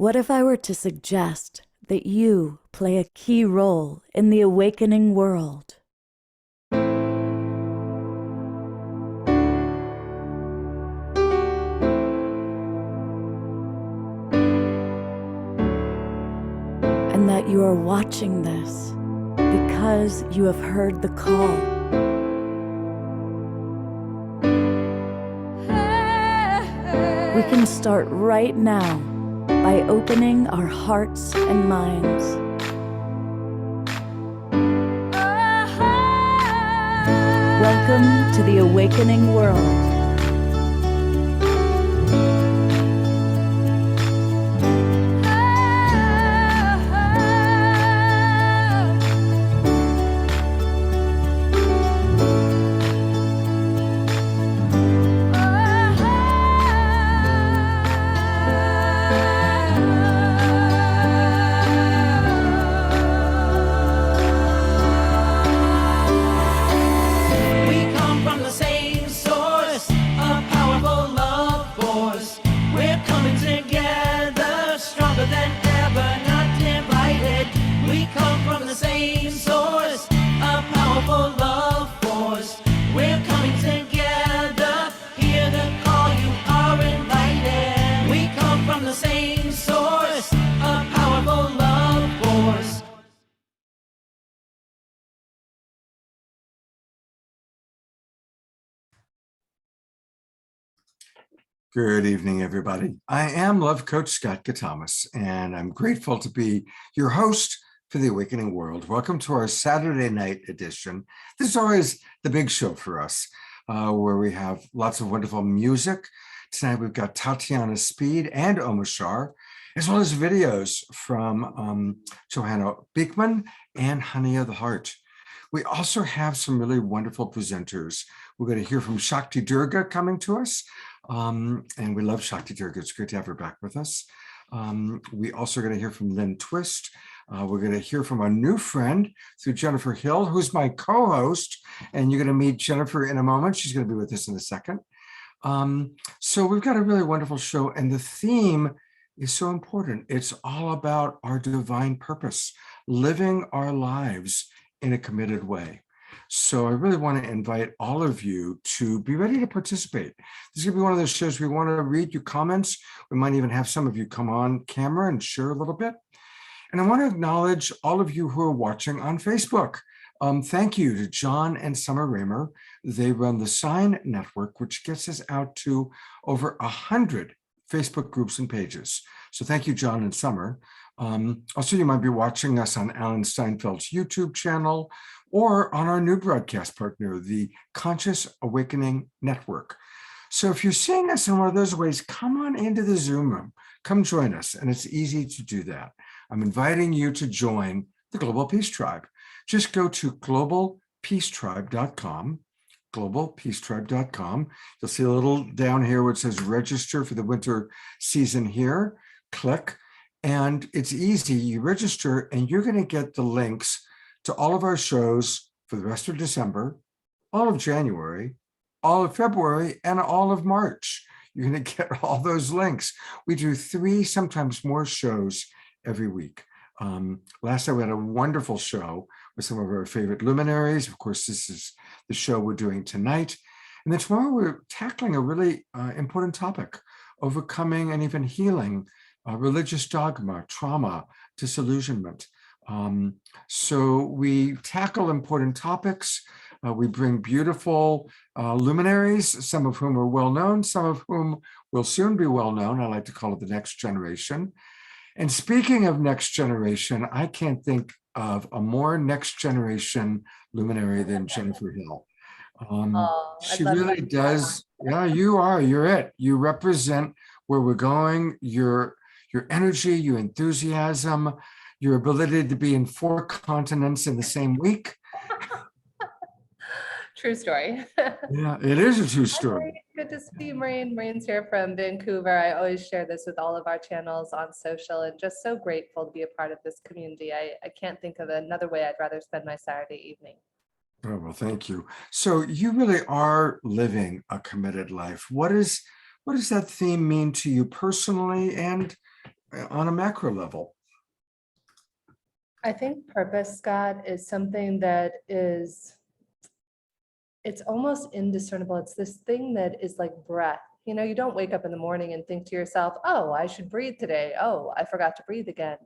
What if I were to suggest that you play a key role in the awakening world? And that you are watching this because you have heard the call. We can start right now by opening our hearts and minds. Welcome to the awakening world. Good evening, everybody. I am Love Coach Scott Katamas, and I'm grateful to be your host for the Awakening World. Welcome to our Saturday night edition. This is always the big show for us, where we have lots of wonderful music. Tonight we've got Tatiana Speed and Omashar, as well as videos from Johanna Beekman and Honey of the Heart. We also have some really wonderful presenters. We're going to hear from Shakti Durga coming to us. And we love Shakti Durga. It's great to have her back with us. We also are going to hear from Lynne Twist. We're going to hear from a new friend through Jennifer Hill, who's my co-host. And you're going to meet Jennifer in a moment. She's going to be with us in a second. So we've got a really wonderful show. And the theme is so important. It's all about our divine purpose, living our lives in a committed way. So I really want to invite all of you to be ready to participate. This is going to be one of those shows we want to read your comments. We might even have some of you come on camera and share a little bit. And I want to acknowledge all of you who are watching on Facebook. Thank you to John and Summer Raymer. They run the Sign Network, which gets us out to over 100 Facebook groups and pages. So thank you, John and Summer. Also, you might be watching us on Alan Steinfeld's YouTube channel or on our new broadcast partner, the Conscious Awakening Network. So if you're seeing us in one of those ways, come on into the Zoom room. Come join us, and it's easy to do that. I'm inviting you to join the Global Peace Tribe. Just go to globalpeacetribe.com, globalpeacetribe.com. You'll see a little down here where it says register for the winter season here. Click. And it's easy. You register and you're going to get the links to all of our shows for the rest of December, all of January, all of February, and all of March. You're going to get all those links. We do 3, sometimes more shows every week. Last night we had a wonderful show with some of our favorite luminaries. Of course, this is the show we're doing tonight. And then tomorrow we're tackling a really important topic, overcoming and even healing religious dogma, trauma, disillusionment. So we tackle important topics. We bring beautiful luminaries, some of whom are well-known, some of whom will soon be well-known. I like to call it the next generation. And speaking of next generation, I can't think of a more next generation luminary than Jennifer Hill. She really does. Yeah, you're it. You represent where we're going, your energy, your enthusiasm, your ability to be in 4 continents in the same week. True story. Yeah, it is a true story. Good to see you, Maureen. Maureen's here from Vancouver. I always share this with all of our channels on social, and just so grateful to be a part of this community. I can't think of another way I'd rather spend my Saturday evening. Oh, well, thank you. So you really are living a committed life. What does that theme mean to you personally and on a macro level? I think purpose, Scott, is something that is, it's almost indiscernible. It's this thing that is like breath. You know, you don't wake up in the morning and think to yourself, oh, I should breathe today. Oh, I forgot to breathe again.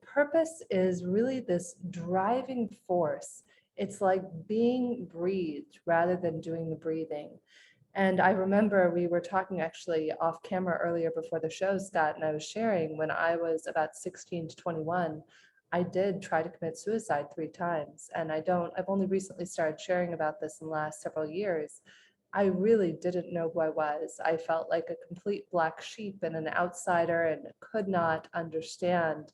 Purpose is really this driving force. It's like being breathed rather than doing the breathing. And I remember we were talking actually off camera earlier before the show, Scott, and I was sharing when I was about 16 to 21, I did try to commit suicide 3 times. And I've only recently started sharing about this in the last several years. I really didn't know who I was. I felt like a complete black sheep and an outsider and could not understand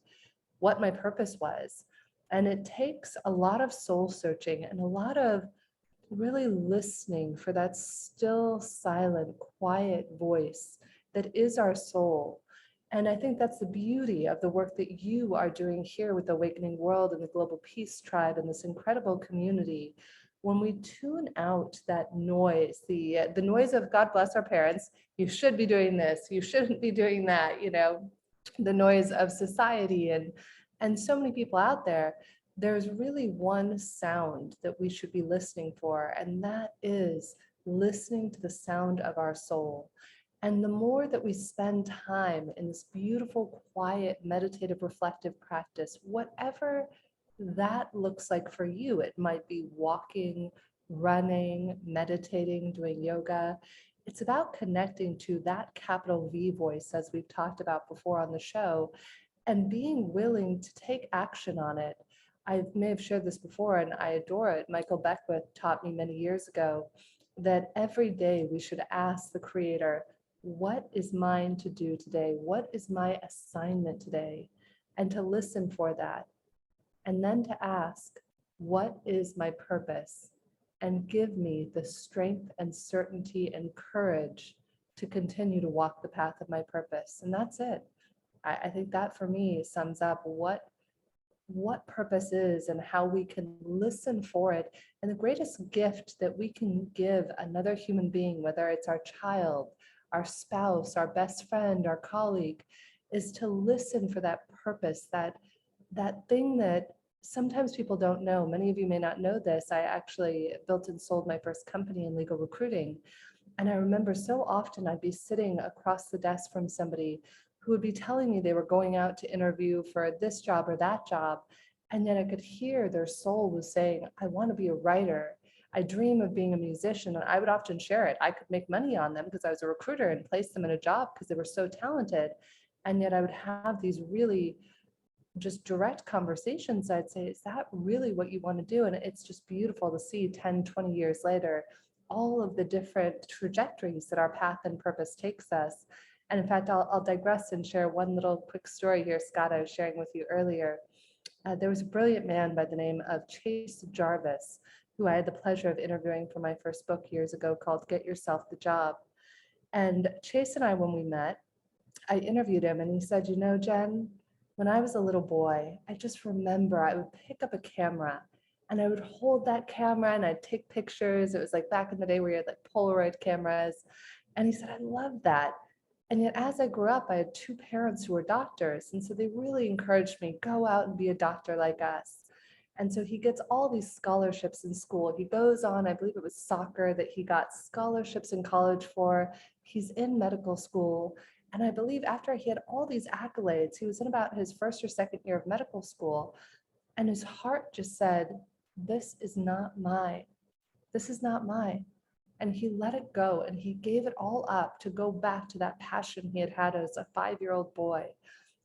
what my purpose was. And it takes a lot of soul searching and a lot of really listening for that still, silent, quiet voice that is our soul. And I think that's the beauty of the work that you are doing here with Awakening World and the Global Peace Tribe and this incredible community. When we tune out that noise, the noise of God bless our parents, you should be doing this, you shouldn't be doing that, you know, the noise of society and so many people out there, there's really one sound that we should be listening for, and that is listening to the sound of our soul. And the more that we spend time in this beautiful, quiet, meditative, reflective practice, whatever that looks like for you, it might be walking, running, meditating, doing yoga. It's about connecting to that capital V voice, as we've talked about before on the show, and being willing to take action on it. I may have shared this before and I adore it. Michael Beckwith taught me many years ago that every day we should ask the Creator, what is mine to do today? What is my assignment today? And to listen for that. And then to ask, what is my purpose? And give me the strength and certainty and courage to continue to walk the path of my purpose. And that's it. I think that for me sums up what purpose is and how we can listen for it. And the greatest gift that we can give another human being, whether it's our child, our spouse, our best friend, our colleague, is to listen for that purpose, that thing that sometimes people don't know. Many of you may not know this. I actually built and sold my first company in legal recruiting. And I remember so often I'd be sitting across the desk from somebody who would be telling me they were going out to interview for this job or that job. And yet I could hear their soul was saying, I want to be a writer. I dream of being a musician. And I would often share it. I could make money on them because I was a recruiter and place them in a job because they were so talented. And yet I would have these really just direct conversations. I'd say, is that really what you want to do? And it's just beautiful to see 10, 20 years later, all of the different trajectories that our path and purpose takes us. And in fact, I'll digress and share one little quick story here, Scott, I was sharing with you earlier. There was a brilliant man by the name of Chase Jarvis, who I had the pleasure of interviewing for my first book years ago called Get Yourself the Job. And Chase and I, when we met, I interviewed him and he said, you know, Jen, when I was a little boy, I just remember I would pick up a camera and I would hold that camera and I'd take pictures. It was like back in the day where you had like Polaroid cameras. And he said, I love that. And yet as I grew up, I had 2 parents who were doctors. And so they really encouraged me, go out and be a doctor like us. And so he gets all these scholarships in school. He goes on, I believe it was soccer that he got scholarships in college for. He's in medical school. And I believe after he had all these accolades, he was in about his 1st or 2nd year of medical school. And his heart just said, this is not mine. This is not mine. And he let it go and he gave it all up to go back to that passion he had had as a 5-year-old boy.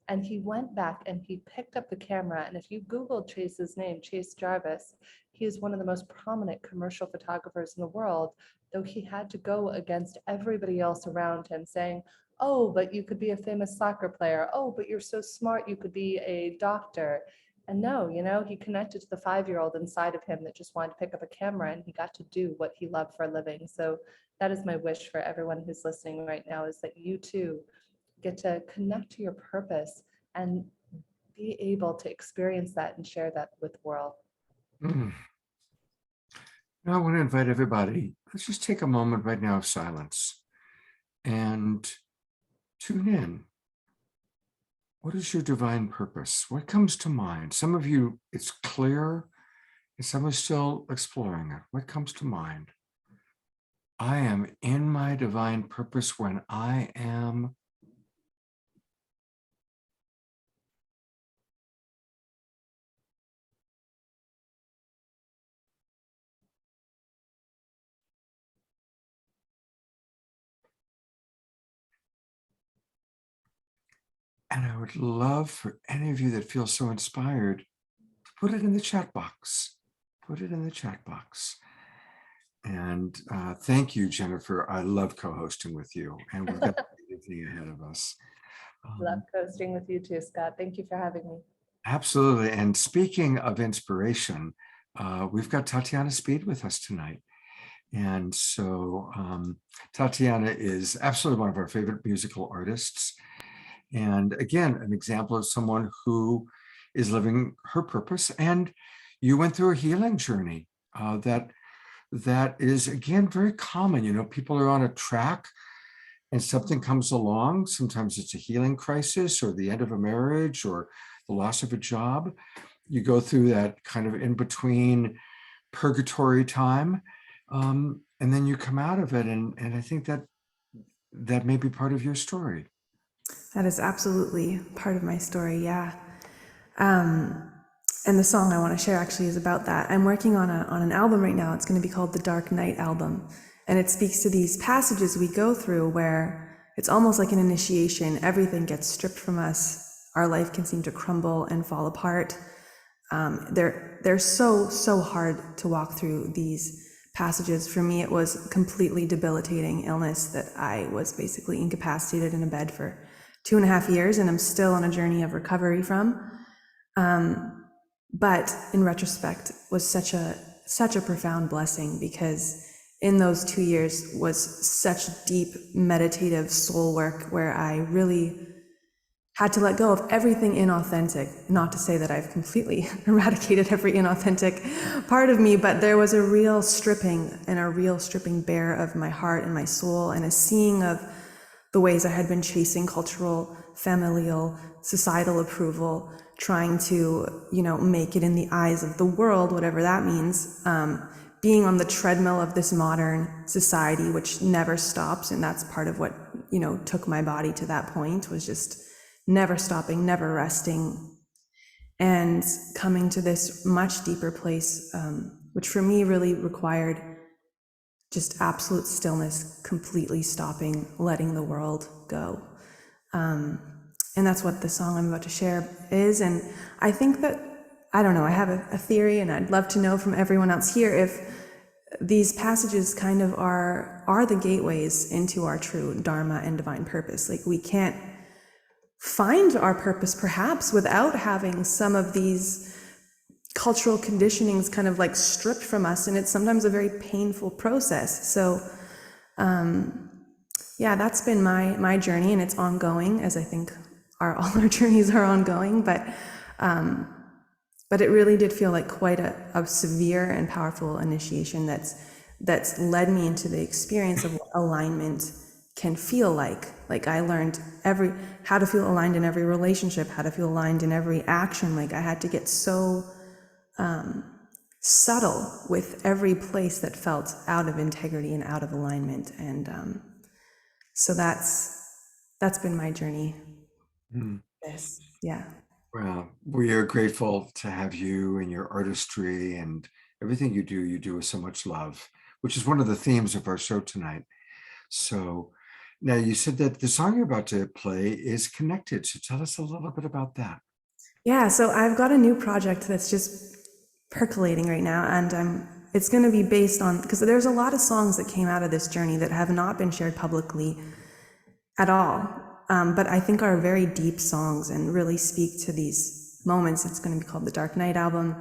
And he went back and he picked up the camera. And if you Google Chase's name, Chase Jarvis, he is one of the most prominent commercial photographers in the world, though he had to go against everybody else around him saying, oh, but you could be a famous soccer player. Oh, but you're so smart, you could be a doctor. And no, you know, he connected to the 5-year-old inside of him that just wanted to pick up a camera and he got to do what he loved for a living. So that is my wish for everyone who's listening right now, is that you too get to connect to your purpose and be able to experience that and share that with the world. Now I want to invite everybody, let's just take a moment right now of silence and tune in. What is your divine purpose? What comes to mind? Some of you, it's clear, and some are still exploring it. What comes to mind? I am in my divine purpose when I am. And I would love for any of you that feel so inspired to put it in the chat box. Put it in the chat box. And thank you, Jennifer. I love co-hosting with you. And we've got everything ahead of us. Love coasting with you too, Scott. Thank you for having me. Absolutely. And speaking of inspiration, we've got Tatiana Speed with us tonight. And so Tatiana is absolutely one of our favorite musical artists. And again, an example of someone who is living her purpose. And you went through a healing journey that is, again, very common. You know, people are on a track and something comes along. Sometimes it's a healing crisis or the end of a marriage or the loss of a job. You go through that kind of in-between purgatory time. And then you come out of it. And I think that may be part of your story. That is absolutely part of my story, yeah. And the song I want to share actually is about that. I'm working on an album right now. It's going to be called the Dark Night album. And it speaks to these passages we go through where it's almost like an initiation. Everything gets stripped from us. Our life can seem to crumble and fall apart. They're so hard to walk through these passages. For me, it was completely debilitating illness that I was basically incapacitated in a bed for 2.5 years, and I'm still on a journey of recovery from. But in retrospect, was such a profound blessing, because in those 2 years was such deep meditative soul work where I really had to let go of everything inauthentic. Not to say that I've completely eradicated every inauthentic part of me, but there was a real stripping bare of my heart and my soul, and a seeing of the ways I had been chasing cultural, familial, societal approval, trying to, make it in the eyes of the world, whatever that means, being on the treadmill of this modern society, which never stops. And that's part of what, took my body to that point, was just never stopping, never resting, and coming to this much deeper place, which for me really required just absolute stillness, completely stopping, letting the world go. And that's what the song I'm about to share is. And I think that, I don't know, I have a theory, and I'd love to know from everyone else here if these passages kind of are the gateways into our true Dharma and divine purpose. Like, we can't find our purpose perhaps without having some of these cultural conditionings kind of like stripped from us, and it's sometimes a very painful process. So yeah, that's been my journey, and it's ongoing, as I think all our journeys are ongoing, but it really did feel like quite a severe and powerful initiation that's led me into the experience of what alignment can feel like. Like, I learned how to feel aligned in every relationship, how to feel aligned in every action. Like, I had to get so subtle with every place that felt out of integrity and out of alignment. And so that's been my journey. Yeah. Well, we are grateful to have you and your artistry and everything you do with so much love, which is one of the themes of our show tonight. So now, you said that the song you're about to play is connected. So tell us a little bit about that. Yeah, so I've got a new project that's just percolating right now, and it's going to be based on, because there's a lot of songs that came out of this journey that have not been shared publicly at all, but I think are very deep songs and really speak to these moments. It's going to be called the Dark Night album,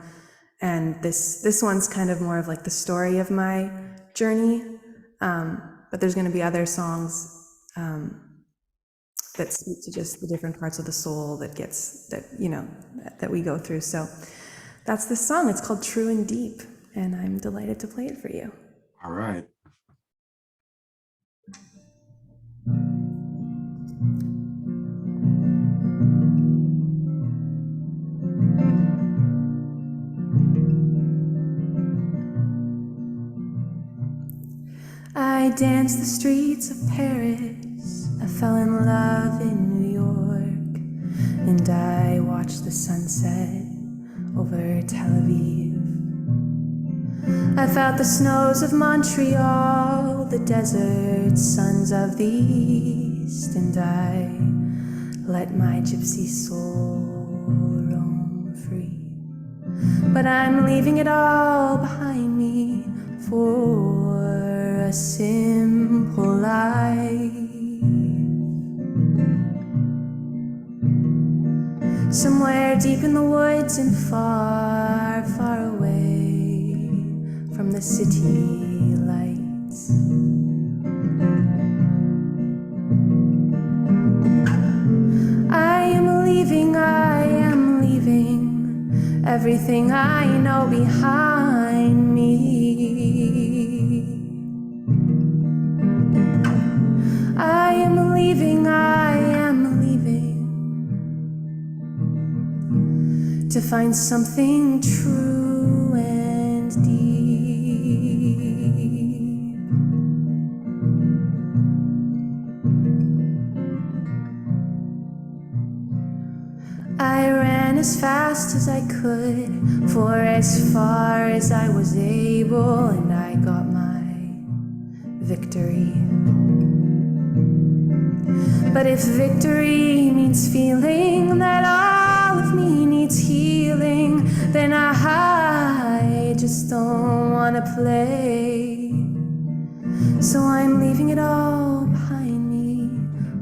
and this one's kind of more of like the story of my journey, but there's going to be other songs that speak to just the different parts of the soul that we go through. So that's the song. It's called True and Deep, and I'm delighted to play it for you. All right. danced the streets of Paris. I fell in love in New York. And I watched the sunset over Tel Aviv. I felt the snows of Montreal, the desert suns of the east, and I let my gypsy soul roam free. But I'm leaving it all behind me for a simple life. Somewhere deep in the woods and far, far away from the city lights. I am leaving everything I know behind me. I am leaving to find something true and deep. I ran as fast as I could, for as far as I was able, and I got my victory. But if victory means feeling that all of me needs healing, then I just don't want to play. So I'm leaving it all behind me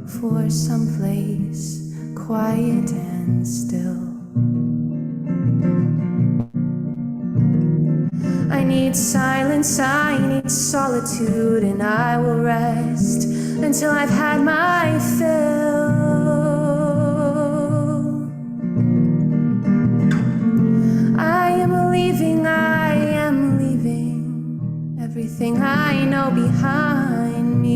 for someplace quiet and still. I need silence, I need solitude, and I will rest until I've had my fill. I am leaving everything I know behind me.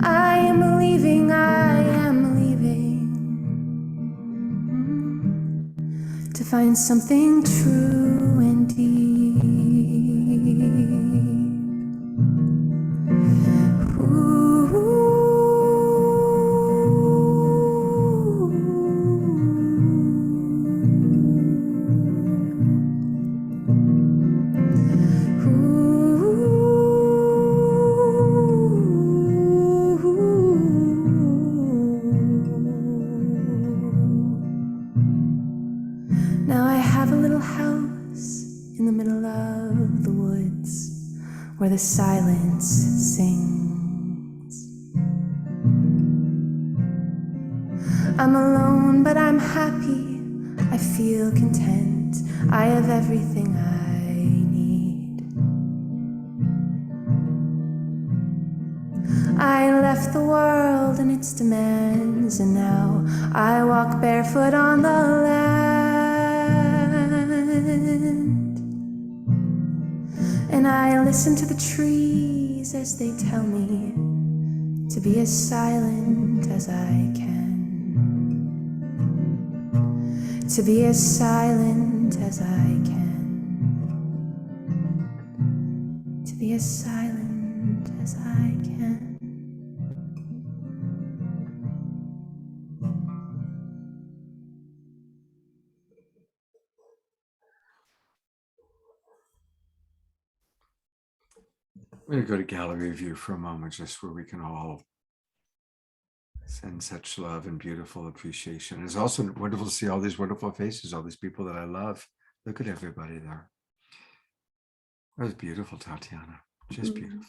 I am leaving to find something true and deep. Now I have a little house in the middle of the woods where the silence sings. I'm alone, but I'm happy. I feel content. I have everything I need. I left the world and its demands, and now I walk barefoot on the land. And I listen to the trees as they tell me to be as silent as I can. To be as silent as I can. To be as silent as I can. I'm going to go to gallery view for a moment, just where we can all send such love and beautiful appreciation. It's also wonderful to see all these wonderful faces, all these people that I love. Look at everybody there. That was beautiful, Tatiana. Just beautiful.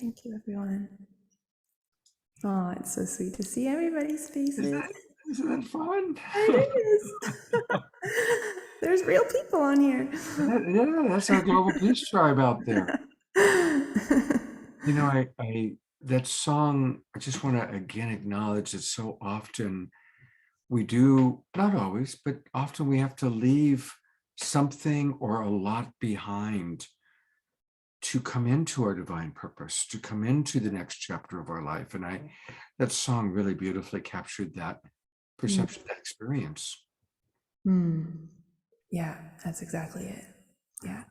Thank you, everyone. Oh, it's so sweet to see everybody's faces. Isn't that fun? It is. There's real people on here. Yeah, that's our global peace tribe out there. You know, I that song, I just want to again acknowledge that so often we do, not always, but often we have to leave something or a lot behind to come into our divine purpose, to come into the next chapter of our life. And that song really beautifully captured that perception, that experience. Yeah, that's exactly it. Yeah.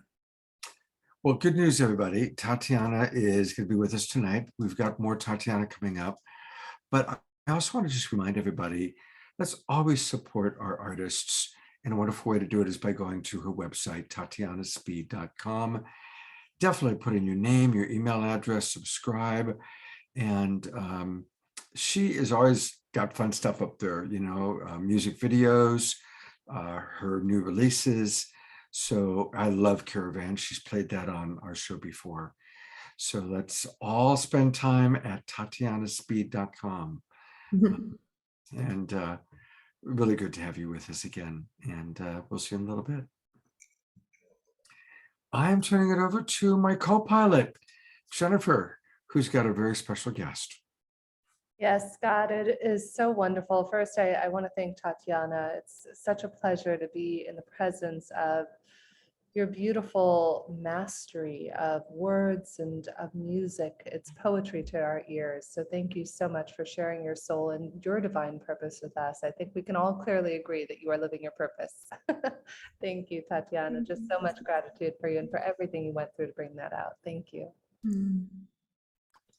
Well, good news, everybody. Tatiana is going to be with us tonight. We've got more Tatiana coming up. But I also want to just remind everybody, let's always support our artists. And a wonderful way to do it is by going to her website, tatianaspeed.com. Definitely put in your name, your email address, subscribe. And she has always got fun stuff up there, music videos, her new releases. So I love Caravan. She's played that on our show before. So let's all spend time at tatianaspeed.com. And really good to have you with us again. And we'll see you in a little bit. I'm turning it over to my co-pilot, Jennifer, who's got a very special guest. Yes, Scott, it is so wonderful. First, I want to thank Tatiana. It's such a pleasure to be in the presence of your beautiful mastery of words and of music. It's poetry to our ears. So thank you so much for sharing your soul and your divine purpose with us. I think we can all clearly agree that you are living your purpose. Thank you, Tatiana. Just so much gratitude for you and for everything you went through to bring that out. Thank you.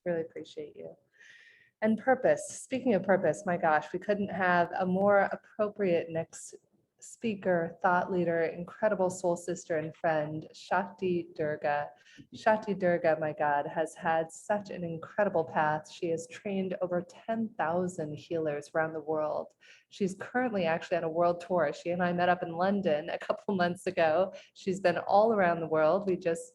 Really appreciate you. And purpose, speaking of purpose, my gosh, we couldn't have a more appropriate next speaker, thought leader, incredible soul sister and friend, Shakti Durga. Shakti Durga, my God, has had such an incredible path. She has trained over 10,000 healers around the world. She's currently actually on a world tour. She and I met up in London a couple months ago. She's been all around the world. We just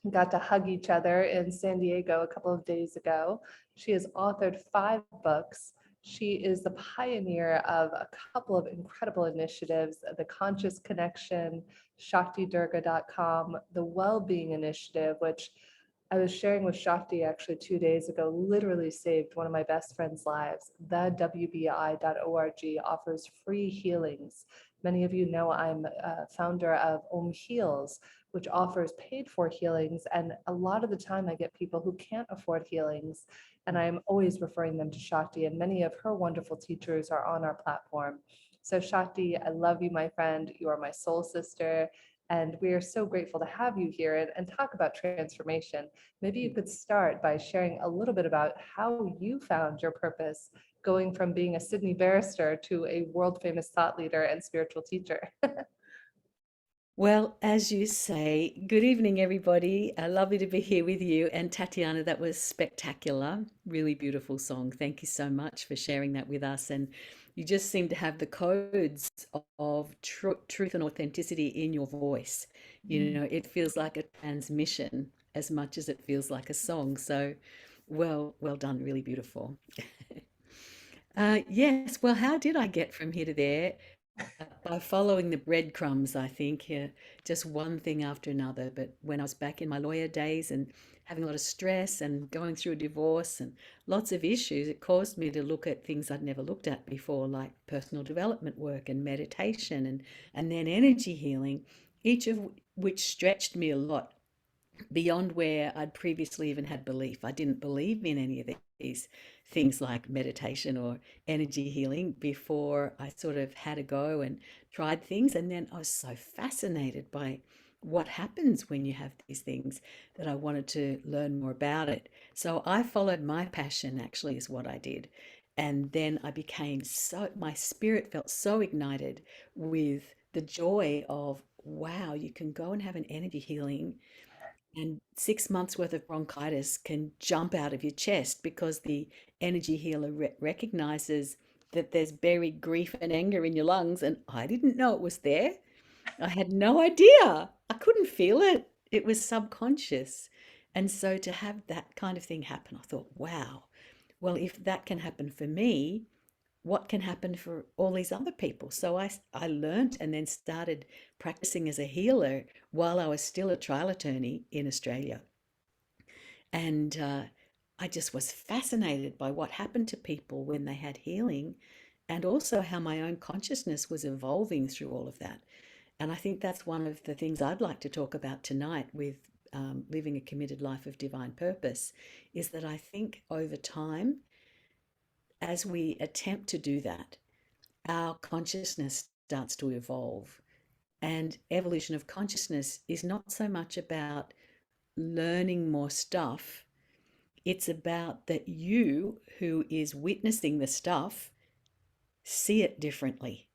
got to hug each other in San Diego a couple of days ago. She has authored 5 books. She is the pioneer of a couple of incredible initiatives, the Conscious Connection, ShaktiDurga.com, the Wellbeing Initiative, which I was sharing with Shakti actually 2 days ago, literally saved one of my best friends' lives. The WBI.org offers free healings. Many of you know I'm a founder of Heals, which offers paid for healings. And a lot of the time I get people who can't afford healings, and I'm always referring them to Shakti, and many of her wonderful teachers are on our platform. So Shakti, I love you, my friend. You are my soul sister. And we are so grateful to have you here and talk about transformation. Maybe you could start by sharing a little bit about how you found your purpose, going from being a Sydney barrister to a world famous thought leader and spiritual teacher. Well, as you say, good evening, everybody. Lovely to be here with you. And Tatiana, that was spectacular. Really beautiful song. Thank you so much for sharing that with us. And you just seem to have the codes of truth and authenticity in your voice. You know, it feels like a transmission as much as it feels like a song. So well done. Really beautiful. Yes. Well, how did I get from here to there? By following the breadcrumbs, I think, just one thing after another. But when I was back in my lawyer days and having a lot of stress and going through a divorce and lots of issues, it caused me to look at things I'd never looked at before, like personal development work and meditation and then energy healing, each of which stretched me a lot beyond where I'd previously even had belief. I didn't believe in any of these things like meditation or energy healing before I sort of had a go and tried things. And then I was so fascinated by what happens when you have these things that I wanted to learn more about it. So I followed my passion, actually, is what I did. And then I became my spirit felt so ignited with the joy of, wow, you can go and have an energy healing and 6 months worth of bronchitis can jump out of your chest because the energy healer recognizes that there's buried grief and anger in your lungs. And I didn't know it was there. I had no idea. I couldn't feel it. It was subconscious. And so to have that kind of thing happen, I thought, wow, well, if that can happen for me, what can happen for all these other people? So I learned and then started practicing as a healer while I was still a trial attorney in Australia. And I just was fascinated by what happened to people when they had healing and also how my own consciousness was evolving through all of that. And I think that's one of the things I'd like to talk about tonight with living a committed life of divine purpose, is that I think over time, as we attempt to do that, our consciousness starts to evolve. And evolution of consciousness is not so much about learning more stuff. It's about that you, who is witnessing the stuff, see it differently.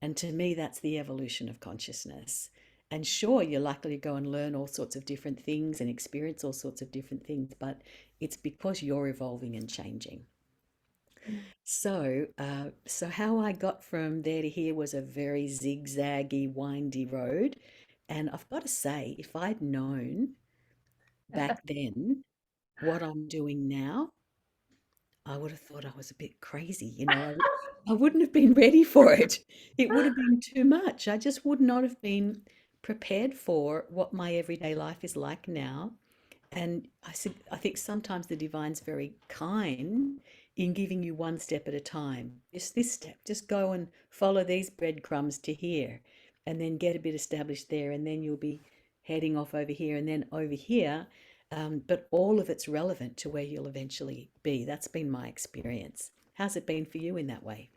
And to me, that's the evolution of consciousness. And sure, you're likely to go and learn all sorts of different things and experience all sorts of different things, but it's because you're evolving and changing. So how I got from there to here was a very zigzaggy, windy road. And I've got to say, if I'd known back then what I'm doing now, I would have thought I was a bit crazy. I wouldn't have been ready for it. It would have been too much. I just would not have been prepared for what my everyday life is like now. And I think sometimes the divine's very kind in giving you one step at a time. Just this step, just go and follow these breadcrumbs to here, and then get a bit established there, and then you'll be heading off over here and then over here. But all of it's relevant to where you'll eventually be. That's been my experience. How's it been for you in that way?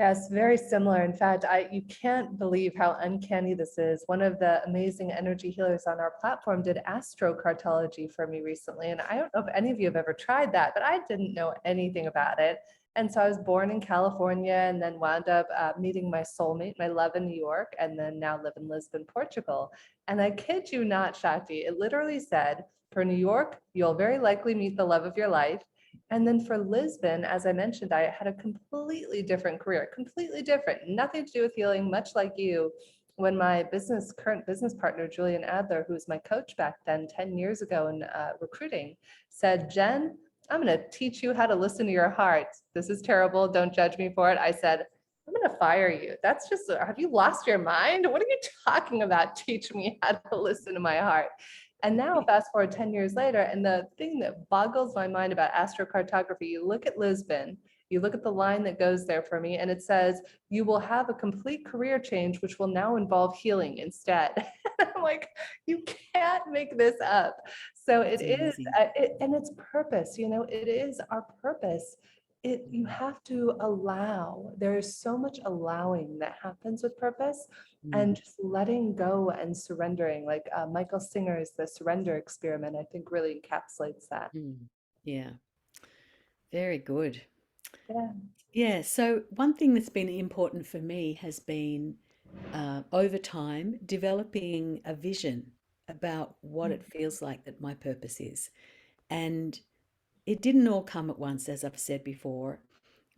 Yes, very similar. In fact, you can't believe how uncanny this is. One of the amazing energy healers on our platform did astrocartology for me recently. And I don't know if any of you have ever tried that, but I didn't know anything about it. And so I was born in California and then wound up meeting my soulmate, my love in New York, and then now live in Lisbon, Portugal. And I kid you not, Shakti, it literally said, for New York, you'll very likely meet the love of your life. And then for Lisbon, as I mentioned, I had a completely different career, completely different, nothing to do with healing, much like you. When my current business partner, Julian Adler, who was my coach back then 10 years ago in recruiting, said, Jen, I'm going to teach you how to listen to your heart. This is terrible. Don't judge me for it. I said, I'm going to fire you. That's just, have you lost your mind? What are you talking about? Teach me how to listen to my heart. And now fast forward 10 years later, and the thing that boggles my mind about astrocartography, you look at Lisbon, you look at the line that goes there for me, and it says, you will have a complete career change, which will now involve healing instead. I'm like, you can't make this up. So it It's is, amazing. and it's purpose, it is our purpose. You have to allow, there's so much allowing that happens with purpose. And Mm, just letting go and surrendering, like Michael Singer's The Surrender Experiment, I think really encapsulates that. mm. Yeah, very good. Yeah. Yeah, so one thing that's been important for me has been over time developing a vision about what it feels like that my purpose is. And it didn't all come at once, as I've said before,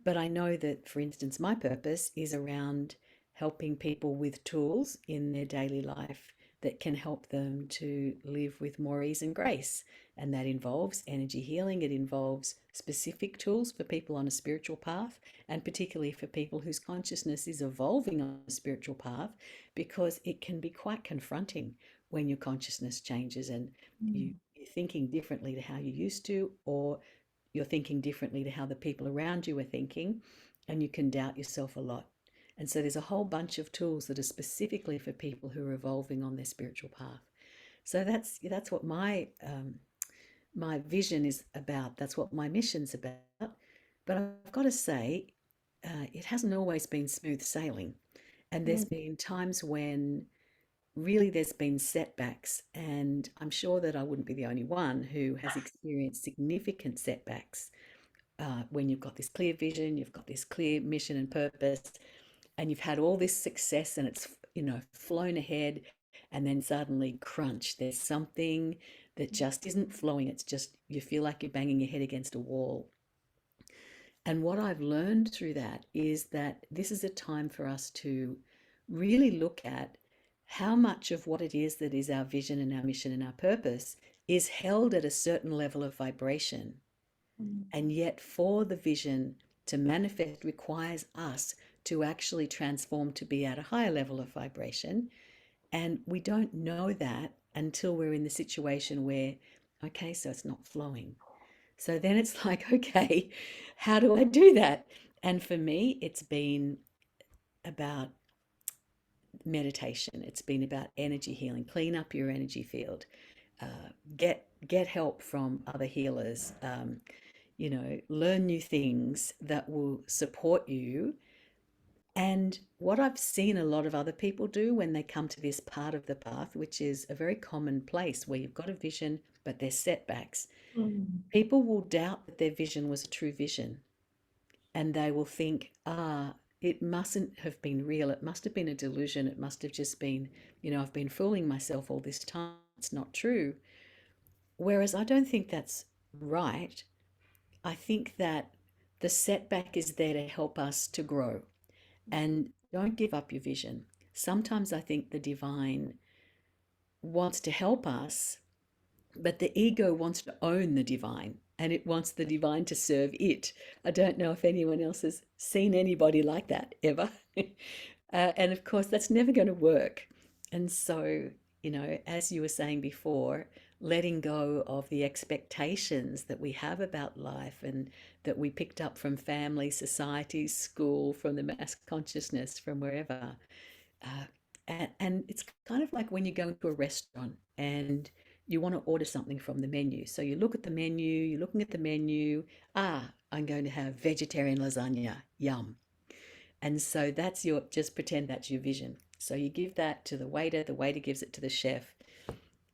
but I know that, for instance, my purpose is around helping people with tools in their daily life that can help them to live with more ease and grace. And that involves energy healing, it involves specific tools for people on a spiritual path, and particularly for people whose consciousness is evolving on a spiritual path, because it can be quite confronting when your consciousness changes and you're thinking differently to how you used to, or you're thinking differently to how the people around you are thinking, and you can doubt yourself a lot. And so there's a whole bunch of tools that are specifically for people who are evolving on their spiritual path. So that's what my vision is about. That's what my mission's about. But I've got to say, it hasn't always been smooth sailing, and there's been times when really there's been setbacks, and I'm sure that I wouldn't be the only one who has experienced significant setbacks when you've got this clear vision, you've got this clear mission and purpose, and you've had all this success and it's flown ahead, and then suddenly crunch, there's something that just isn't flowing. It's just you feel like you're banging your head against a wall. And what I've learned through that is that this is a time for us to really look at how much of what it is that is our vision and our mission and our purpose is held at a certain level of vibration. And yet, for the vision to manifest requires us to actually transform to be at a higher level of vibration. And we don't know that until we're in the situation where, okay, so it's not flowing. So then it's like, okay, how do I do that? And for me, it's been about meditation. It's been about energy healing. Clean up your energy field. Get help from other healers. Learn new things that will support you And what I've seen a lot of other people do when they come to this part of the path, which is a very common place where you've got a vision, but there's setbacks, Mm. people will doubt that their vision was a true vision. And they will think, it mustn't have been real. It must have been a delusion. It must have just been, I've been fooling myself all this time. It's not true. Whereas I don't think that's right. I think that the setback is there to help us to grow. And don't give up your vision. Sometimes I think the divine wants to help us, but the ego wants to own the divine and it wants the divine to serve it. I don't know if anyone else has seen anybody like that ever. And of course, that's never going to work. And so, as you were saying before, letting go of the expectations that we have about life and that we picked up from family, society, school, from the mass consciousness, from wherever. And it's kind of like when you go into a restaurant and you want to order something from the menu. So you look at the menu, you're looking at the menu. I'm going to have vegetarian lasagna. Yum. And so just pretend that's your vision. So you give that to the waiter gives it to the chef.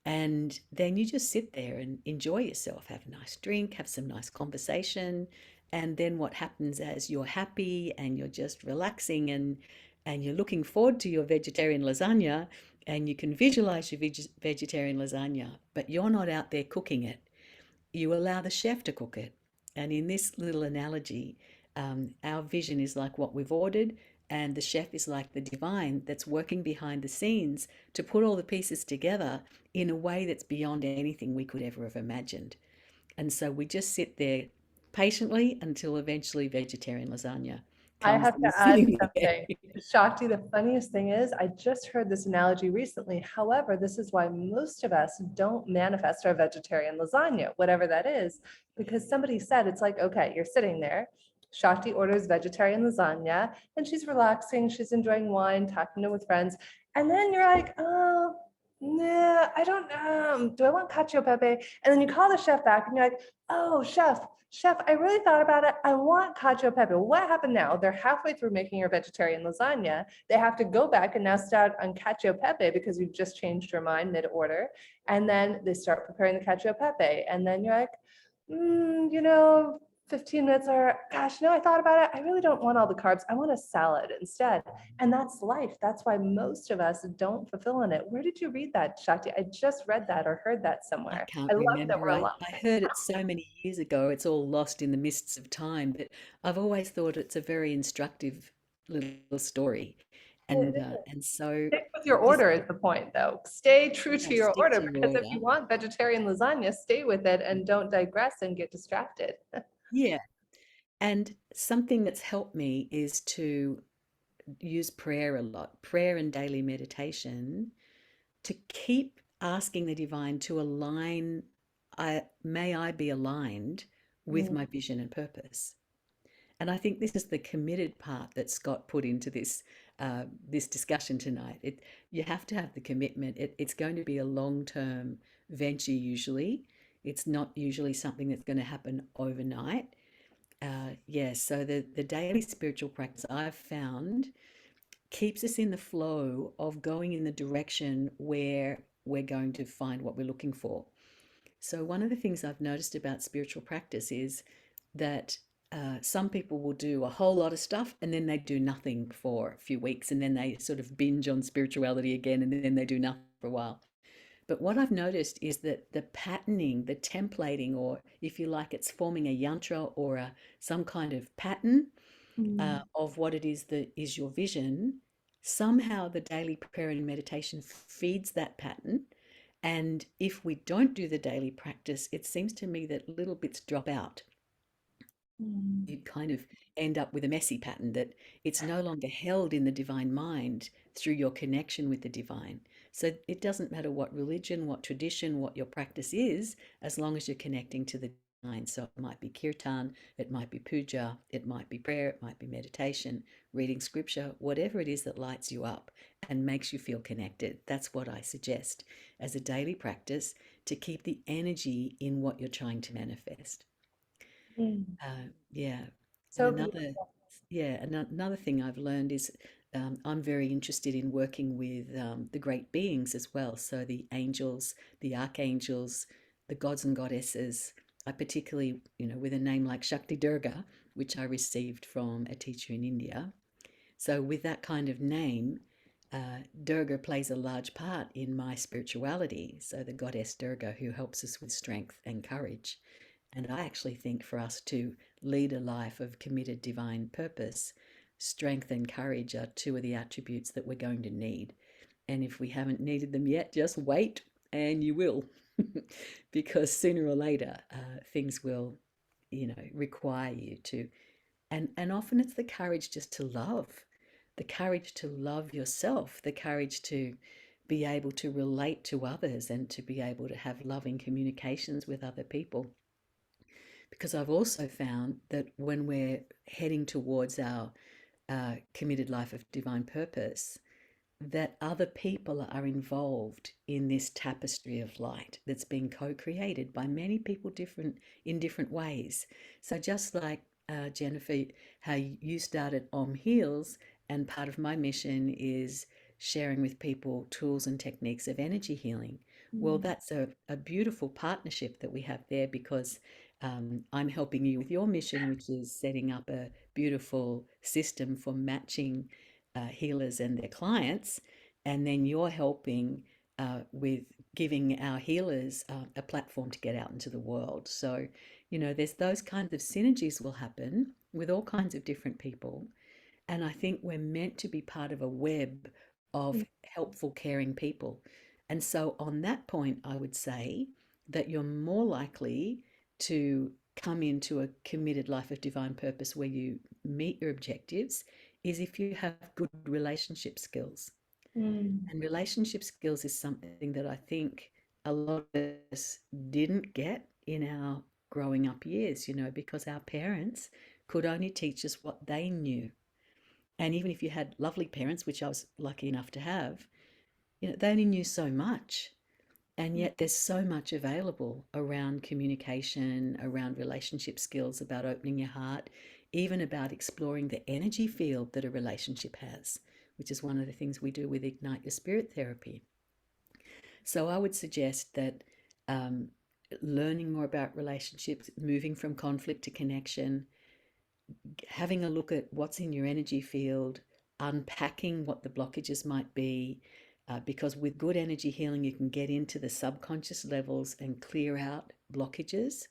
And then you just sit there and enjoy yourself, have a nice drink, have some nice conversation. And then what happens as you're happy and you're just relaxing and you're looking forward to your vegetarian lasagna and you can visualize your vegetarian lasagna, but you're not out there cooking it. You allow the chef to cook it. And in this little analogy, our vision is like what we've ordered, and the chef is like the divine that's working behind the scenes to put all the pieces together in a way that's beyond anything we could ever have imagined. And so we just sit there patiently until eventually vegetarian lasagna I comes have and to is add sitting there. something. Shakti, the funniest thing is, I just heard this analogy recently. However, this is why most of us don't manifest our vegetarian lasagna, whatever that is, because somebody said, it's like, okay, you're sitting there. Shakti orders vegetarian lasagna and she's relaxing. She's enjoying wine, talking with friends. And then you're like, oh, nah, I don't know. Do I want cacio e pepe? And then you call the chef back and you're like, oh, Chef, I really thought about it. I want cacio e pepe. What happened now? They're halfway through making your vegetarian lasagna. They have to go back and now start on cacio e pepe because you've just changed your mind mid-order. And then they start preparing the cacio e pepe. And then you're like, 15 minutes or, gosh, no, I thought about it. I really don't want all the carbs. I want a salad instead. And that's life. That's why most of us don't fulfill in it. Where did you read that, Shakti? I just read that or heard that I somewhere. can't I love that remember. we're I, aligned. I heard it so many years ago, it's all lost in the mists of time, but I've always thought it's a very instructive little story. And so Stick with your this, order is the point, though. Stay true to your stick order, to your because if order. you want vegetarian lasagna, stay with it and don't digress and get distracted. Yeah. And something that's helped me is to use prayer a lot, prayer and daily meditation, to keep asking the divine to align, may I be aligned with Mm. my vision and purpose. And I think this is the committed part that Scott put into this discussion tonight. You have to have the commitment. It's going to be a long-term venture usually. It's not usually something that's going to happen overnight. So the daily spiritual practice I've found keeps us in the flow of going in the direction where we're going to find what we're looking for. So one of the things I've noticed about spiritual practice is that some people will do a whole lot of stuff and then they do nothing for a few weeks and then they sort of binge on spirituality again and then they do nothing for a while. But what I've noticed is that the patterning, the templating, or if you like, it's forming a yantra or some kind of pattern of what it is that is your vision. Somehow the daily prayer and meditation feeds that pattern. And if we don't do the daily practice, it seems to me that little bits drop out. You kind of end up with a messy pattern that it's no longer held in the divine mind through your connection with the divine. So it doesn't matter what religion, what tradition, what your practice is, as long as you're connecting to the divine. So it might be kirtan, it might be puja, it might be prayer, it might be meditation, reading scripture, whatever it is that lights you up and makes you feel connected. That's what I suggest as a daily practice to keep the energy in what you're trying to manifest. Mm. Yeah. So And another beautiful. Yeah, and another thing I've learned is I'm very interested in working with the great beings as well. So the angels, the archangels, the gods and goddesses. I particularly, with a name like Shakti Durga, which I received from a teacher in India. So with that kind of name, Durga plays a large part in my spirituality. So the goddess Durga, who helps us with strength and courage. And I actually think for us to lead a life of committed divine purpose, strength and courage are two of the attributes that we're going to need. And if we haven't needed them yet, just wait and you will. Because sooner or later, things will, require you to. And often it's the courage just to love, the courage to love yourself, the courage to be able to relate to others and to be able to have loving communications with other people. Because I've also found that when we're heading towards our committed life of divine purpose, that other people are involved in this tapestry of light that's being co-created by many people in different ways. So just like Jennifer, how you started Om Heals, and part of my mission is sharing with people tools and techniques of energy healing. Well, that's a beautiful partnership that we have there, because I'm helping you with your mission, which is setting up a beautiful system for matching healers and their clients. And then you're helping with giving our healers a platform to get out into the world. So, there's those kinds of synergies will happen with all kinds of different people. And I think we're meant to be part of a web of helpful, caring people. And so, on that point, I would say that you're more likely to come into a committed life of divine purpose where you meet your objectives is if you have good relationship skills. And relationship skills is something that I think a lot of us didn't get in our growing up years, because our parents could only teach us what they knew. And even if you had lovely parents, which I was lucky enough to have, they only knew so much. And yet there's so much available around communication, around relationship skills, about opening your heart, even about exploring the energy field that a relationship has, which is one of the things we do with Ignite Your Spirit therapy. So I would suggest that learning more about relationships, moving from conflict to connection, having a look at what's in your energy field, unpacking what the blockages might be, because with good energy healing, you can get into the subconscious levels and clear out blockages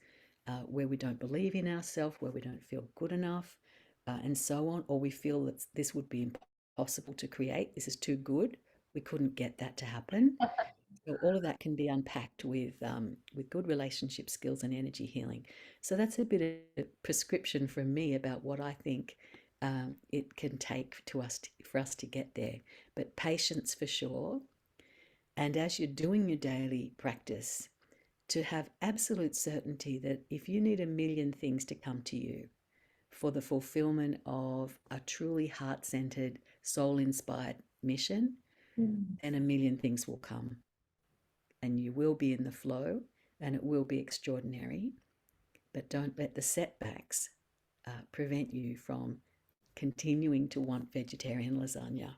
where we don't believe in ourselves, where we don't feel good enough, and so on, or we feel that this would be impossible to create. This is too good. We couldn't get that to happen. So all of that can be unpacked with good relationship skills and energy healing. So that's a bit of prescription from me about what I think it can take for us to get there. But patience for sure. And as you're doing your daily practice, to have absolute certainty that if you need a million things to come to you for the fulfillment of a truly heart-centered, soul-inspired mission, then a million things will come. And you will be in the flow, and it will be extraordinary. But don't let the setbacks prevent you from continuing to want vegetarian lasagna.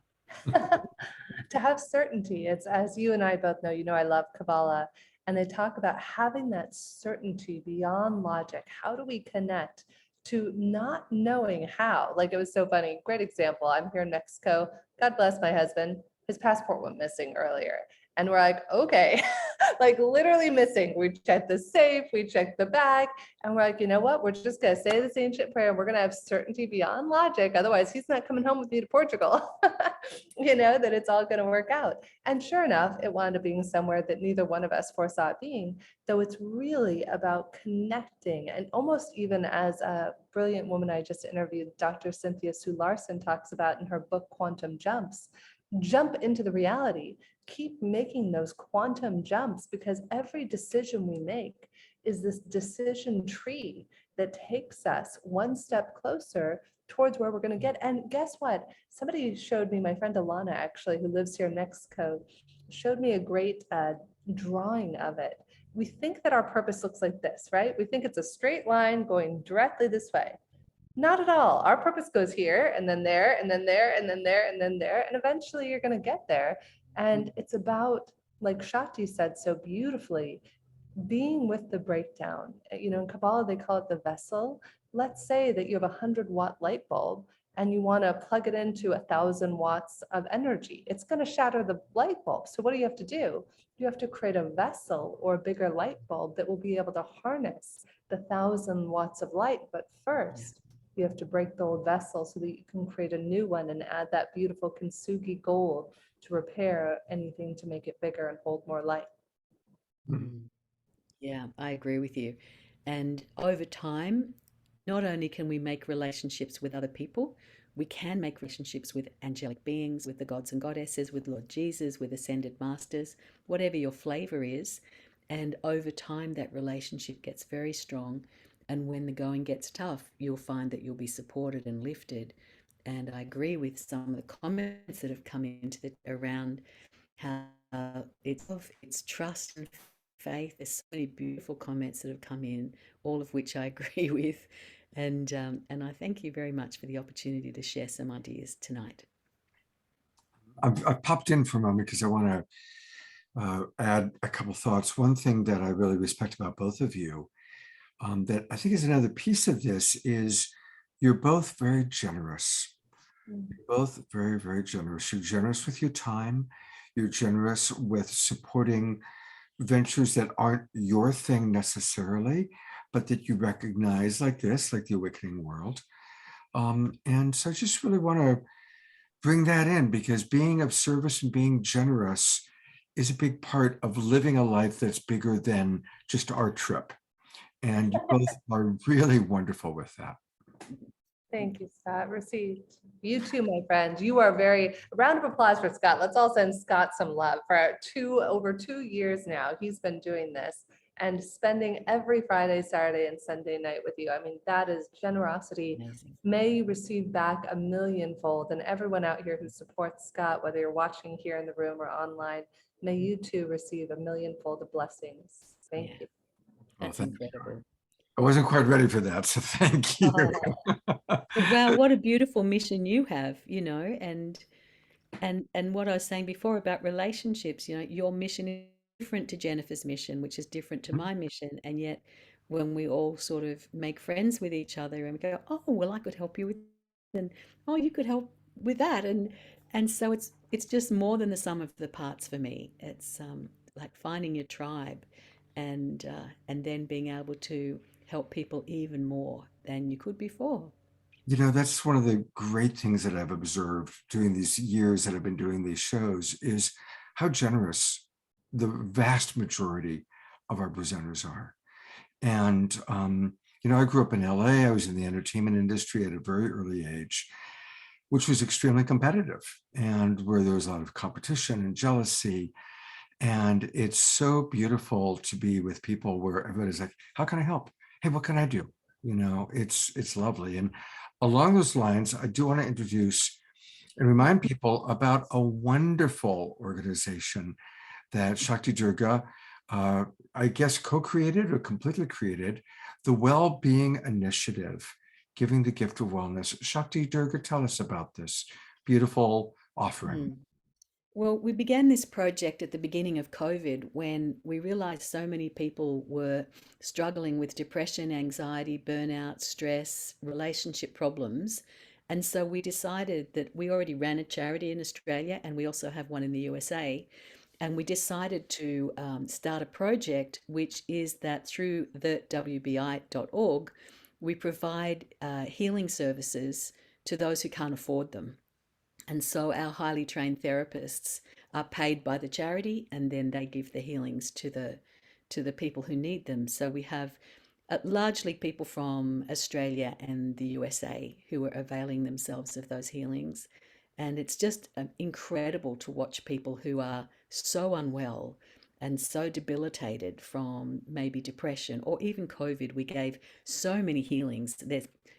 To have certainty, it's as you and I both know, I love Kabbalah, and they talk about having that certainty beyond logic. How do we connect to not knowing how? Like, it was so funny. Great example. I'm here in Mexico. God bless my husband. His passport went missing earlier. And we're like, okay, like literally missing. We checked the safe, we checked the bag, and we're like, you know what? We're just going to say this ancient prayer. We're going to have certainty beyond logic. Otherwise, he's not coming home with me to Portugal, that it's all going to work out. And sure enough, it wound up being somewhere that neither one of us foresaw it being, though it's really about connecting. And almost even as a brilliant woman I just interviewed, Dr. Cynthia Sue Larson, talks about in her book, Quantum Jumps, jump into the reality. Keep making those quantum jumps, because every decision we make is this decision tree that takes us one step closer towards where we're going to get. And guess what? Somebody showed me, my friend Alana, actually, who lives here in Mexico, showed me a great drawing of it. We think that our purpose looks like this, right? We think it's a straight line going directly this way. Not at all. Our purpose goes here and then there and then there and then there and then there. And eventually you're going to get there. And it's about, like Shakti said so beautifully, being with the breakdown. In Kabbalah, they call it the vessel. Let's say that you have 100-watt light bulb and you want to plug it into 1,000 watts of energy. It's going to shatter the light bulb. So what do you have to do? You have to create a vessel or a bigger light bulb that will be able to harness the 1,000 watts of light. But first, you have to break the old vessel so that you can create a new one and add that beautiful kintsugi gold to repair anything to make it bigger and hold more light. Mm. Yeah, I agree with you. And over time, not only can we make relationships with other people, we can make relationships with angelic beings, with the gods and goddesses, with Lord Jesus, with ascended masters, whatever your flavor is. And over time, that relationship gets very strong. And when the going gets tough, you'll find that you'll be supported and lifted. And I agree with some of the comments that have come into around how it's trust and faith. There's so many beautiful comments that have come in, all of which I agree with. And I thank you very much for the opportunity to share some ideas tonight. I've popped in for a moment because I want to add a couple thoughts. One thing that I really respect about both of you, that I think is another piece of this, is you're both very generous. You're both very, very generous. You're generous with your time. You're generous with supporting ventures that aren't your thing necessarily, but that you recognize, like this, like the Awakening World. And so I just really want to bring that in, because being of service and being generous is a big part of living a life that's bigger than just our trip. And you both are really wonderful with that. Thank you, Scott. Received. You too, my friend. You are a round of applause for Scott. Let's all send Scott some love. For over 2 years now, he's been doing this and spending every Friday, Saturday, and Sunday night with you. I mean, that is generosity. Amazing. May you receive back a millionfold. And everyone out here who supports Scott, whether you're watching here in the room or online, may you too receive a millionfold of blessings. Thank Yeah. you. That's thank you. incredible. I wasn't quite ready for that, so thank you. But wow, what a beautiful mission you have, and what I was saying before about relationships, your mission is different to Jennifer's mission, which is different to my mission, and yet when we all sort of make friends with each other and we go, oh, well, I could help you with, and oh, you could help with that, and so it's just more than the sum of the parts for me. It's like finding your tribe, and then being able to help people even more than you could before. That's one of the great things that I've observed during these years that I've been doing these shows, is how generous the vast majority of our presenters are. And, I grew up in LA. I was in the entertainment industry at a very early age, which was extremely competitive and where there was a lot of competition and jealousy. And it's so beautiful to be with people where everybody's like, how can I help? Hey, what can I do? It's lovely. And along those lines, I do want to introduce and remind people about a wonderful organization that Shakti Durga, I guess, co-created or completely created, the Well-Being Initiative, Giving the Gift of Wellness. Shakti Durga, tell us about this beautiful offering. Well, we began this project at the beginning of COVID when we realized so many people were struggling with depression, anxiety, burnout, stress, relationship problems. And so we decided that we already ran a charity in Australia and we also have one in the USA. And we decided to start a project, which is that through the WBI.org, we provide healing services to those who can't afford them. And so our highly trained therapists are paid by the charity, and then they give the healings to the people who need them. So we have largely people from Australia and the USA who are availing themselves of those healings. And it's just incredible to watch people who are so unwell and so debilitated from maybe depression or even COVID. We gave so many healings.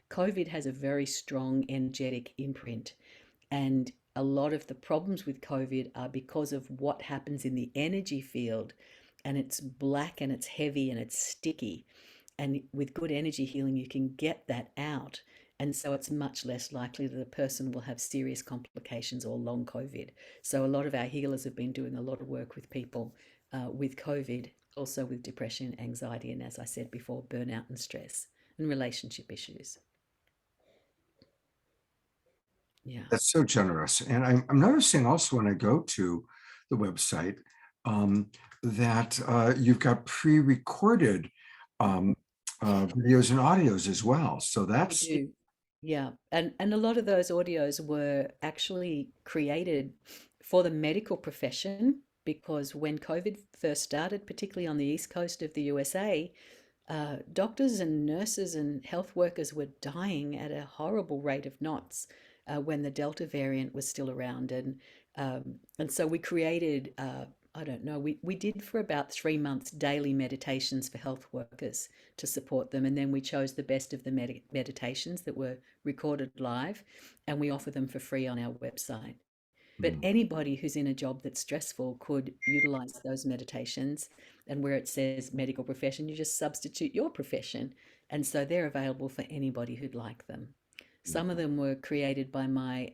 COVID has a very strong energetic imprint. And a lot of the problems with COVID are because of what happens in the energy field. And it's black and it's heavy and it's sticky. And with good energy healing, you can get that out. And so it's much less likely that a person will have serious complications or long COVID. So a lot of our healers have been doing a lot of work with people with COVID, also with depression, anxiety, and as I said before, burnout and stress and relationship issues. Yeah. That's so generous. And I'm noticing also when I go to the website that you've got pre-recorded videos and audios as well. So We that's do. Yeah. And a lot of those audios were actually created for the medical profession because when COVID first started, particularly on the East Coast of the USA, doctors and nurses and health workers were dying at a horrible rate of knots when the Delta variant was still around, and so we created. I don't know. We did for about 3 months daily meditations for health workers to support them, and then we chose the best of the meditations that were recorded live, and we offer them for free on our website. But anybody who's in a job that's stressful could utilize those meditations. And where it says medical profession, you just substitute your profession. And so they're available for anybody who'd like them. Some of them were created by my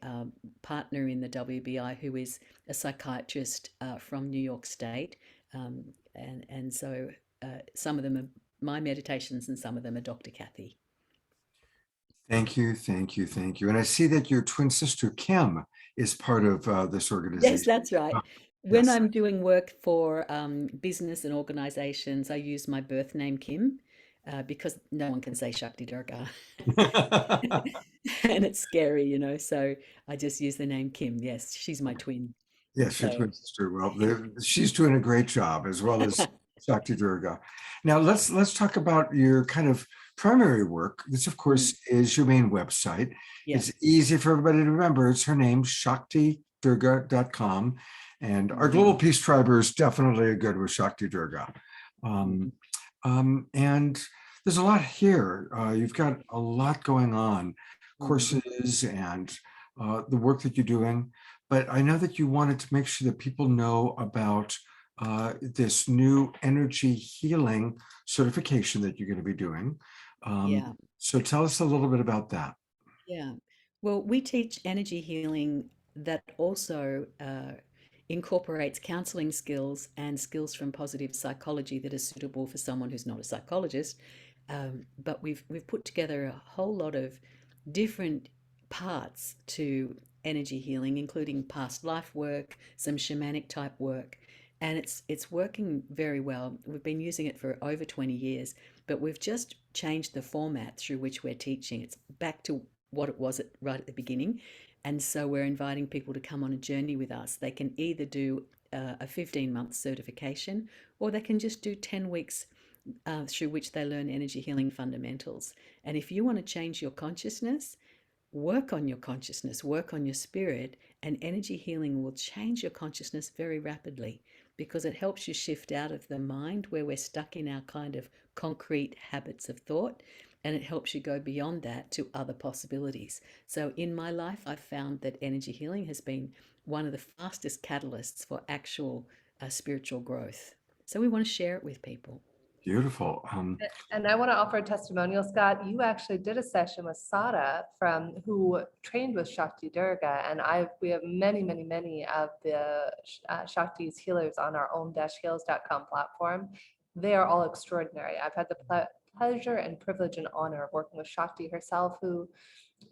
partner in the WBI, who is a psychiatrist from New York State. And so some of them are my meditations and some of them are Dr. Kathy. Thank you, thank you, thank you. And I see that your twin sister, Kim, is part of this organization. Yes, that's right. Oh, When yes. I'm doing work for business and organizations, I use my birth name, Kim, because no one can say Shakti Durga. And it's scary, you know, so I just use the name Kim. Yes, she's my twin. Yes, your So, twin sister. Well, she's doing a great job as well as Shakti Durga. Now let's talk about your kind of primary work. This, of course, is your main website. yeah. It's easy for everybody to remember. It's her name, ShaktiDurga.com. And our global peace tribers definitely are good with Shakti Durga. And there's a lot here. You've got a lot going on, courses and the work that you're doing. But I know that you wanted to make sure that people know about this new energy healing certification that you're going to be doing. Yeah. So tell us a little bit about that. Yeah. Well, we teach energy healing that also incorporates counseling skills and skills from positive psychology that are suitable for someone who's not a psychologist. But we've put together a whole lot of different parts to energy healing, including past life work, some shamanic type work, and it's working very well. We've been using it for over 20 years, but we've just changed the format through which we're teaching. It's back to what it was right at the beginning. And so we're inviting people to come on a journey with us. They can either do a 15-month certification or they can just do 10 weeks through which they learn energy healing fundamentals. And if you want to change your consciousness, work on your consciousness, work on your spirit, and energy healing will change your consciousness very rapidly because it helps you shift out of the mind where we're stuck in our kind of concrete habits of thought, and it helps you go beyond that to other possibilities. So in my life, I've found that energy healing has been one of the fastest catalysts for actual spiritual growth. So we want to share it with people. Beautiful. And I want to offer a testimonial, Scott. You actually did a session with Sada who trained with Shakti Durga, and we have many, many, many of the Shakti's healers on our own-heals.com platform. They are all extraordinary. I've had the pleasure and privilege and honor of working with Shakti herself, who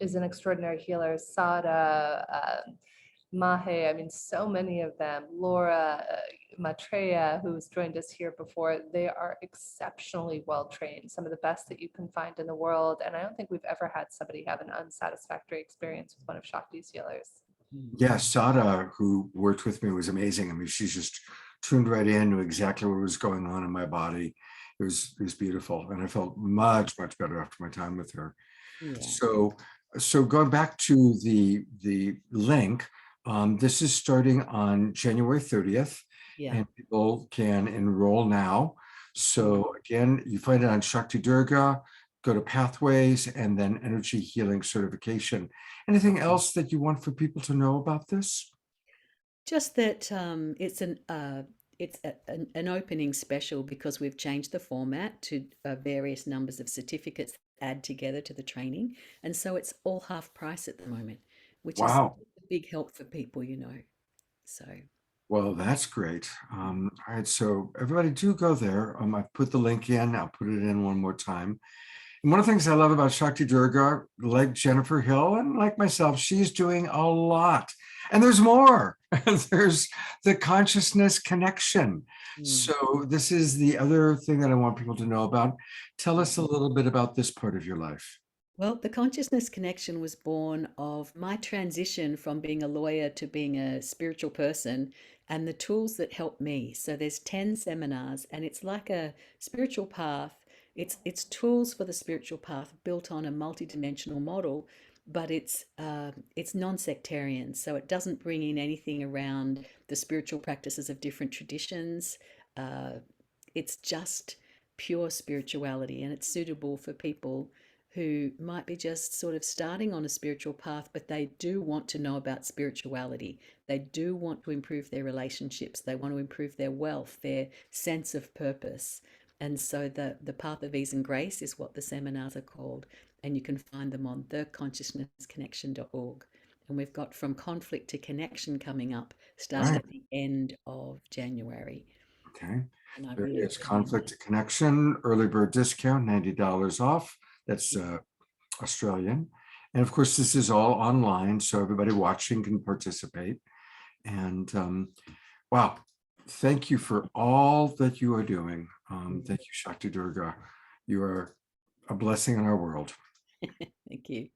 is an extraordinary healer. Sada, Mahe, I mean, so many of them, Laura, Maitreya, who's joined us here before, they are exceptionally well trained, some of the best that you can find in the world. And I don't think we've ever had somebody have an unsatisfactory experience with one of Shakti's healers. Yeah, Sada, who worked with me, was amazing. I mean, she's just tuned right in, knew exactly what was going on in my body. It was beautiful. And I felt much, much better after my time with her. Yeah. So going back to the link, this is starting on January 30th, and people can enroll now. So again, you find it on Shakti Durga, go to Pathways, and then Energy Healing Certification. Anything else that you want for people to know about this? Just that it's an opening special because we've changed the format to various numbers of certificates add together to the training. And so it's all half price at the moment, which is Wow. a big help for people, you know. So Well, that's great. All right, so everybody do go there. I put the link in. I'll put it in one more time. And one of the things I love about Shakti Durga, like Jennifer Hill and like myself, she's doing a lot. And there's more. There's the consciousness connection. So this is the other thing that I want people to know about. Tell us a little bit about this part of your life. well, the consciousness connection was born of my transition from being a lawyer to being a spiritual person and the tools that help me. So there's 10 seminars and it's like a spiritual path. It's tools for the spiritual path built on a multidimensional model, but it's non-sectarian. So it doesn't bring in anything around the spiritual practices of different traditions. It's just pure spirituality and it's suitable for people who might be just sort of starting on a spiritual path, but they do want to know about spirituality. They do want to improve their relationships. They want to improve their wealth, their sense of purpose. And so the Path of Ease and Grace is what the seminars are called. And you can find them on theconsciousnessconnection.org. And we've got From Conflict to Connection coming up, starting Right. at the end of January. Okay. And I There really is recommend Conflict that. to Connection, early bird discount, $90 off. That's Australian. And of course, this is all online, so everybody watching can participate. And wow, thank you for all that you are doing. Thank you, Shakti Durga. You are a blessing in our world. Thank you.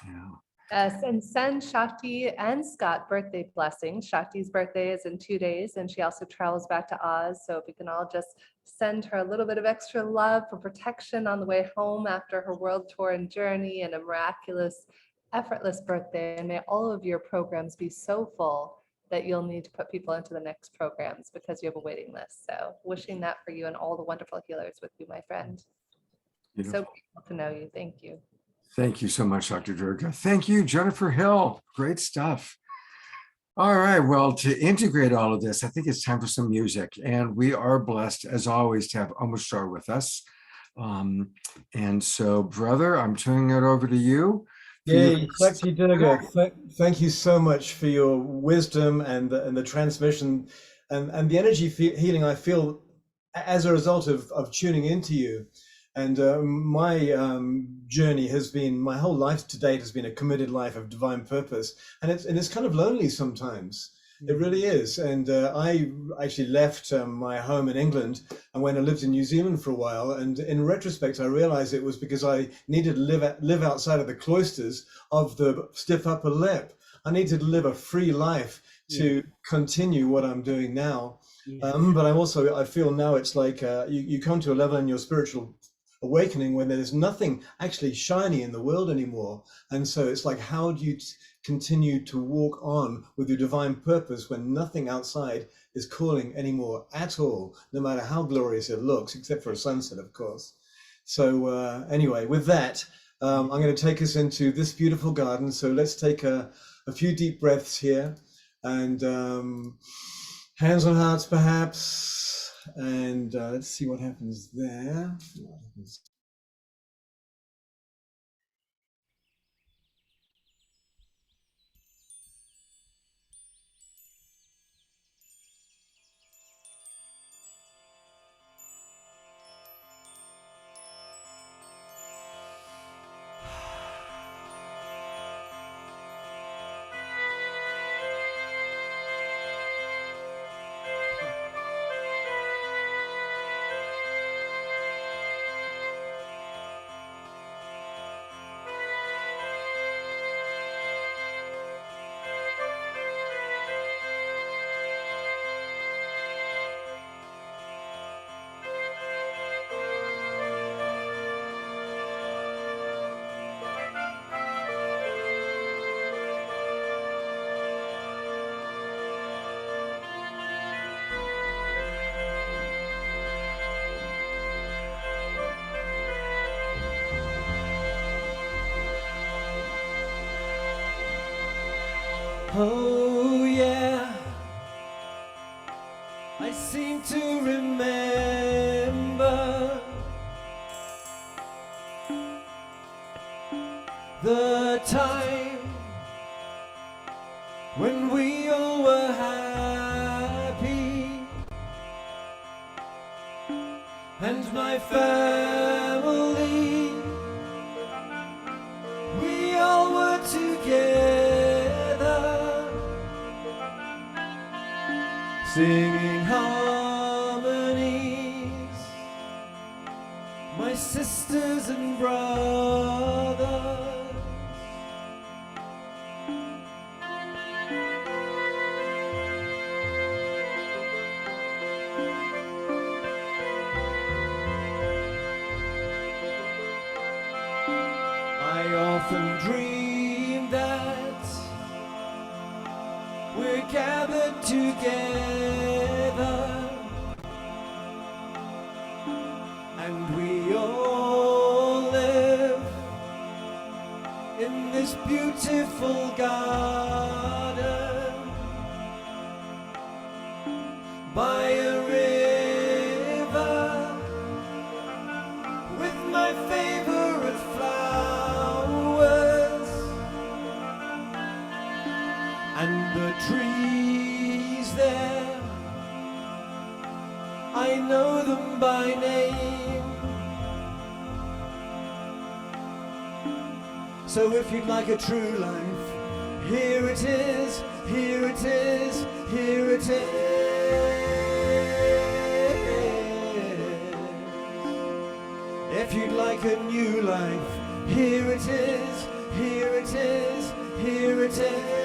Yeah. Yes, and send Shakti and Scott birthday blessings. Shakti's birthday is in 2 days, and she also travels back to Oz. So if we can all just send her a little bit of extra love for protection on the way home after her world tour and journey, and a miraculous, effortless birthday. And may all of your programs be so full that you'll need to put people into the next programs because you have a waiting list. So wishing that for you and all the wonderful healers with you, my friend. Beautiful. So grateful to know you. Thank you. Thank you so much, Dr. Durga. Thank you, Jennifer Hill. Great stuff. All right, well, to integrate all of this, I think it's time for some music. And we are blessed, as always, to have Omashar with us. And so, brother, I'm turning it over to you. Yay, Shakti Durga, thank you so much for your wisdom and the transmission and the energy healing I feel as a result of tuning into you. And my journey has been, my whole life to date has been a committed life of divine purpose. And it's kind of lonely sometimes. It really is. And I actually left my home in England and went and lived in New Zealand for a while. And in retrospect, I realized it was because I needed to live outside of the cloisters of the stiff upper lip. I needed to live a free life to continue what I'm doing now. But I feel now it's like you come to a level in your spiritual awakening when there's nothing actually shiny in the world anymore. And so it's like, how do you continue to walk on with your divine purpose when nothing outside is calling anymore at all, no matter how glorious it looks, except for a sunset, of course. So anyway, with that, I'm going to take us into this beautiful garden. So let's take a few deep breaths here, and hands on hearts perhaps. And let's see what happens there. Oh yeah, I seem to remember the time when we all were happy, and my family, we all were together, singing harmonies, my sisters and brothers. I often dream that we're gathered together, and we all live in this beautiful garden by a river with my favorite flowers, and the trees there, I know them by name. So if you'd like a true life, here it is, here it is, here it is. If you'd like a new life, here it is, here it is, here it is.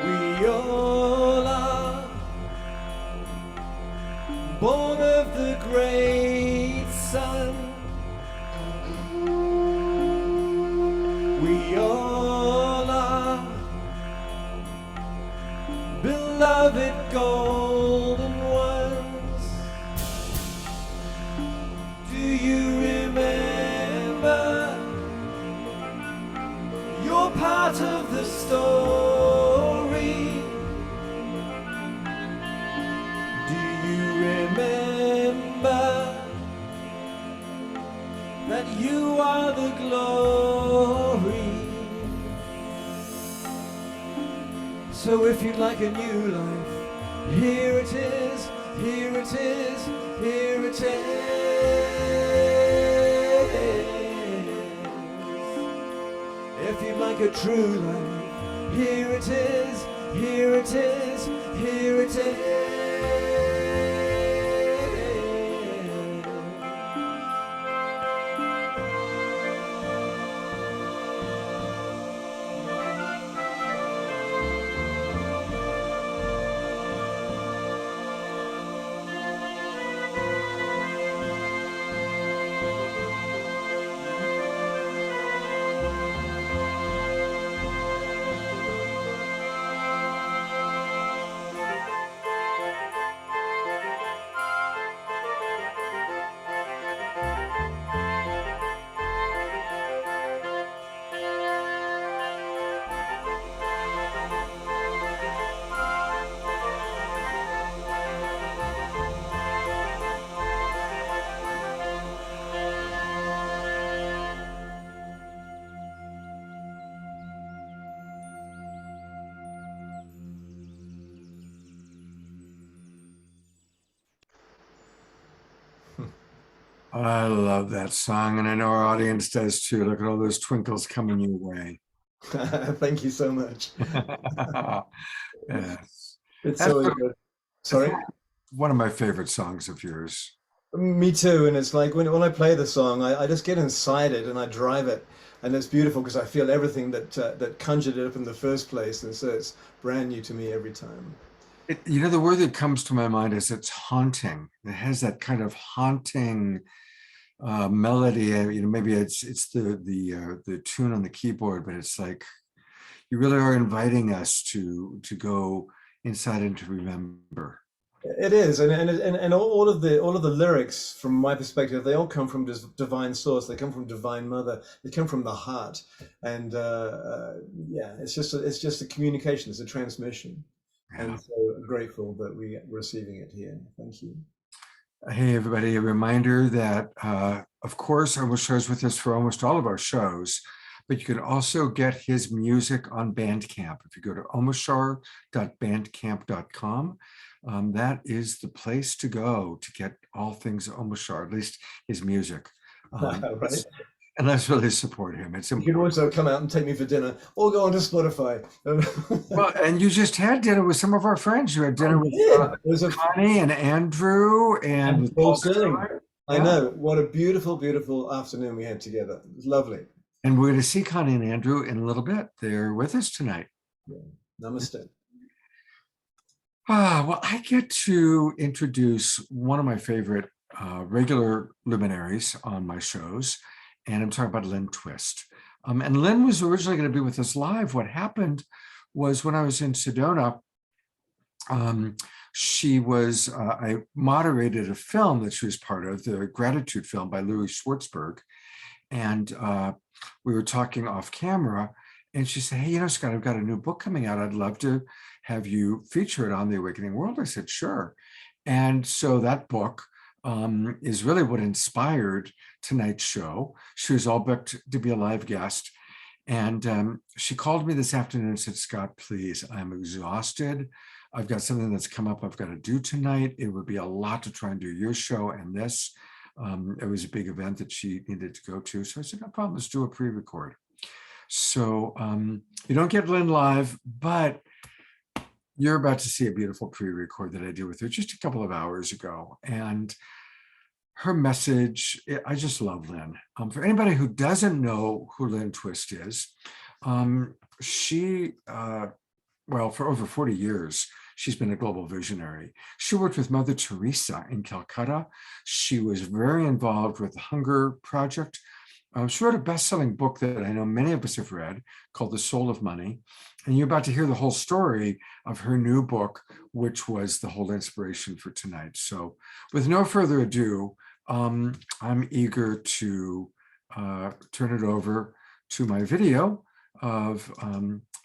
We all are born of the great sun. We all are beloved golden ones. Do you remember? You're part of the story. Remember that you are the glory. So if you'd like a new life, here it is, here it is, here it is. If you'd like a true life, here it is, here it is, here it is. I love that song, and I know our audience does too. Look at all those twinkles coming your way. Thank you so much. Yes. It's That's so good. Sorry? One of my favorite songs of yours. Me too. And it's like when I play the song, I just get inside it and I drive it. And it's beautiful because I feel everything that conjured it up in the first place. And so it's brand new to me every time. The word that comes to my mind is it's haunting. It has that kind of haunting melody. Maybe it's the tune on the keyboard, but it's like You really are inviting us to go inside and to remember. It is, and all of the lyrics, from my perspective, they all come from this divine source. They come from Divine Mother. They come from the heart, and yeah, it's just a communication. It's a transmission, and so grateful that we're receiving it here. Thank you. Hey everybody! A reminder that, of course, Omashar is with us for almost all of our shows, but you can also get his music on Bandcamp. If you go to omashar.bandcamp.com. That is the place to go to get all things Omashar, at least his music. Right. And let's really support him. It's You important. can also come out and take me for dinner, or go onto Spotify. Well, and you just had dinner with some of our friends. You had dinner with Connie and Andrew and Paul Sterling. I Yeah. know. What a beautiful, beautiful afternoon we had together. It was lovely. And we're going to see Connie and Andrew in a little bit. They're with us tonight. Yeah. Namaste. Well, I get to introduce one of my favorite regular luminaries on my shows, and I'm talking about Lynne Twist. And Lynne was originally going to be with us live. What happened was when I was in Sedona, I moderated a film that she was part of, the Gratitude film by Louis Schwartzberg, and we were talking off camera, and she said, hey, Scott, I've got a new book coming out. I'd love to have you feature it on The Awakening World. I said, sure. And so that book is really what inspired tonight's show. She was all booked to be a live guest. And she called me this afternoon and said, Scott, please, I'm exhausted. I've got something that's come up I've got to do tonight. It would be a lot to try and do your show and this. It was a big event that she needed to go to. So I said, no problem, let's do a pre-record. So you don't get Lynne live, but you're about to see a beautiful pre-record that I did with her just a couple of hours ago. And her message, I just love Lynne. For anybody who doesn't know who Lynne Twist is, she, well, for over 40 years, she's been a global visionary. She worked with Mother Teresa in Calcutta. She was very involved with the Hunger Project. She wrote a best-selling book that I know many of us have read called The Soul of Money. And you're about to hear the whole story of her new book, which was the whole inspiration for tonight. So with no further ado, I'm eager to turn it over to my video of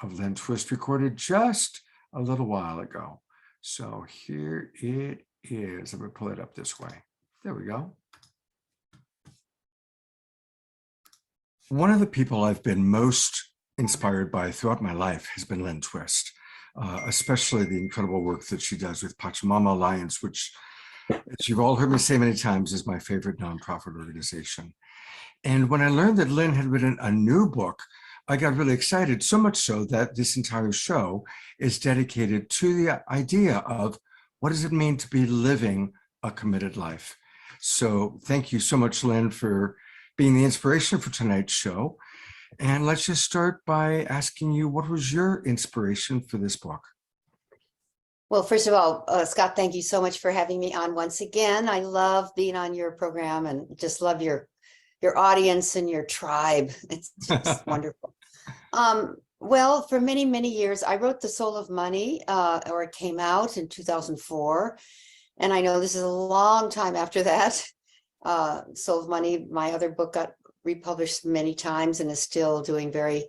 Lynne Twist, recorded just a little while ago. So here it is. I'm going to pull it up this way. There we go. One of the people I've been most inspired by throughout my life has been Lynne Twist, especially the incredible work that she does with Pachamama Alliance, which, as you've all heard me say many times, is my favorite nonprofit organization. And when I learned that Lynne had written a new book, I got really excited, so much so that this entire show is dedicated to the idea of what does it mean to be living a committed life. So thank you so much, Lynne, for being the inspiration for tonight's show. And let's just start by asking you, what was your inspiration for this book? Well, first of all, Scott, thank you so much for having me on once again. I love being on your program and just love your audience and your tribe. It's just wonderful. Well, for many, many years, I wrote The Soul of Money, or it came out in 2004. And I know this is a long time after that. Soul of Money, my other book, got republished many times and is still doing very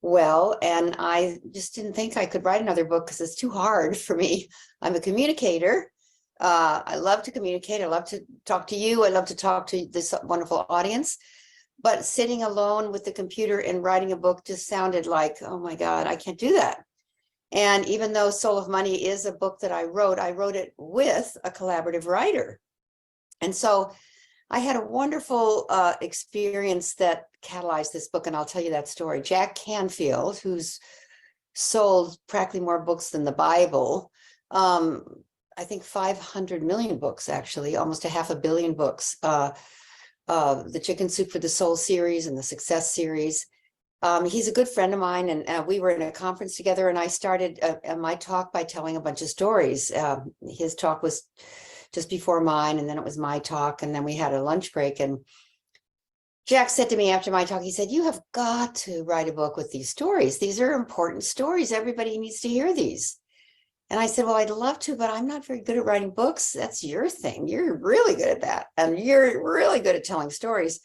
well. And I just didn't think I could write another book because it's too hard for me. I'm a communicator. I love to communicate. I love to talk to you. I love to talk to this wonderful audience. But sitting alone with the computer and writing a book just sounded like, oh my God, I can't do that. And even though Soul of Money is a book that I wrote it with a collaborative writer. And so I had a wonderful experience that catalyzed this book, and I'll tell you that story. Jack Canfield, who's sold practically more books than the Bible, I think 500 million books, actually, almost 500 million books, the Chicken Soup for the Soul series and the Success series. He's a good friend of mine, and we were in a conference together, and I started my talk by telling a bunch of stories. His talk was just before mine, and then it was my talk, and then we had a lunch break, and Jack said to me after my talk, he said, you have got to write a book with these stories. These are important stories. Everybody needs to hear these. And I said, well, I'd love to, but I'm not very good at writing books. That's your thing. You're really good at that. And you're really good at telling stories.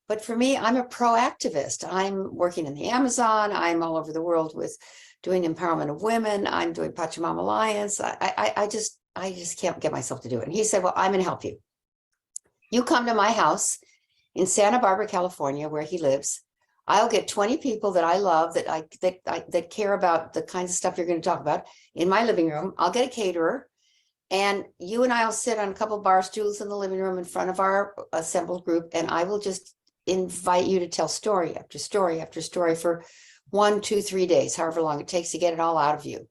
But for me, I'm a pro-activist. I'm working in the Amazon. I'm all over the world with doing empowerment of women. I'm doing Pachamama Alliance. I just can't get myself to do it. And he said, well, I'm going to help you. You come to my house in Santa Barbara, California, where he lives. I'll get 20 people that I love, that care about the kinds of stuff you're going to talk about in my living room. I'll get a caterer, and you and I will sit on a couple bar stools in the living room in front of our assembled group, and I will just invite you to tell story after story after story for 1, 2, 3 days, however long it takes to get it all out of you.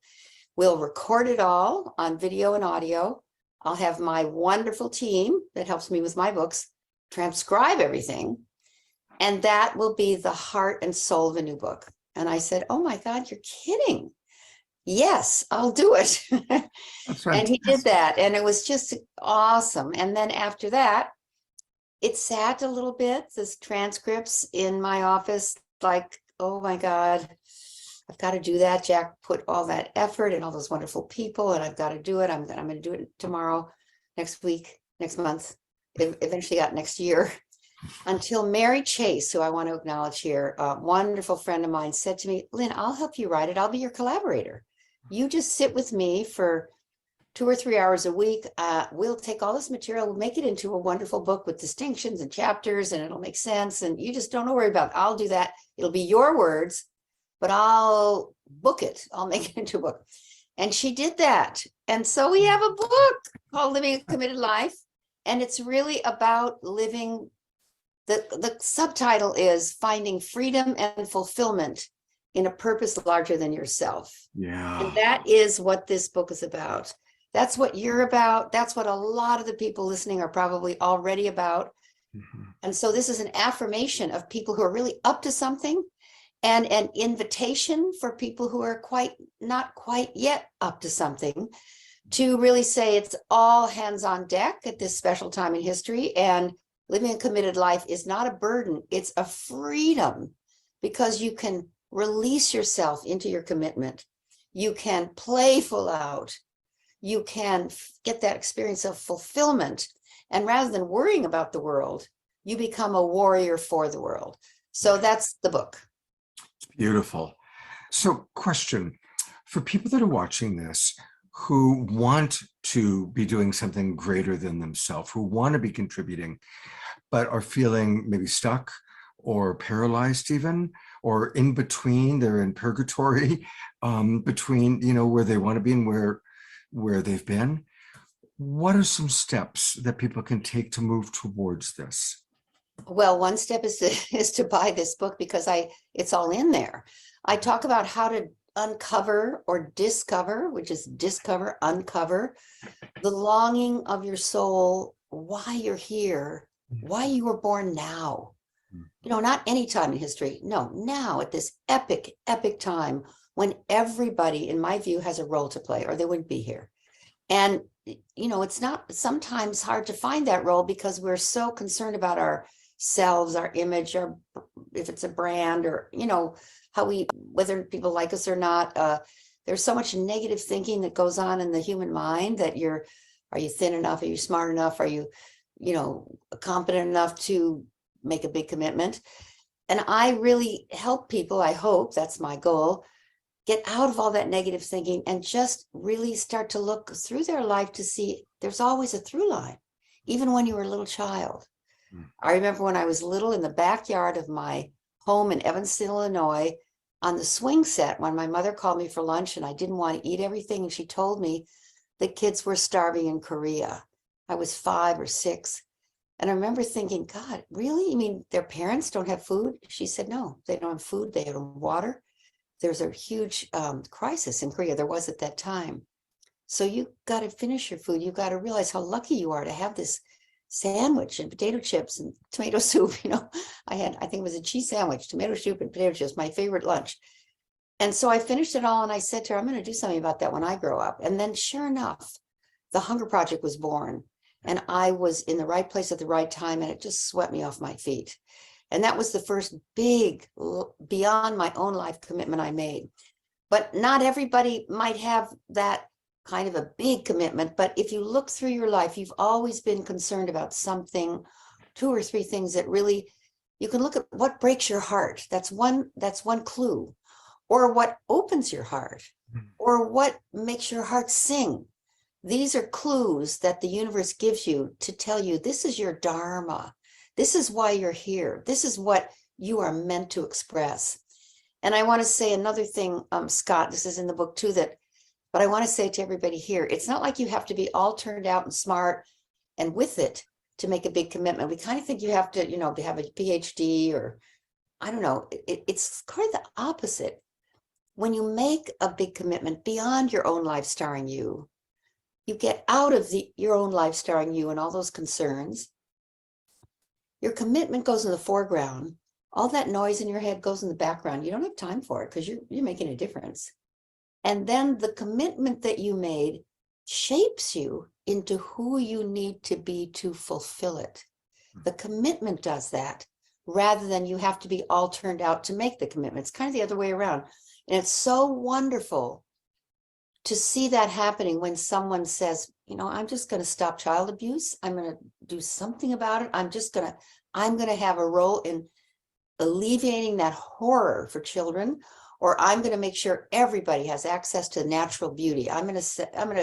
We'll record it all on video and audio. I'll have my wonderful team that helps me with my books transcribe everything. And that will be the heart and soul of a new book. And I said, oh my God, you're kidding. Yes, I'll do it. That's And he did that. And it was just awesome. And then after that, it sat a little bit, this transcripts in my office, like, oh my God, I've got to do that. Jack put all that effort and all those wonderful people, and I've got to do it. I'm going to do it tomorrow, next week, next month. It eventually got next year. Until Mary Chase, who I want to acknowledge here, a wonderful friend of mine, said to me, Lynn, I'll help you write it. I'll be your collaborator. You just sit with me for 2 or 3 hours a week. We'll take all this material, we'll make it into a wonderful book with distinctions and chapters, and it'll make sense. And you just don't worry about it. I'll do that. It'll be your words, but I'll book it. I'll make it into a book. And she did that. And so we have a book called Living a Committed Life. And it's really about living. The subtitle is Finding Freedom and Fulfillment in a Purpose Larger Than Yourself. Yeah. And that is what this book is about. That's what you're about. That's what a lot of the people listening are probably already about. Mhm. And so this is an affirmation of people who are really up to something, and an invitation for people who are not quite yet up to something, to really say it's all hands on deck at this special time in history. And living a committed life is not a burden, it's a freedom, because you can release yourself into your commitment. You can play full out. You can get that experience of fulfillment. And rather than worrying about the world, you become a warrior for the world. So that's the book. Beautiful. So, question for people that are watching this who want to be doing something greater than themselves, who want to be contributing, but are feeling maybe stuck or paralyzed even, or in between, they're in purgatory, between, where they want to be and where they've been. What are some steps that people can take to move towards this? Well, one step is to buy this book, because it's all in there. I talk about how to uncover or discover, which is uncover the longing of your soul, why you're here, why you were born now. Not any time in history. No, now at this epic time when everybody, in my view, has a role to play, or they wouldn't be here. And, it's not sometimes hard to find that role, because we're so concerned about ourselves, our image, or if it's a brand, or, whether people like us or not. There's so much negative thinking that goes on in the human mind, that are you thin enough? Are you smart enough? Are you, competent enough to make a big commitment? And I really help people, I hope, that's my goal, get out of all that negative thinking and just really start to look through their life to see there's always a through line, even when you were a little child. I remember when I was little, in the backyard of my home in Evanston, Illinois, on the swing set, when my mother called me for lunch and I didn't want to eat everything, and she told me the kids were starving in Korea. I was 5 or 6. And I remember thinking, God, really? You mean their parents don't have food? She said, no, they don't have food. They have water. There's a huge crisis in Korea. There was at that time. So you got to finish your food. You got to realize how lucky you are to have this sandwich and potato chips and tomato soup. I think it was a cheese sandwich, tomato soup and potato chips, my favorite lunch. And so I finished it all, and I said to her, I'm going to do something about that when I grow up. And then sure enough, the Hunger Project was born, and I was in the right place at the right time, and it just swept me off my feet. And that was the first big, beyond my own life commitment I made. But not everybody might have that kind of a big commitment. But if you look through your life, you've always been concerned about something, 2 or 3 things that really, you can look at what breaks your heart. That's one clue. Or what opens your heart, or what makes your heart sing. These are clues that the universe gives you to tell you this is your dharma. This is why you're here. This is what you are meant to express. And I want to say another thing, Scott, this is in the book too, but I want to say to everybody here, it's not like you have to be all turned out and smart and with it to make a big commitment. We kind of think you have to, to have a PhD, or I don't know. It's kind of the opposite. When you make a big commitment beyond your own life starring you, you get out of your own life starring you and all those concerns. Your commitment goes in the foreground. All that noise in your head goes in the background. You don't have time for it because you're making a difference. And then the commitment that you made shapes you into who you need to be to fulfill it. The commitment does that rather than you have to be all turned out to make the commitment. It's kind of the other way around. And it's so wonderful to see that happening when someone says, I'm just going to stop child abuse. I'm going to do something about it. I'm going to have a role in alleviating that horror for children, or I'm going to make sure everybody has access to natural beauty. I'm going to set up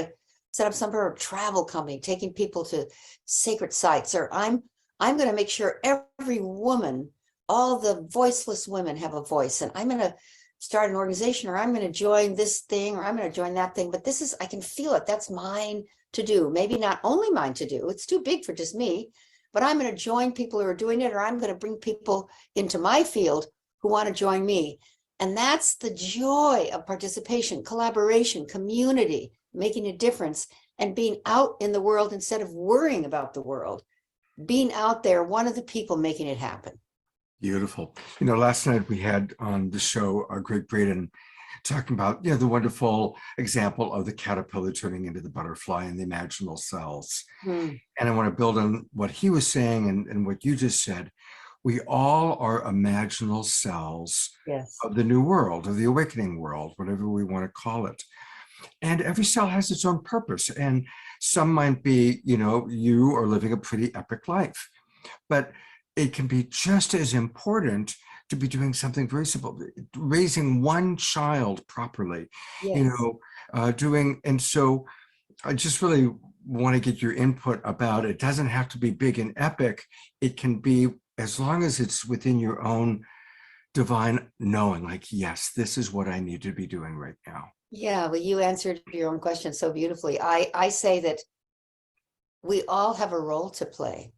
some sort of travel company, taking people to sacred sites, or I'm going to make sure every woman, all the voiceless women have a voice, and I'm going to start an organization, or I'm going to join this thing, or I'm going to join that thing. But I can feel it. That's mine to do. Maybe not only mine to do. It's too big for just me, but I'm going to join people who are doing it, or I'm going to bring people into my field who want to join me. And that's the joy of participation, collaboration, community, making a difference, and being out in the world instead of worrying about the world, being out there, one of the people making it happen. Beautiful. Last night we had on the show Greg Braden talking about, the wonderful example of the caterpillar turning into the butterfly and the imaginal cells. And I want to build on what he was saying and what you just said. We all are imaginal cells of the new world, of the awakening world, whatever we want to call it. And every cell has its own purpose. And some might be, you are living a pretty epic life, but it can be just as important to be doing something very simple, raising one child properly, and so I just really want to get your input about, it doesn't have to be big and epic. It can be, as long as it's within your own divine knowing, like, yes, this is what I need to be doing right now. Yeah, well, you answered your own question so beautifully. I say that we all have a role to play.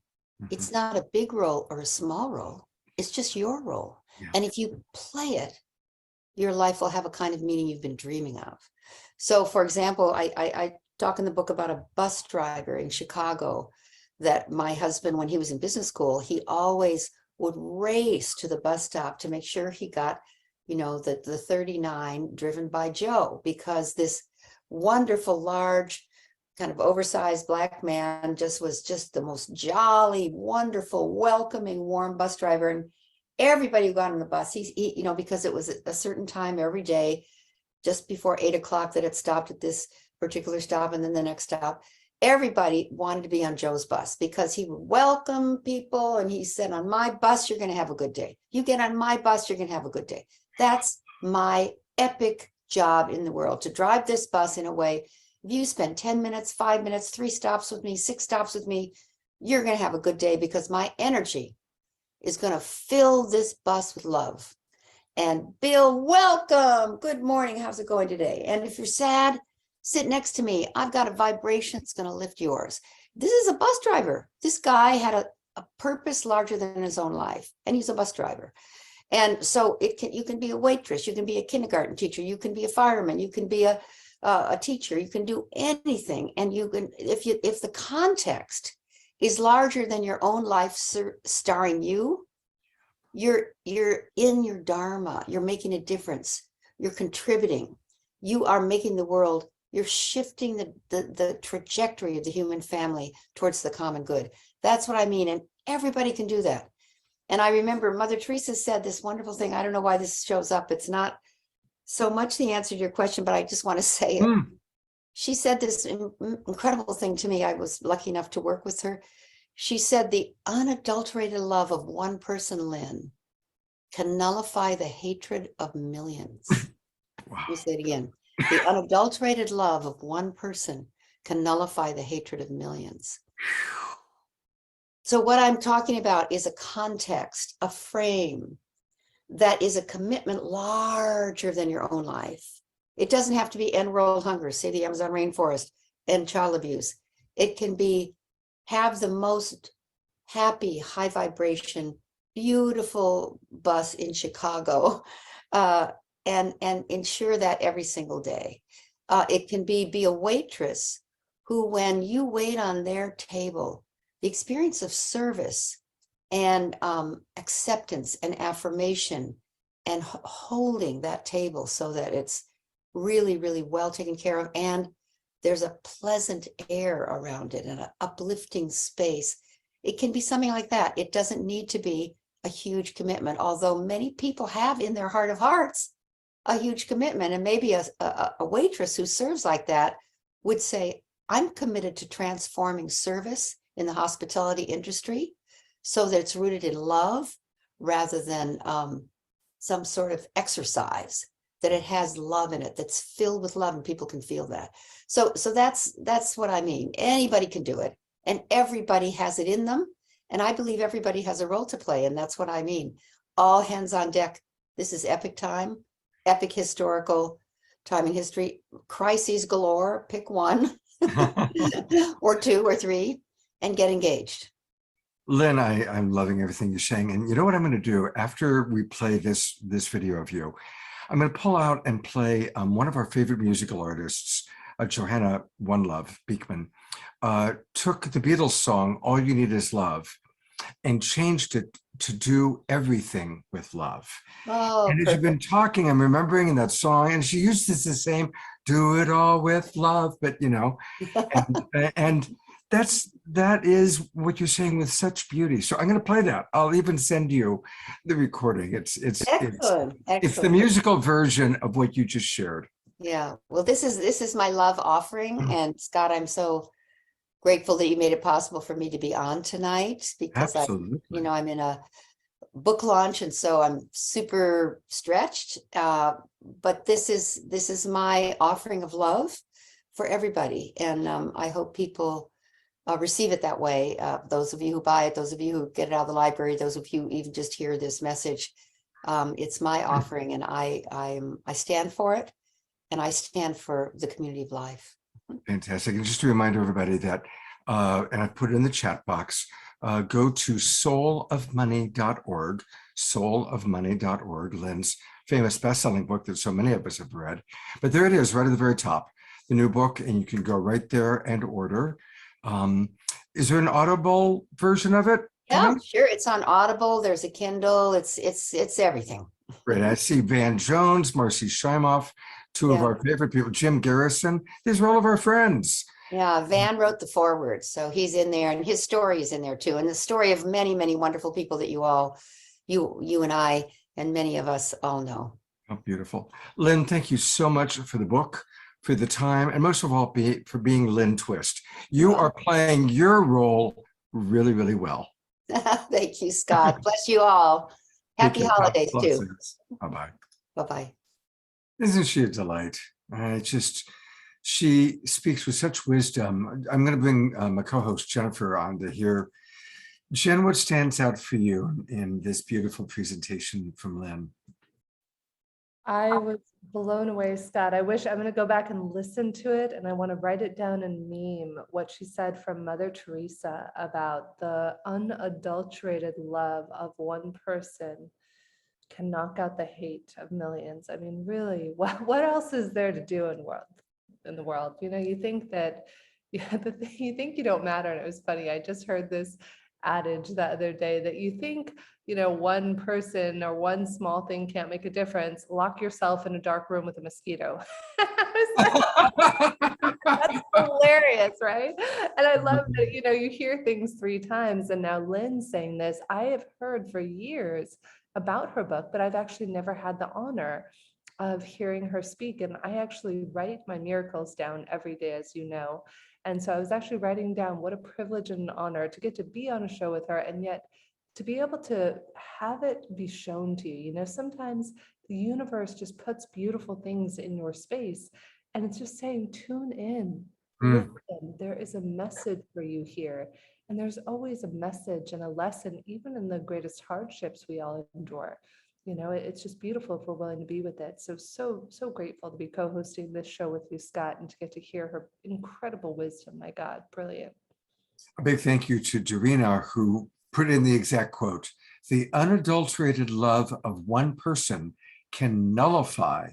It's not a big role or a small role. It's just your role. Yeah. And if you play it, your life will have a kind of meaning you've been dreaming of. So, for example, I talk in the book about a bus driver in Chicago that my husband, when he was in business school, he always would race to the bus stop to make sure he got, the 39 driven by Joe, because this wonderful, large, kind of oversized black man was just the most jolly, wonderful, welcoming, warm bus driver. And everybody who got on the bus, he because it was a certain time every day, just before 8 o'clock, that it stopped at this particular stop and then the next stop. Everybody wanted to be on Joe's bus because he would welcome people. And he said, on my bus, you're going to have a good day. You get on my bus, you're going to have a good day. That's my epic job in the world, to drive this bus in a way. If you spend 10 minutes, 5 minutes, 3 stops with me, 6 stops with me, you're going to have a good day, because my energy is going to fill this bus with love. And Bill, welcome. Good morning. How's it going today? And if you're sad, sit next to me. I've got a vibration that's going to lift yours. This is a bus driver. This guy had a purpose larger than his own life, and he's a bus driver. And so you can be a waitress, you can be a kindergarten teacher, you can be a fireman, you can be a teacher, you can do anything. And you can, if the context is larger than your own life starring you, you're in your dharma, you're making a difference, you're contributing, you are making the world, you're shifting the trajectory of the human family towards the common good. That's what I mean. And everybody can do that. And I remember Mother Teresa said this wonderful thing. I don't know why this shows up. It's not so much the answer to your question, but I just want to say it. Mm. She said this incredible thing to me. I was lucky enough to work with her. She said, the unadulterated love of one person, Lynn, can nullify the hatred of millions. Wow. Let me say it again. The unadulterated love of one person can nullify the hatred of millions. So what I'm talking about is a context, a frame that is a commitment larger than your own life. It doesn't have to be end world hunger, say the Amazon rainforest, end child abuse. It can be have the most happy, high vibration, beautiful bus in Chicago, and ensure that every single day. It can be a waitress who, when you wait on their table, the experience of service and acceptance and affirmation and holding that table so that it's really, really well taken care of, and there's a pleasant air around it and an uplifting space. It can be something like that. It doesn't need to be a huge commitment, although many people have in their heart of hearts a huge commitment. And maybe a waitress who serves like that would say, I'm committed to transforming service in the hospitality industry so that it's rooted in love rather than some sort of exercise, that it has love in it, that's filled with love, and people can feel that. So that's what I mean. Anybody can do it, and everybody has it in them. And I believe everybody has a role to play, and that's what I mean. All hands on deck. This is epic time, epic historical time in history. Crises galore. Pick one, or two, or three, and get engaged. Lynn, I'm loving everything you're saying. And you know what I'm going to do after we play this video of you? I'm going to pull out and play one of our favorite musical artists, Johanna One Love Beekman, took the Beatles song, All You Need Is Love, and changed it to do everything with love. Oh, and as you've been talking, I'm remembering in that song, and she used this the same, do it all with love, but you know, and that is what you're saying with such beauty. So I'm going to play that. I'll even send you the recording. It's the musical version of what you just shared. Yeah. Well, this is my love offering, and Scott, I'm so grateful that you made it possible for me to be on tonight, because Absolutely. I'm in a book launch, and so I'm super stretched. But this is my offering of love for everybody, and I hope people receive it that way. Those of you who buy it, those of you who get it out of the library, those of you who even just hear this message, it's my offering, and I stand for it, and I stand for the community of life. Fantastic. And just to remind everybody that, and I put it in the chat box, go to soulofmoney.org, soulofmoney.org, Lynn's famous best-selling book that so many of us have read. But there it is, right at the very top, the new book, and you can go right there and order. Is there an Audible version of it? Yeah, sure. It's on Audible. There's a Kindle. It's everything. Great. I see Van Jones, Marcy Shimoff, two of our favorite people, Jim Garrison. These are all of our friends. Yeah, Van wrote the foreword, so he's in there, and his story is in there too, and the story of many, many wonderful people that you and I and many of us all know. Oh, beautiful. Lynn, thank you so much for the book, for the time, and most of all, for being Lynne Twist. You are playing your role really, really well. Thank you, Scott. Bless you all. Happy holidays too. Bye-bye. Bye-bye. Isn't she a delight? She speaks with such wisdom. I'm going to bring my co-host Jennifer on to hear. Jen, what stands out for you in this beautiful presentation from Lynn? I was blown away, Scott. I'm going to go back and listen to it, and I want to write it down and meme what she said from Mother Teresa about the unadulterated love of one person can knock out the hate of millions. I mean, really, what else is there to do in the world? You know, you think that you think you don't matter. And it was funny. I just heard this adage the other day that you think, you know, one person or one small thing can't make a difference. Lock yourself in a dark room with a mosquito. That's the hilarious, right? And I love that, you hear things 3 times, and now Lynn saying this. I have heard for years about her book, but I've actually never had the honor of hearing her speak. And I actually write my miracles down every day, as you know. And so I was actually writing down what a privilege and an honor to get to be on a show with her, and yet to be able to have it be shown to you. Sometimes the universe just puts beautiful things in your space, and it's just saying, tune in, listen, there is a message for you here. And there's always a message and a lesson, even in the greatest hardships we all endure. It's just beautiful if we're willing to be with it. So grateful to be co-hosting this show with you, Scott, and to get to hear her incredible wisdom. My God, brilliant. A big thank you to Dorina, who put in the exact quote: "The unadulterated love of one person can nullify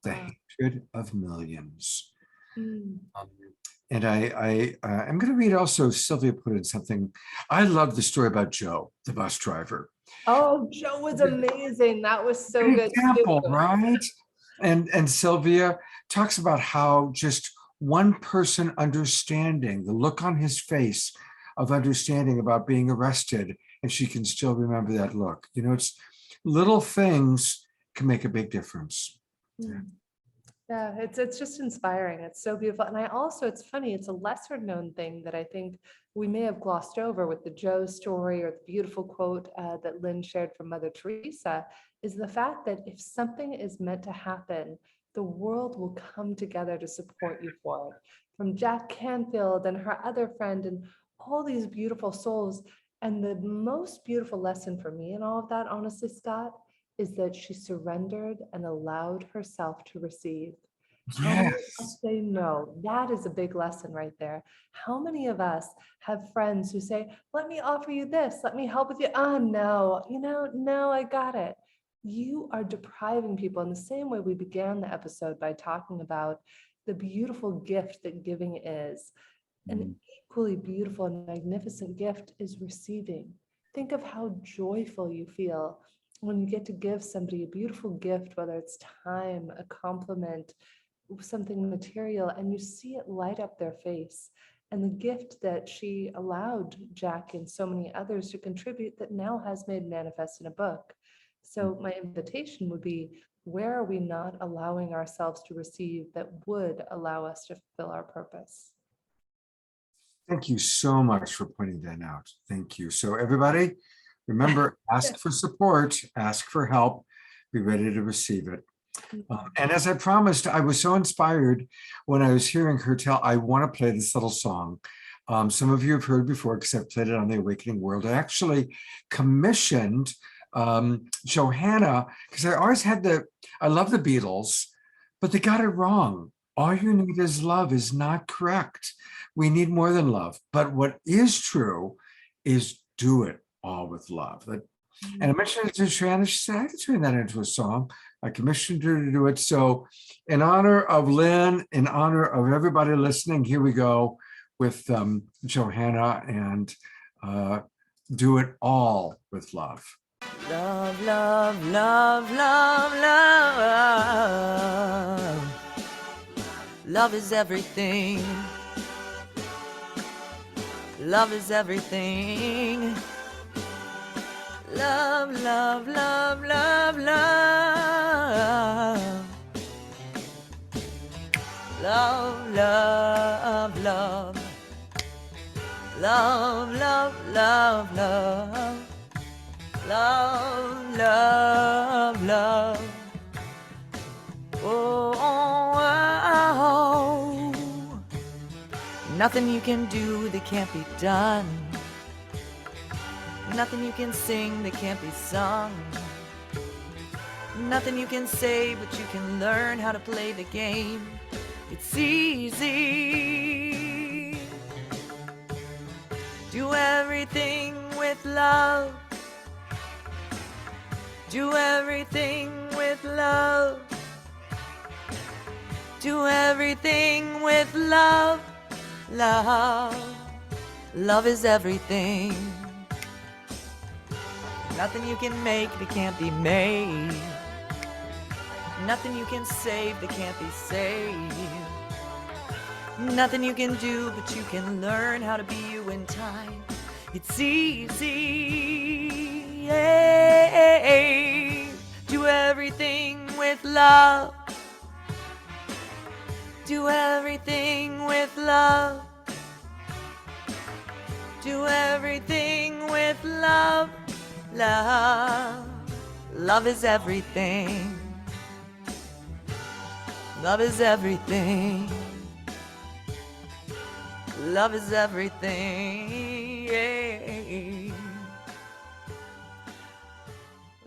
the hatred of millions." And I'm going to read also, Sylvia put in something. I love the story about Joe, the bus driver. Oh, Joe was amazing. That was so good. Example, right? And Sylvia talks about how just one person understanding, the look on his face of understanding about being arrested, and she can still remember that look. It's little things can make a big difference. Yeah, it's just inspiring. It's so beautiful. And it's funny, it's a lesser known thing that I think we may have glossed over with the Joe story, or the beautiful quote that Lynn shared from Mother Teresa, is the fact that if something is meant to happen, the world will come together to support you for it. From Jack Canfield and her other friend and all these beautiful souls. And the most beautiful lesson for me in all of that, honestly, Scott, is that she surrendered and allowed herself to receive. How many of us say no? That is a big lesson right there. How many of us have friends who say, let me offer you this, let me help with you. Oh, no, no, I got it. You are depriving people in the same way we began the episode by talking about the beautiful gift that giving is. An equally beautiful and magnificent gift is receiving. Think of how joyful you feel when you get to give somebody a beautiful gift, whether it's time, a compliment, something material, and you see it light up their face. And the gift that she allowed Jack and so many others to contribute that now has made manifest in a book. So my invitation would be, where are we not allowing ourselves to receive that would allow us to fulfill our purpose? Thank you so much for pointing that out. Thank you. So everybody, remember, ask for support, ask for help, be ready to receive it. And as I promised, I was so inspired when I was hearing her tell, I want to play this little song. Some of you have heard before because I've played it on the Awakening World. I actually commissioned Johanna, because I always had I love the Beatles, but they got it wrong. All you need is love is not correct. We need more than love. But what is true is do it all with love. And I mentioned it to Johanna. She said, I could turn that into a song. I commissioned her to do it. So in honor of Lynn, in honor of everybody listening, here we go with Johanna, and do it all with love. Love, love, love, love, love. Love is everything. Love is everything. Love, love, love, love, love. Love, love, love. Love, love, love, love. Love, love, love. Oh, oh, oh. Nothing you can do that can't be done. Nothing you can sing that can't be sung. Nothing you can say, but you can learn how to play the game. It's easy. Do everything with love. Do everything with love. Do everything with love. Love. Love is everything. Nothing you can make that can't be made. Nothing you can save that can't be saved. Nothing you can do, but you can learn how to be you in time. It's easy. Yeah. Do everything with love. Do everything with love. Do everything with love. Love. Love is everything. Love is everything. Love is everything. Yeah.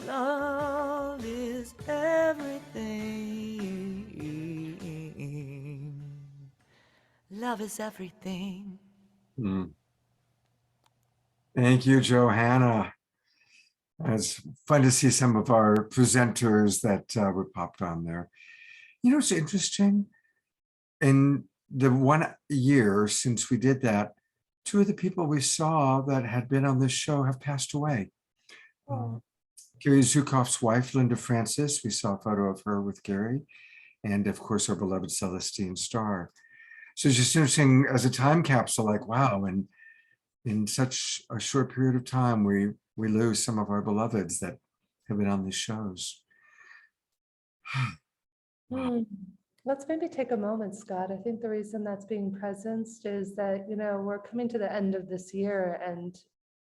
Love is everything. Love is everything. Mm. Thank you, Johanna. It's fun to see some of our presenters that were popped on there. You know, it's interesting. In the 1 year since we did that, 2 of the people we saw that had been on this show have passed away. Gary Zukof's wife, Linda Francis, we saw a photo of her with Gary, and of course, our beloved Celestine Starr. So it's just interesting as a time capsule, like, wow, and in such a short period of time, we lose some of our beloveds that have been on these shows. Wow. Let's maybe take a moment, Scott. I think the reason that's being presenced is that, you know, we're coming to the end of this year, and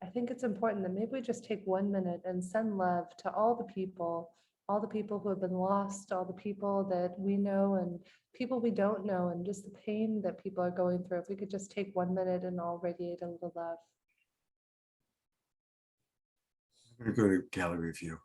I think it's important that maybe we just take 1 minute and send love to all the people who have been lost, all the people that we know and people we don't know, and just the pain that people are going through. If we could just take 1 minute and all radiate a little love. I'm going to go to gallery view.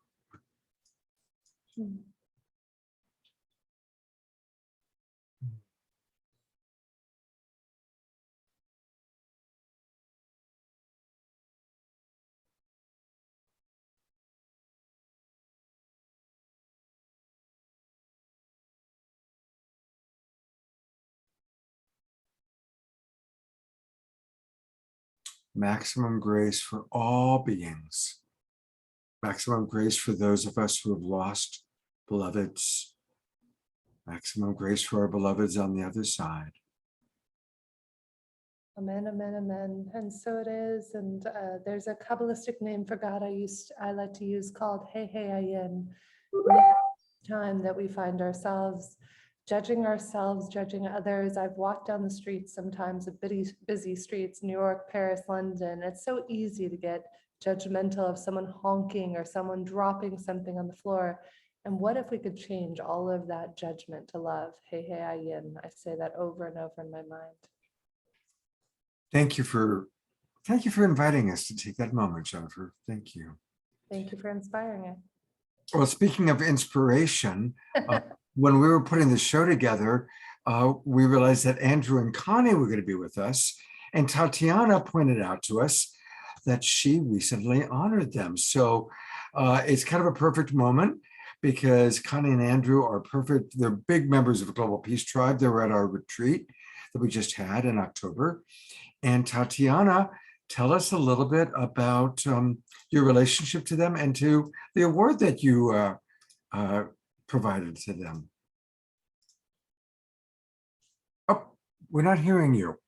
Maximum grace for all beings. Maximum grace for those of us who have lost beloveds. Maximum grace for our beloveds on the other side. Amen, amen, amen. And so it is. And there's a Kabbalistic name for God I like to use called Hey Hey Ayin. Time that we find ourselves, judging others. I've walked down the streets sometimes of busy streets, New York, Paris, London. It's so easy to get judgmental of someone honking or someone dropping something on the floor. And what if we could change all of that judgment to love? Hey, hey, ayin. I say that over and over in my mind. Thank you for inviting us to take that moment, Jennifer. Thank you. Thank you for inspiring it. Well, speaking of inspiration, when we were putting the show together, we realized that Andrew and Connie were going to be with us. And Tatiana pointed out to us that she recently honored them. So it's kind of a perfect moment because Connie and Andrew are perfect. They're big members of the Global Peace Tribe. They were at our retreat that we just had in October. And Tatiana, tell us a little bit about your relationship to them and to the award that you provided to them. Oh, we're not hearing you.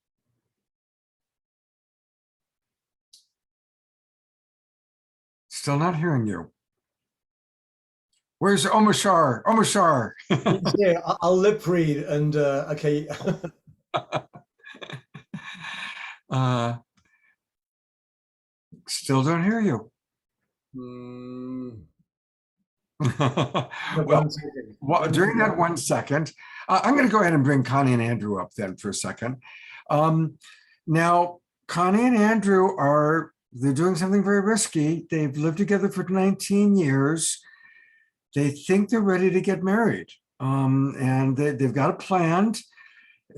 Still not hearing you. Where's Omashar? Omashar. Yeah, I'll lip read and okay. Still don't hear you. Well, during that 1 second, I'm going to go ahead and bring Connie and Andrew up then for a second. Now, Connie and Andrew they're doing something very risky. They've lived together for 19 years. They think they're ready to get married, and they've got it planned.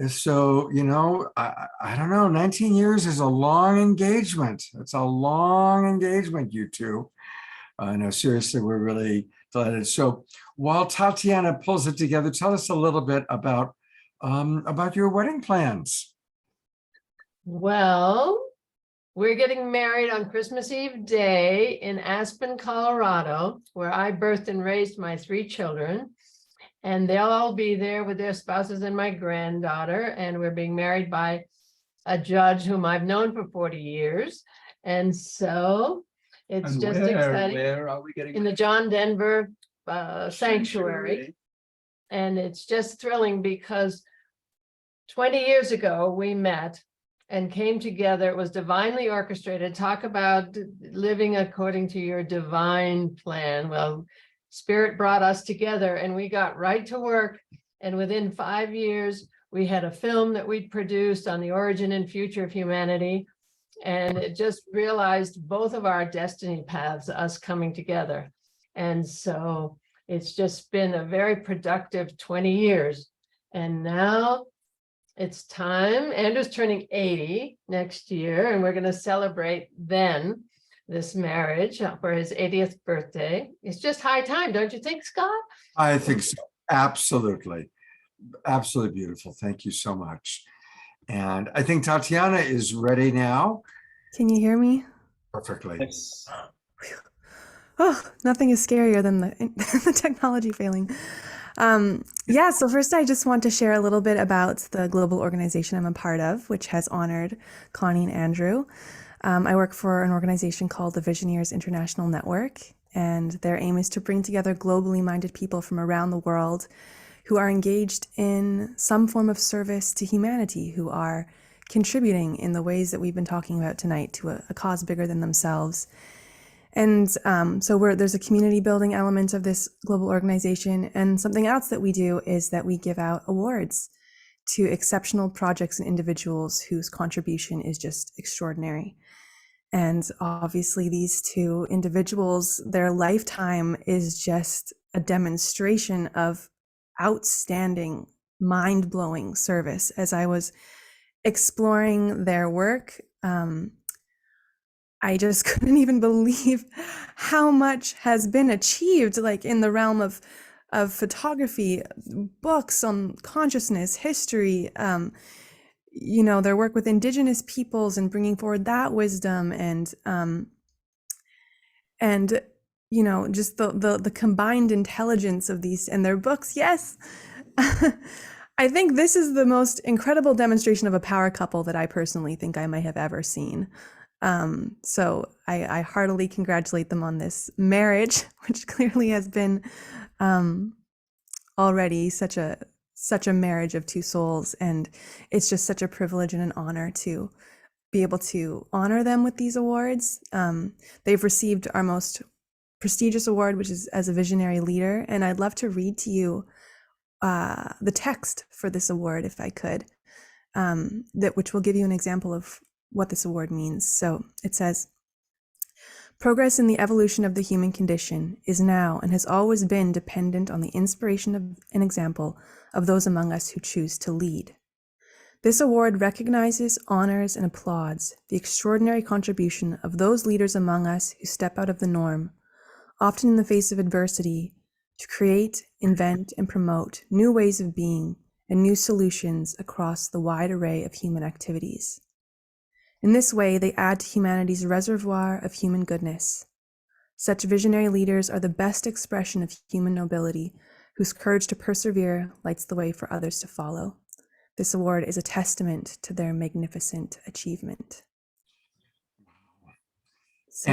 So, you know, I don't know, 19 years is a long engagement. It's a long engagement, you two. No, seriously, we're really delighted. So while Tatiana pulls it together, tell us a little bit about your wedding plans. Well, we're getting married on Christmas Eve day in Aspen, Colorado, where I birthed and raised my 3 children. And they'll all be there with their spouses and my granddaughter. And we're being married by a judge whom I've known for 40 years. And so it's And just exciting. where are we getting? In the John Denver Sanctuary. And it's just thrilling because 20 years ago, we met and came together. It was divinely orchestrated. Talk about living according to your divine plan. Well, Spirit brought us together and we got right to work. And within 5 years, we had a film that we'd produced on the origin and future of humanity. And it just realized both of our destiny paths, us coming together. And so it's just been a very productive 20 years. And now it's time. Andrew's turning 80 next year, and we're going to celebrate then this marriage for his 80th birthday. It's just high time, don't you think, Scott? I think so. Absolutely. Absolutely beautiful. Thank you so much. And I think Tatiana is ready now. Can you hear me? Perfectly. Yes. Oh, nothing is scarier than the technology failing. Yeah, so first I just want to share a little bit about the global organization I'm a part of, which has honored Connie and Andrew. I work for an organization called the Visionaries International Network, and their aim is to bring together globally minded people from around the world who are engaged in some form of service to humanity, who are contributing in the ways that we've been talking about tonight to a cause bigger than themselves. And so there's a community building element of this global organization. And something else that we do is that we give out awards to exceptional projects and individuals whose contribution is just extraordinary. And obviously these two individuals, their lifetime is just a demonstration of outstanding, mind-blowing service. As I was exploring their work, I just couldn't even believe how much has been achieved, like in the realm of photography, books on consciousness, history, their work with indigenous peoples and bringing forward that wisdom, and just the combined intelligence of these and their books. Yes. I think this is the most incredible demonstration of a power couple that I personally think I might have ever seen. So I heartily congratulate them on this marriage, which clearly has been already such a marriage of two souls. And it's just such a privilege and an honor to be able to honor them with these awards. They've received our most prestigious award, which is as a visionary leader. And I'd love to read to you the text for this award, if I could, which will give you an example of what this award means. So it says, progress in the evolution of the human condition is now and has always been dependent on the inspiration of an example of those among us who choose to lead. This award recognizes, honors, and applauds the extraordinary contribution of those leaders among us who step out of the norm, often in the face of adversity, to create, invent, and promote new ways of being and new solutions across the wide array of human activities. In this way, they add to humanity's reservoir of human goodness. Such visionary leaders are the best expression of human nobility, whose courage to persevere lights the way for others to follow. This award is a testament to their magnificent achievement. So,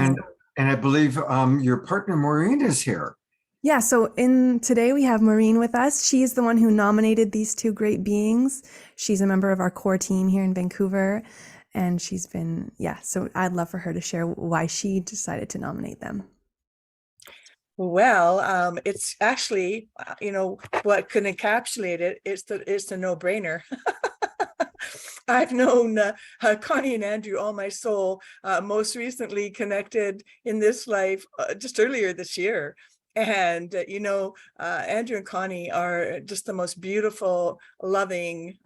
And I believe your partner Maureen is here. Yeah, so today we have Maureen with us. She is the one who nominated these two great beings. She's a member of our core team here in Vancouver. And she's been, so I'd love for her to share why she decided to nominate them. Well, it's actually, what can encapsulate it, it's the no-brainer. I've known Connie and Andrew all my soul, most recently connected in this life just earlier this year. And, Andrew and Connie are just the most beautiful, loving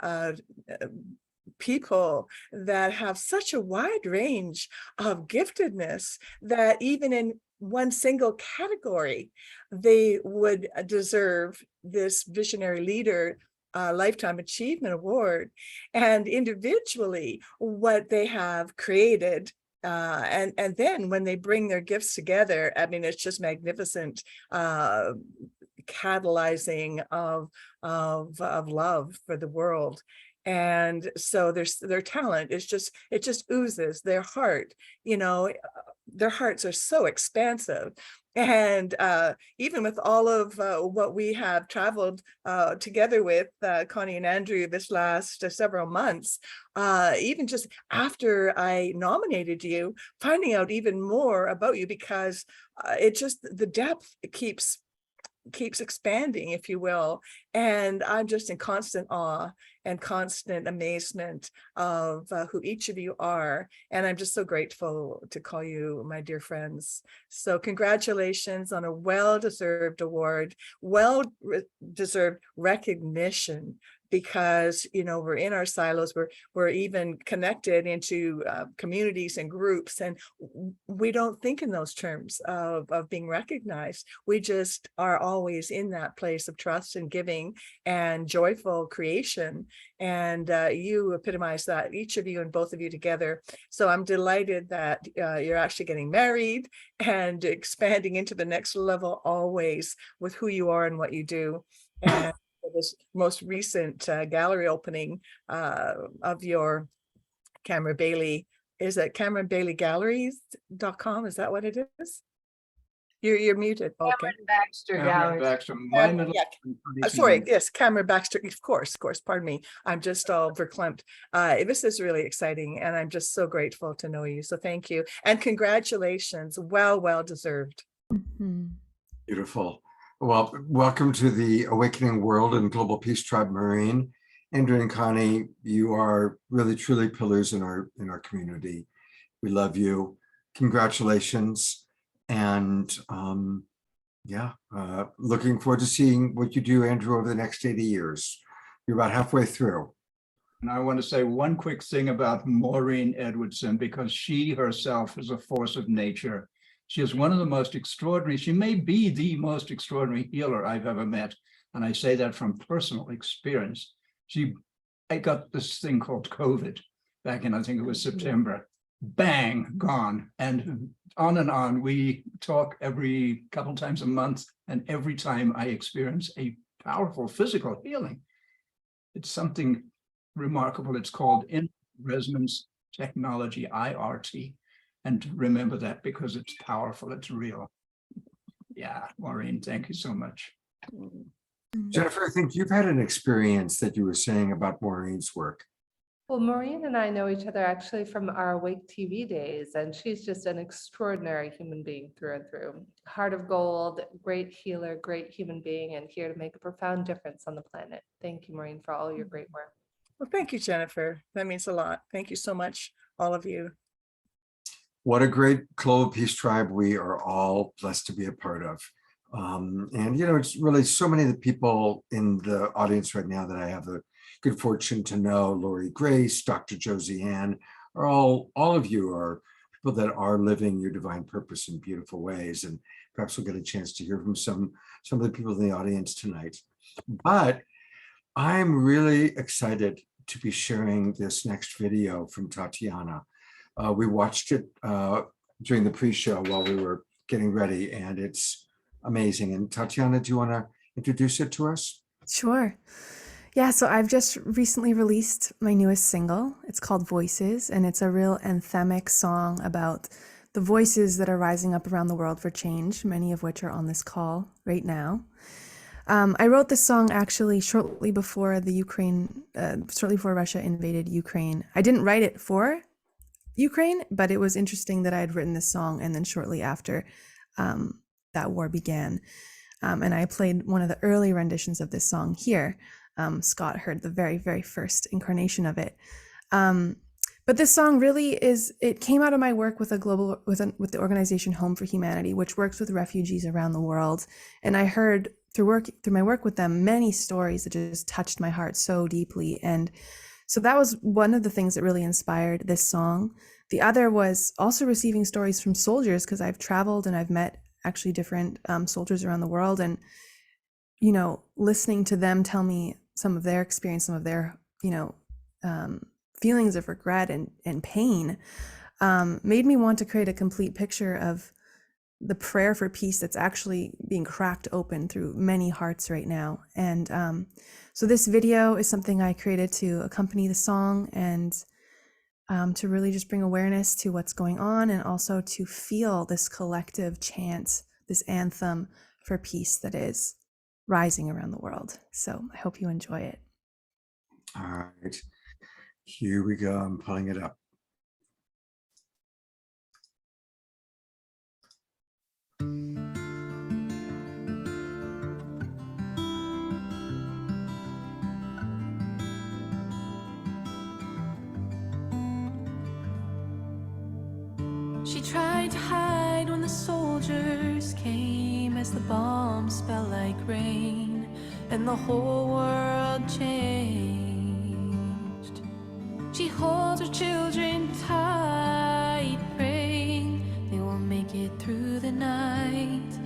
people that have such a wide range of giftedness that even in one single category, they would deserve this Visionary Leader Lifetime Achievement Award. And individually, what they have created, and then when they bring their gifts together, I mean, it's just magnificent catalyzing of love for the world. And so their talent is just, it just oozes. Their heart, their hearts are so expansive. And even with all of what we have traveled together with Connie and Andrew this last several months, even just after I nominated you, finding out even more about you, because it just, the depth keeps expanding, if you will. And I'm just in constant awe and constant amazement of who each of you are. And I'm just so grateful to call you my dear friends. So congratulations on a well-deserved award, well-deserved recognition, because we're in our silos, we're even connected into communities and groups, and we don't think in those terms of being recognized. We just are always in that place of trust and giving and joyful creation, and you epitomize that, each of you and both of you together. So I'm delighted that you're actually getting married and expanding into the next level always with who you are and what you do. And this most recent gallery opening of your Cameron Bailey, is it CameronBaileyGalleries.com? Is that what it is? You're muted. Okay. Cameron Baxter Cameron Gallery. Baxter, my middle Yeah. name. Sorry, yes, Cameron Baxter, of course, pardon me. I'm just all verklempt. This is really exciting, and I'm just so grateful to know you. So thank you, and congratulations. Well deserved. Beautiful. Well, welcome to the Awakening World and Global Peace Tribe, Maureen. Andrew and Connie, you are really truly pillars in our community. We love you. Congratulations. And looking forward to seeing what you do, Andrew, over the next 80 years. You're about halfway through. And I want to say one quick thing about Maureen Edwardson, because she herself is a force of nature. She is one of the most extraordinary, she may be the most extraordinary healer I've ever met. And I say that from personal experience. I got this thing called COVID back in, I think it was September. Bang, gone. And on. We talk every couple times a month. And every time I experience a powerful physical healing, it's something remarkable. It's called in resonance technology, IRT. And remember that, because it's powerful, it's real. Yeah, Maureen, thank you so much. Jennifer, I think you've had an experience that you were saying about Maureen's work. Well, Maureen and I know each other actually from our Awake TV days, and she's just an extraordinary human being through and through. Heart of gold, great healer, great human being, and here to make a profound difference on the planet. Thank you, Maureen, for all your great work. Well, thank you, Jennifer. That means a lot. Thank you so much, all of you. What a great Global Peace Tribe we are all blessed to be a part of. And it's really so many of the people in the audience right now that I have the good fortune to know. Lori Grace, Dr. Josie Ann, are all of you are people that are living your divine purpose in beautiful ways. And perhaps we'll get a chance to hear from some of the people in the audience tonight. But I'm really excited to be sharing this next video from Tatiana. We watched it during the pre-show while we were getting ready, and it's amazing. And Tatiana, do you want to introduce it to us? Sure. Yeah, so I've just recently released my newest single. It's called Voices, and it's a real anthemic song about the voices that are rising up around the world for change, many of which are on this call right now. I wrote this song actually shortly before Russia invaded Ukraine. I didn't write it for Ukraine, but it was interesting that I had written this song and then shortly after that war began. And I played one of the early renditions of this song here. Scott heard the very, very first incarnation of it. But this song really it came out of my work with the organization Home for Humanity, which works with refugees around the world. And I heard through my work with them many stories that just touched my heart so deeply. And so that was one of the things that really inspired this song. The other was also receiving stories from soldiers, because I've traveled and I've met actually different soldiers around the world, and listening to them tell me some of their experience, some of their feelings of regret and pain, made me want to create a complete picture of the prayer for peace that's actually being cracked open through many hearts right now. And so this video is something I created to accompany the song and to really just bring awareness to what's going on, and also to feel this collective chant, this anthem for peace that is rising around the world. So I hope you enjoy it. All right, here we go. I'm pulling it up. She tried to hide when the soldiers came, as the bombs fell like rain and the whole world changed. She holds her children tight, praying they will make it through the night.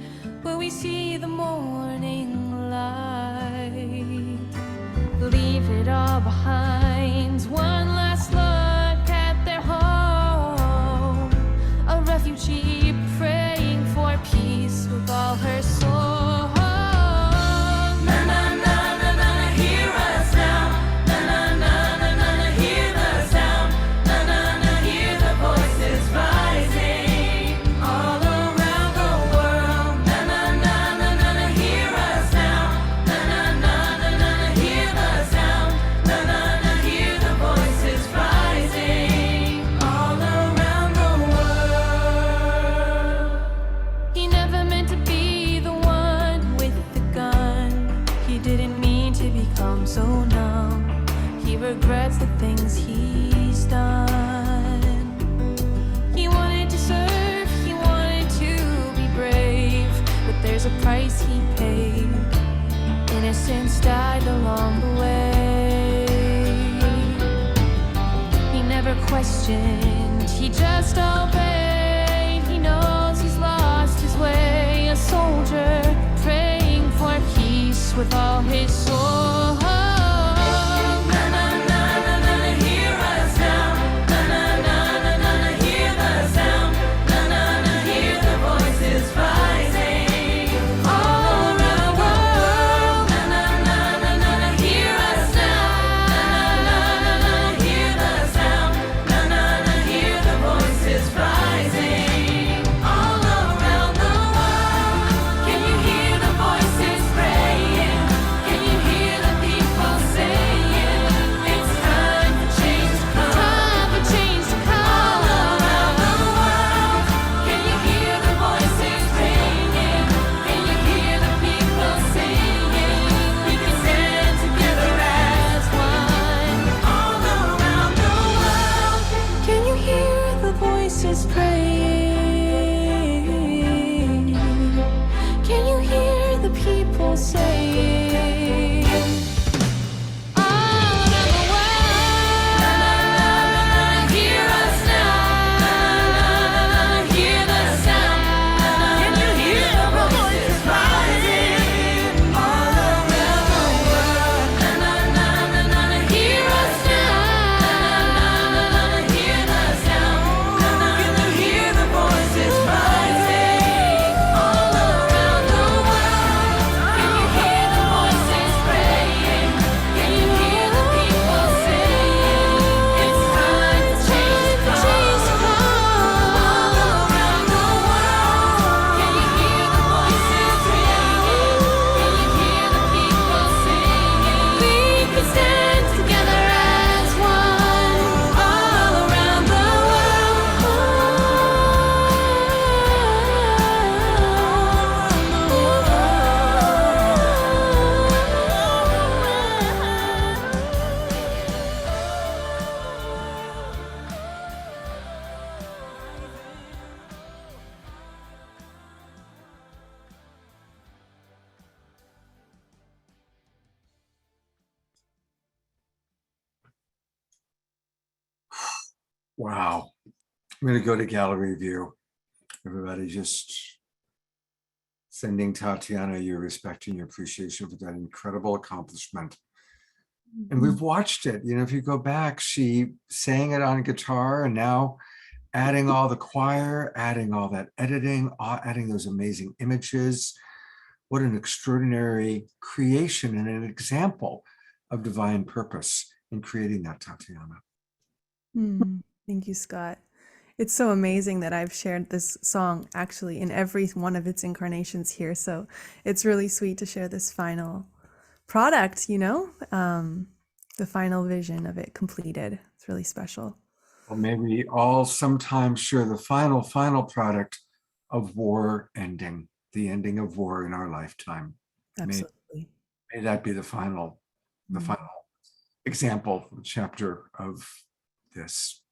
Will we see the morning light? Leave it all behind. One last look at their home. A refugee praying for peace with all her soul. So numb, he regrets the things he's done. He wanted to serve, he wanted to be brave, but there's a price he paid. Innocence died along the way. He never questioned, he just obeyed. He knows he's lost his way. A soldier praying for peace with all his soul. Wow. I'm going to go to gallery view. Everybody just sending Tatiana your respect and your appreciation for that incredible accomplishment. And we've watched it. You know, if you go back, she sang it on guitar, and now adding all the choir, adding all that editing, adding those amazing images. What an extraordinary creation and an example of divine purpose in creating that, Tatiana. Thank you, Scott. It's so amazing that I've shared this song actually in every one of its incarnations here. So it's really sweet to share this final product, the final vision of it completed. It's really special. Well, may we all sometimes share the final product of war ending, the ending of war in our lifetime. Absolutely. May that be the final example, chapter of this.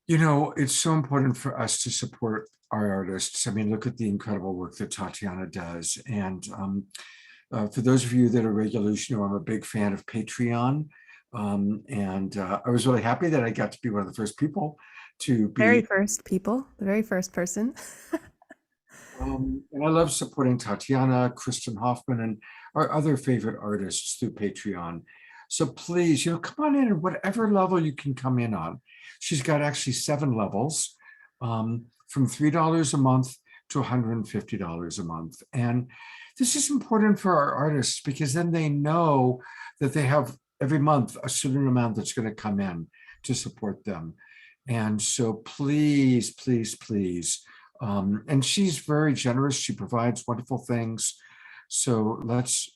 It's so important for us to support our artists. I mean, look at the incredible work that Tatiana does. And for those of you that are regulars, I'm a big fan of Patreon. And I was really happy that I got to be one of the first people to be. The very first person. And I love supporting Tatiana, Kristen Hoffman, and our other favorite artists through Patreon. So please, come on in at whatever level you can come in on. She's got actually 7 levels, from $3 a month to $150 a month. And this is important for our artists because then they know that they have every month a certain amount that's going to come in to support them. And so please, please, please. And she's very generous. She provides wonderful things. So let's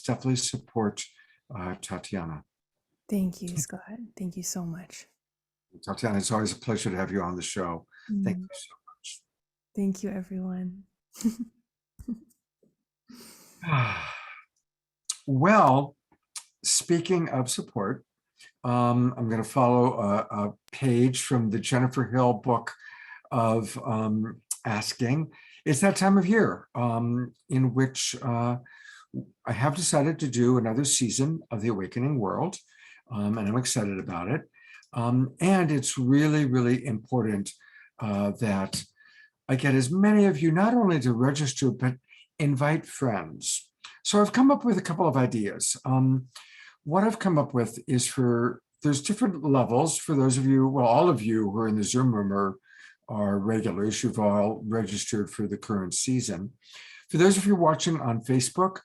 definitely support Tatiana. Thank you, Scott. Thank you so much. Tatiana, it's always a pleasure to have you on the show. Thank you so much. Thank you, everyone. Well, speaking of support, I'm going to follow a page from the Jennifer Hill book of asking. It's that time of year in which I have decided to do another season of The Awakening World, and I'm excited about it. And it's really, really important that I get as many of you not only to register, but invite friends. So I've come up with a couple of ideas. What I've come up with is there's different levels for those of you, well, all of you who are in the Zoom room are regulars. You've all registered for the current season. For those of you watching on Facebook,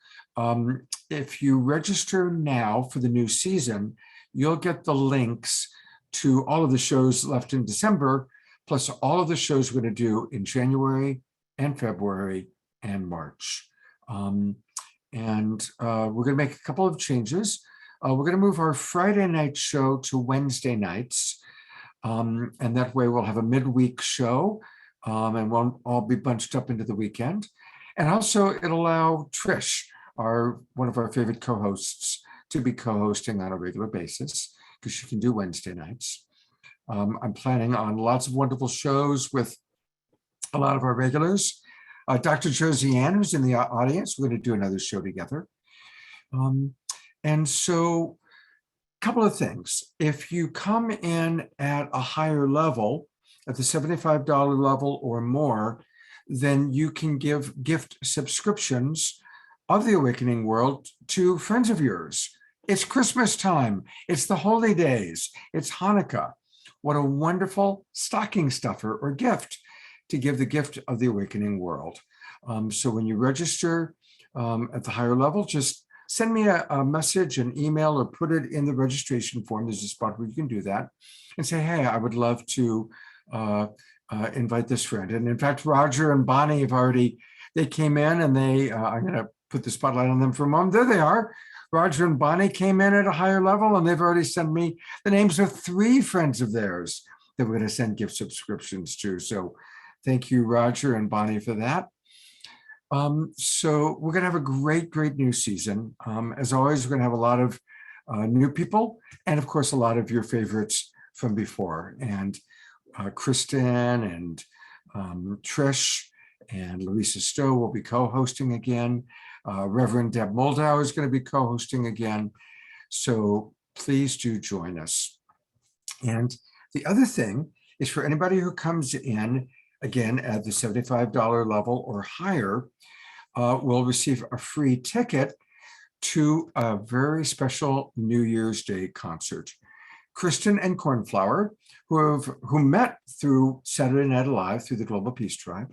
if you register now for the new season, you'll get the links to all of the shows left in December, plus all of the shows we're going to do in January and February and March. And we're going to make a couple of changes. We're going to move our Friday night show to Wednesday nights. And that way we'll have a midweek show and won't all be bunched up into the weekend. And also it'll allow Trish, one of our favorite co-hosts, to be co-hosting on a regular basis because she can do Wednesday nights. I'm planning on lots of wonderful shows with a lot of our regulars. Dr. Josie Ann, who's in the audience, we're going to do another show together. And so a couple of things. If you come in at a higher level, at the $75 level or more, then you can give gift subscriptions of The Awakening World to friends of yours. It's Christmas time. It's the holy days. It's Hanukkah. What a wonderful stocking stuffer or gift to give the gift of The Awakening World. So when you register at the higher level, just send me a message, an email, or put it in the registration form. There's a spot where you can do that and say, hey, I would love to invite this friend. And in fact, Roger and Bonnie they came in and I'm going to put the spotlight on them for a moment. There they are. Roger and Bonnie came in at a higher level, and they've already sent me the names of 3 friends of theirs that we're going to send gift subscriptions to. So thank you, Roger and Bonnie, for that. So we're going to have a great, great new season. As always, we're going to have a lot of new people and, of course, a lot of your favorites from before. And Kristen and Trish and Larissa Stowe will be co-hosting again. Reverend Deb Moldau is going to be co-hosting again. So please do join us. And the other thing is for anybody who comes in, again, at the $75 level or higher, will receive a free ticket to a very special New Year's Day concert. Kristen and Cornflower, who met through Saturday Night Alive through the Global Peace Tribe,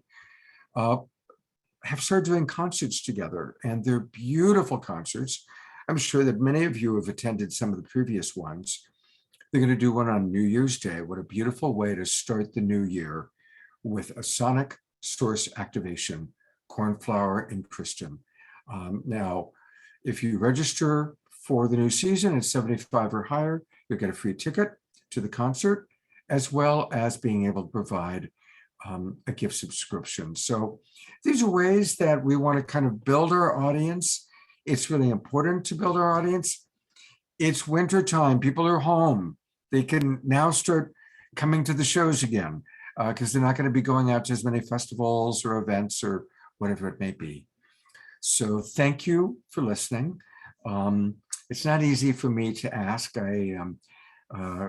have started doing concerts together, and they're beautiful concerts. I'm sure that many of you have attended some of the previous ones. They're going to do one on New Year's Day. What a beautiful way to start the new year with a sonic source activation, Cornflower and Kristen. Now, if you register for the new season at $75 or higher, you'll get a free ticket to the concert, as well as being able to provide a gift subscription. So these are ways that we want to kind of build our audience. It's really important to build our audience. It's winter time. People are home. They can now start coming to the shows again because they're not going to be going out to as many festivals or events or whatever it may be. So thank you for listening. It's not easy for me to ask.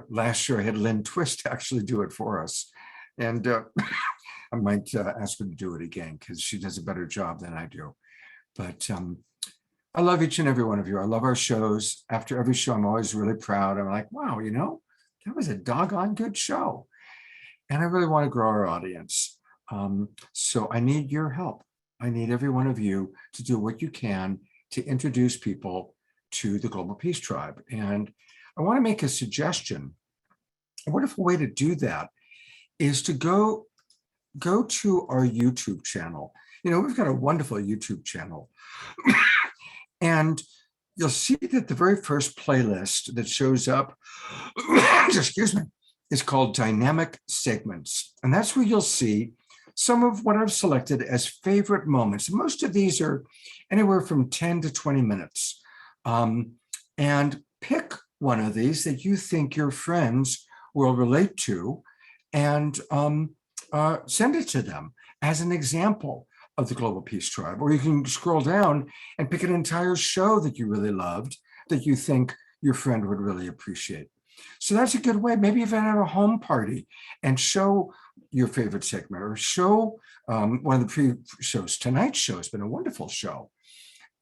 Last year I had Lynne Twist actually do it for us. And I might ask her to do it again because she does a better job than I do. But I love each and every one of you. I love our shows. After every show, I'm always really proud. I'm like, wow, you know, that was a doggone good show. And I really want to grow our audience. So I need your help. I need every one of you to do what you can to introduce people to the Global Peace Tribe. And I want to make a suggestion. A wonderful way to do that is to go to our YouTube channel. You know, we've got a wonderful YouTube channel. And you'll see that the very first playlist that shows up, excuse me, is called Dynamic Segments. And that's where you'll see some of what I've selected as favorite moments. Most of these are anywhere from 10 to 20 minutes. And pick one of these that you think your friends will relate to and send it to them as an example of the Global Peace Tribe. Or you can scroll down and pick an entire show that you really loved that you think your friend would really appreciate. So that's a good way. Maybe even have a home party and show your favorite segment, or show one of the pre-shows. Tonight's show has been a wonderful show.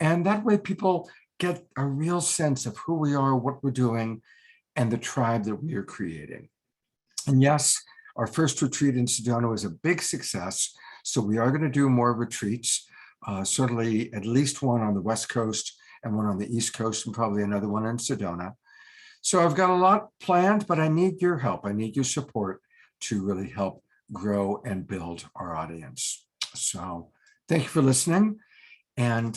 And that way people get a real sense of who we are, what we're doing, and the tribe that we are creating. And yes, our first retreat in Sedona was a big success. So we are going to do more retreats, certainly at least one on the West Coast and one on the East Coast, and probably another one in Sedona. So I've got a lot planned, but I need your help. I need your support to really help grow and build our audience. So thank you for listening. And,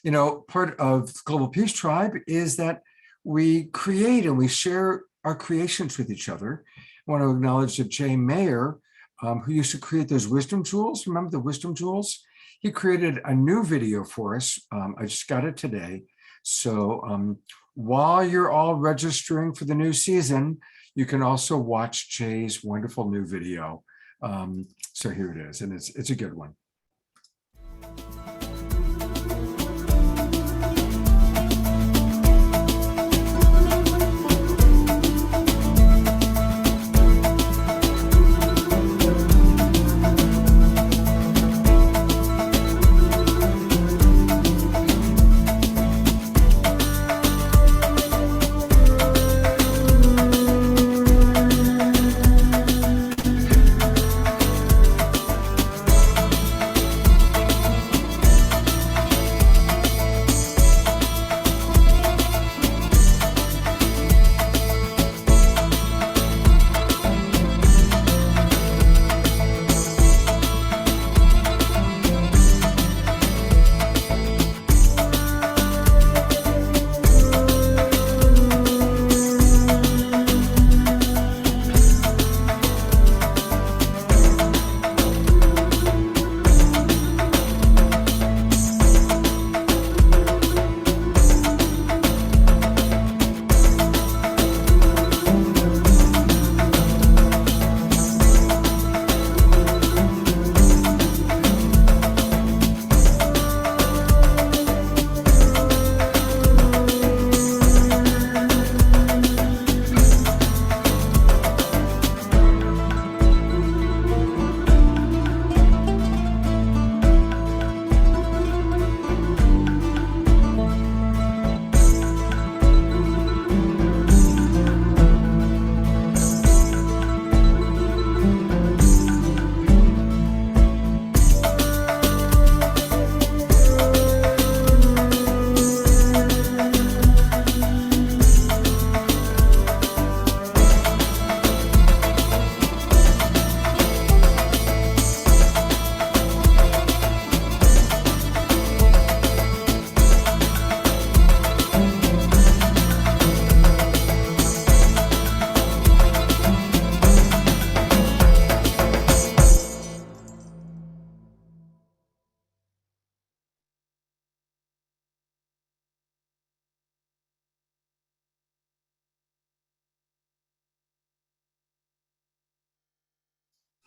you know, part of Global Peace Tribe is that we create and we share our creations with each other. I want to acknowledge that Jay Mayer, who used to create those wisdom jewels. Remember the wisdom jewels? He created a new video for us. I just got it today. So while you're all registering for the new season, you can also watch Jay's wonderful new video. So here it is, and it's a good one.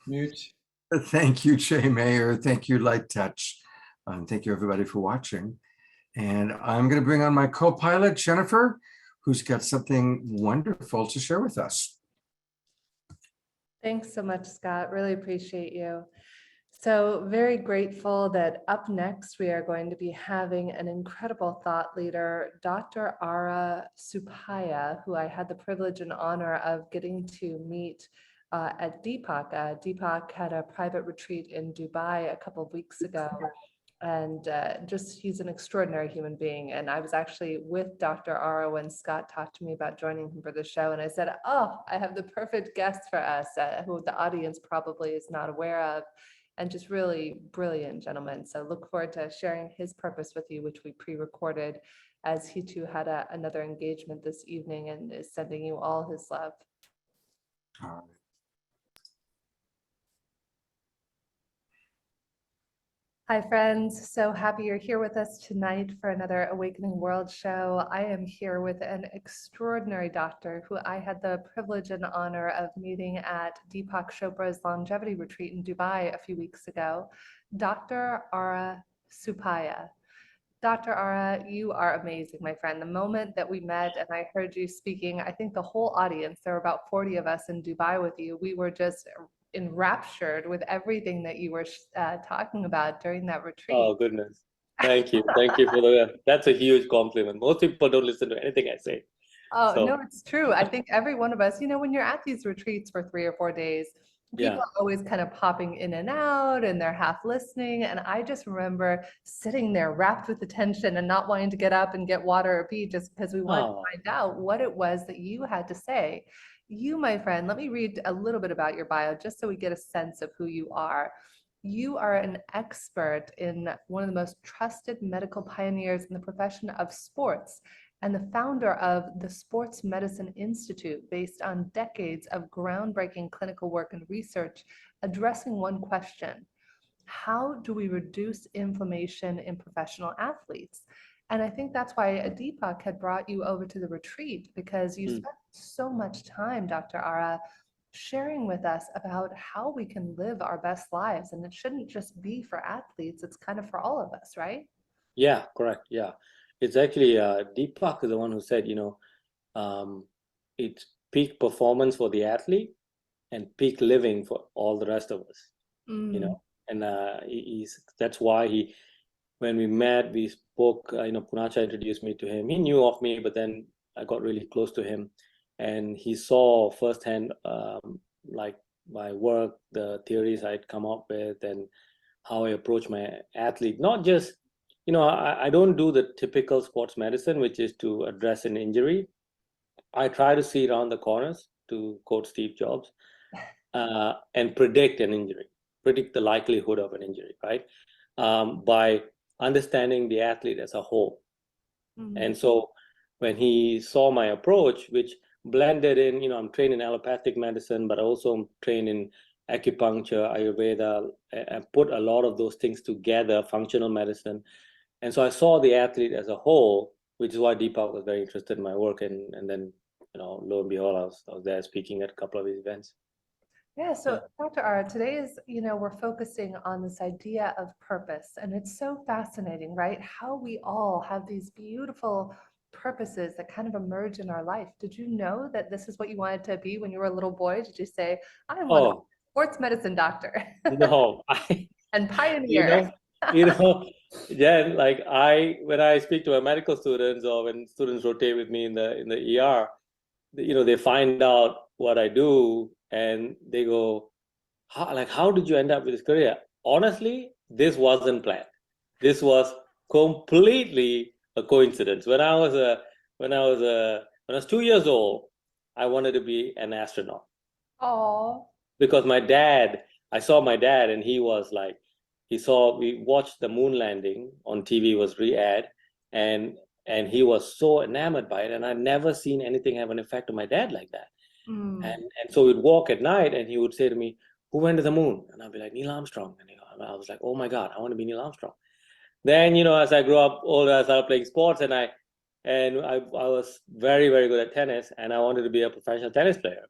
Mute. Thank you, Jay Mayer. Thank you, Light Touch. And thank you, everybody, for watching. And I'm going to bring on my co-pilot, Jennifer, who's got something wonderful to share with us. Thanks so much, Scott. Really appreciate you. So very grateful that up next we are going to be having an incredible thought leader, Dr. Ara Suppiah, who I had the privilege and honor of getting to meet at Deepak. Deepak had a private retreat in Dubai a couple of weeks ago. And he's an extraordinary human being. And I was actually with Dr. Ara when Scott talked to me about joining him for the show. And I said, oh, I have the perfect guest for us, who the audience probably is not aware of, and just really brilliant gentleman. So look forward to sharing his purpose with you, which we pre-recorded, as he too had another engagement this evening and is sending you all his love. All right. Hi, friends. So happy you're here with us tonight for another Awakening World show. I am here with an extraordinary doctor who I had the privilege and honor of meeting at Deepak Chopra's longevity retreat in Dubai a few weeks ago, Dr. Ara Suppiah. Dr. Ara, you are amazing, my friend. The moment that we met and I heard you speaking, I think the whole audience, there were about 40 of us in Dubai with you, we were just enraptured with everything that you were talking about during that retreat. Oh, goodness. Thank you. Thank you for that's a huge compliment. Most people don't listen to anything I say. Oh, So, no, it's true. I think every one of us, when you're at these retreats for 3 or 4 days, people yeah. are always kind of popping in and out and they're half listening. And I just remember sitting there wrapped with attention and not wanting to get up and get water or pee just because we wanted to find out what it was that you had to say. You, my friend, let me read a little bit about your bio just so we get a sense of who you are. You are an expert in one of the most trusted medical pioneers in the profession of sports and the founder of the Sports Medicine Institute, based on decades of groundbreaking clinical work and research addressing one question: how do we reduce inflammation in professional athletes? And I think that's why Deepak had brought you over to the retreat, because you spent so much time, Dr. Ara, sharing with us about how we can live our best lives. And it shouldn't just be for athletes, it's kind of for all of us, right? Yeah, correct. Yeah. It's actually Deepak is the one who said, it's peak performance for the athlete and peak living for all the rest of us, and that's why when we met, we spoke, Punacha introduced me to him. He knew of me, but then I got really close to him and he saw firsthand, like my work, the theories I'd come up with and how I approach my athlete. Not just, I don't do the typical sports medicine, which is to address an injury. I try to see around the corners, to quote Steve Jobs, and predict an injury, predict the likelihood of an injury, right? By understanding the athlete as a whole. And so when he saw my approach, which blended in, I'm trained in allopathic medicine, but also I'm trained in acupuncture, Ayurveda, and put a lot of those things together, functional medicine. And so I saw the athlete as a whole, which is why Deepak was very interested in my work. And then, lo and behold, I was there speaking at a couple of his events. Yeah, so Dr. Ara, today is, we're focusing on this idea of purpose, and it's so fascinating, right? How we all have these beautiful purposes that kind of emerge in our life. Did you know that this is what you wanted to be when you were a little boy? Did you say, I want to be a sports medicine doctor? No, and pioneer. Yeah, like when I speak to my medical students or when students rotate with me in the ER, they find out what I do and they go, how did you end up with this career? Honestly, this wasn't planned. This was completely a coincidence. When I was 2 years old, I wanted to be an astronaut. Oh. Because I saw my dad, and he was like, we watched the moon landing on TV, was re-aired, and he was so enamored by it, and I'd never seen anything have an effect on my dad like that. And so we'd walk at night, and he would say to me, "Who went to the moon?" And I'd be like, "Neil Armstrong." And I was like, "Oh my God, I want to be Neil Armstrong." Then, as I grew up older, I started playing sports, and I was very, very good at tennis, and I wanted to be a professional tennis player.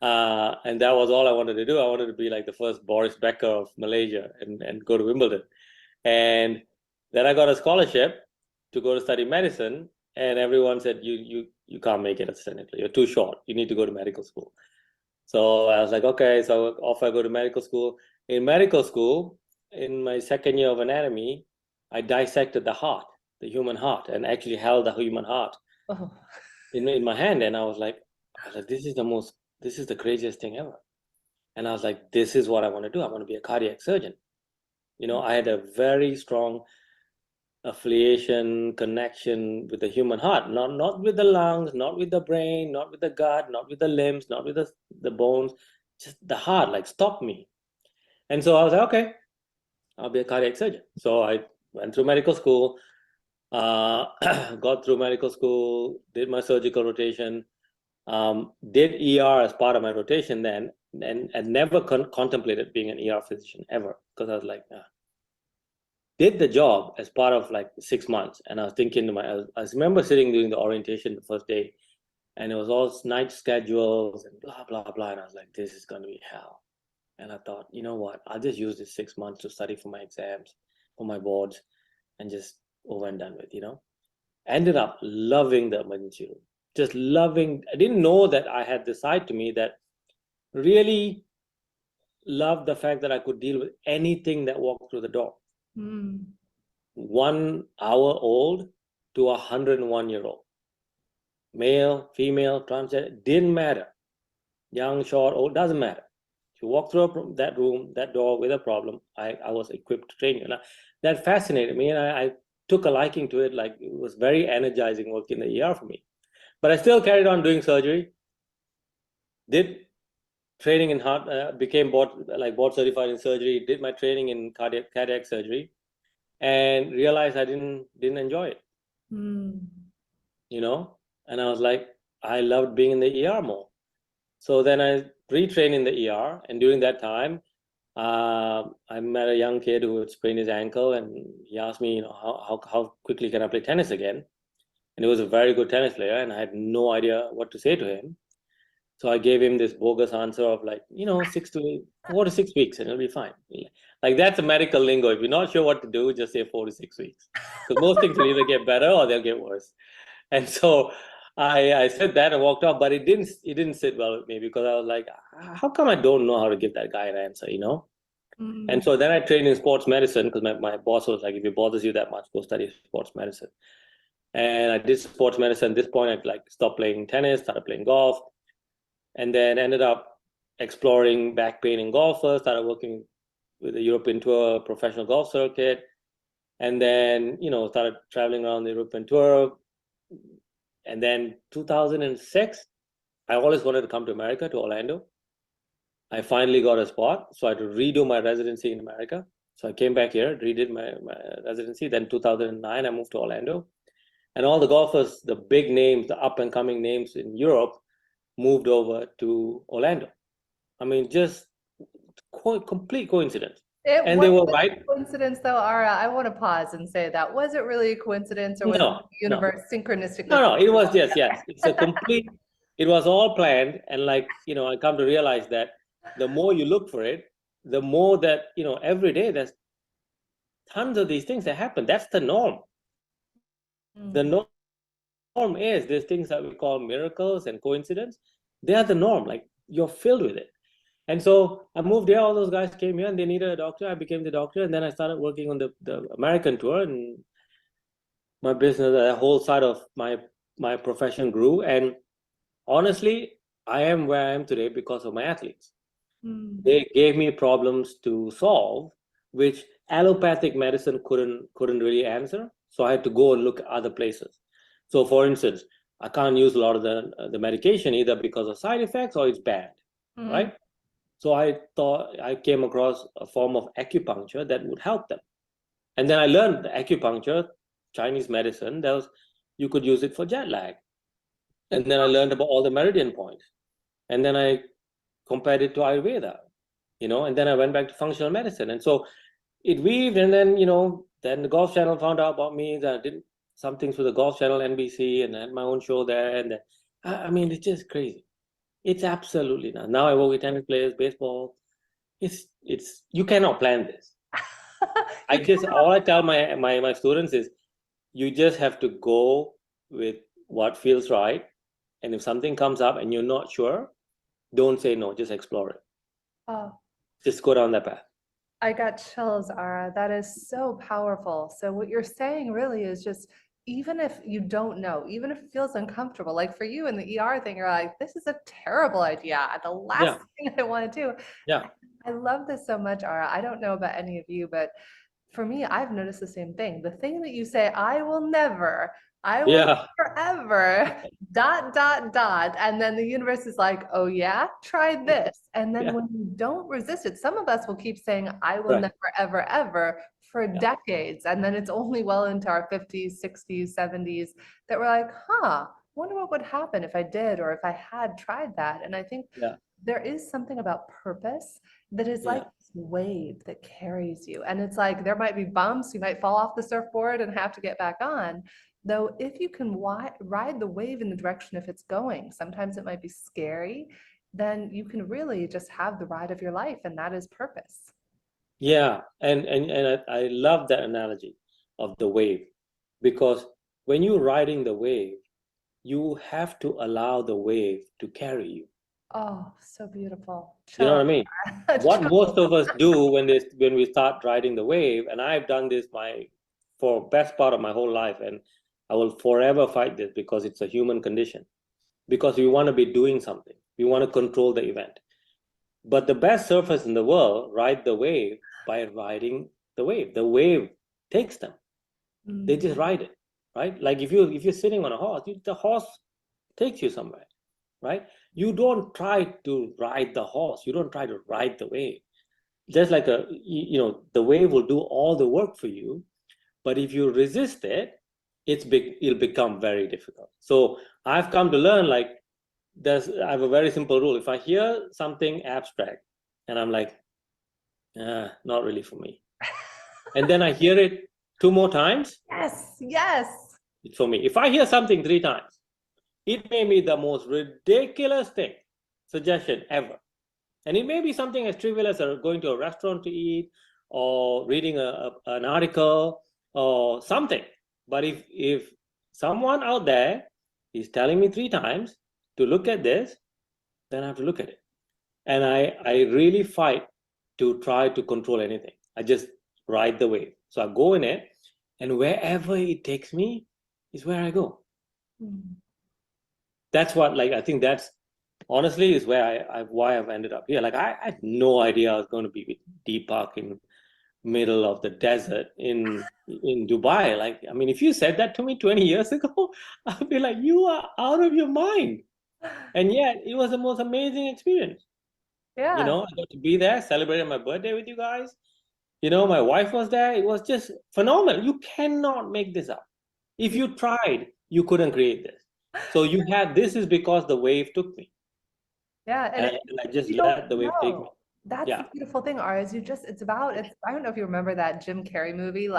And that was all I wanted to do. I wanted to be like the first Boris Becker of Malaysia and go to Wimbledon. And then I got a scholarship to go to study medicine, and everyone said, you can't make it as a senator. You're too short. You need to go to medical school. So I was like, okay, so off I go to medical school. In medical school, in my second year of anatomy, I dissected the heart, the human heart, and actually held the human heart in my hand. And I was like, this is the craziest thing ever. And I was like, this is what I want to do. I want to be a cardiac surgeon. You know, I had a very strong affiliation, connection with the human heart, not with the lungs, not with the brain, not with the gut, not with the limbs, not with the bones, just the heart, like stopped me. And so I was like, okay, I'll be a cardiac surgeon. So I went through medical school, got through medical school, did my surgical rotation, did ER as part of my rotation then, and never contemplated being an ER physician ever, because I was like, did the job as part of like 6 months. And I was thinking to I remember sitting during the orientation the first day, and it was all night schedules and blah, blah, blah. And I was like, this is going to be hell. And I thought, you know what, I'll just use this 6 months to study for my exams, for my boards, and just over and done with, you know. Ended up loving the emergency room, just loving. I didn't know that I had this side to me that really loved the fact that I could deal with anything that walked through the door. 1 hour old to 101-year-old, male, female, transgender, didn't matter. Young, short, old, doesn't matter. If you walk through that room, that door with a problem, I was equipped to train you. And that fascinated me, and I took a liking to it. Like, it was very energizing work in the ER for me. But I still carried on doing surgery, did training in heart, became board certified in surgery, did my training in cardiac surgery, and realized I didn't enjoy it. You know, and I was like, I loved being in the ER more. So then I retrained in the ER, and during that time, I met a young kid who had sprained his ankle, and he asked me, you know, how quickly can I play tennis again? And he was a very good tennis player, and I had no idea what to say to him. So I gave him this bogus answer of like, you know, 4 to 6 weeks, and it'll be fine. Like, that's a medical lingo. If you're not sure what to do, just say 4 to 6 weeks. Because most things will either get better or they'll get worse. And so I said that and walked off, but it didn't sit well with me, because I was like, how come I don't know how to give that guy an answer, you know? And so then I trained in sports medicine, because my boss was like, if it bothers you that much, go study sports medicine. And I did sports medicine. At this point, I'd like stopped playing tennis, started playing golf, and then ended up exploring back pain in golfers, started working with the European Tour professional golf circuit, and then, you know, started traveling around the European Tour. And then 2006, I always wanted to come to America, to Orlando. I finally got a spot, so I had to redo my residency in America. So I came back here, redid my residency. Then 2009, I moved to Orlando. And all the golfers, the big names, the up-and-coming names in Europe, moved over to Orlando. I mean, just complete coincidence. And they were right. Coincidence, though, Ara. I want to pause and say that. Was it really a coincidence, or was it the universe synchronistically? No, it was yes. It's a complete. It was all planned, and like, you know, I come to realize that the more you look for it, the more that, you know, every day there's tons of these things that happen. That's the norm. The norm is these things that we call miracles and coincidence. They are the norm. Like, you're filled with it. And so I moved here. All those guys came here, and they needed a doctor. I became the doctor, and then I started working on the American tour, and my business, the whole side of my profession grew. And honestly, I am where I am today because of my athletes. They gave me problems to solve, which allopathic medicine couldn't really answer. So I had to go and look at other places. So, for instance, I can't use a lot of the medication either because of side effects or it's bad, right? So I thought I came across a form of acupuncture that would help them. And then I learned the acupuncture, Chinese medicine, you could use it for jet lag. And then I learned about all the meridian points. And then I compared it to Ayurveda, you know, and then I went back to functional medicine. And so it weaved, and then, you know, then the Golf Channel found out about me, that I did some things with the Golf Channel, NBC, and I had my own show there. And then, I mean, it's just crazy. It's absolutely not. Now I work with tennis players, baseball. It's you cannot plan this. All I tell my students is you just have to go with what feels right. And if something comes up and you're not sure, don't say no, just explore it. Oh, Just go down that path. I got chills, Ara. That is so powerful. So what you're saying really is just, even if you don't know, even if it feels uncomfortable, like for you in the ER thing, you're like, this is a terrible idea. The last thing I want to do. Yeah. I love this so much, Ara. I don't know about any of you, but for me, I've noticed the same thing. The thing that you say, I will never, I will forever, ... And then the universe is like, oh yeah, try this. And then when you don't resist it, some of us will keep saying, I will never, ever, ever for decades. And then it's only well into our 50s, 60s, 70s that we're like, wonder what would happen if I did, or if I had tried that. And I think there is something about purpose that is like this wave that carries you. And it's like, there might be bumps, you might fall off the surfboard and have to get back on. Though if you can ride the wave in the direction if it's going, sometimes it might be scary, then you can really just have the ride of your life, and that is purpose. Yeah, and I love that analogy of the wave, because when you're riding the wave, you have to allow the wave to carry you. Oh, so beautiful. You know what I mean? What most of us do when we start riding the wave, and I've done this for best part of my whole life, and I will forever fight this because it's a human condition. Because we want to be doing something, we want to control the event. But the best surfers in the world ride the wave by riding the wave. The wave takes them. They just ride it, right? Like if you're sitting on a horse, the horse takes you somewhere, right? You don't try to ride the horse. You don't try to ride the wave. Just like the wave will do all the work for you, but if you resist it, it'll become very difficult. So I've come to learn, I have a very simple rule. If I hear something abstract and I'm like, not really for me, and then I hear it 2 more times, yes, it's for me. If I hear something 3 times, it may be the most ridiculous suggestion ever. And it may be something as trivial as going to a restaurant to eat, or reading an article or something. But if someone out there is telling me 3 times to look at this, then I have to look at it. And I really fight to try to control anything. I just ride the wave. So I go in it, and wherever it takes me is where I go. That's what, I think that's honestly is where why I've ended up here. I had no idea I was going to be with Deepak in middle of the desert in Dubai. I mean, if you said that to me 20 years ago, I'd be like, you are out of your mind. And yet it was the most amazing experience. Yeah. I got to be there, celebrated my birthday with you guys. My wife was there. It was just phenomenal. You cannot make this up. If you tried, you couldn't create this. So this is because the wave took me. Yeah. And I just let the wave take me. That's the beautiful thing, Ara, is I don't know if you remember that Jim Carrey movie,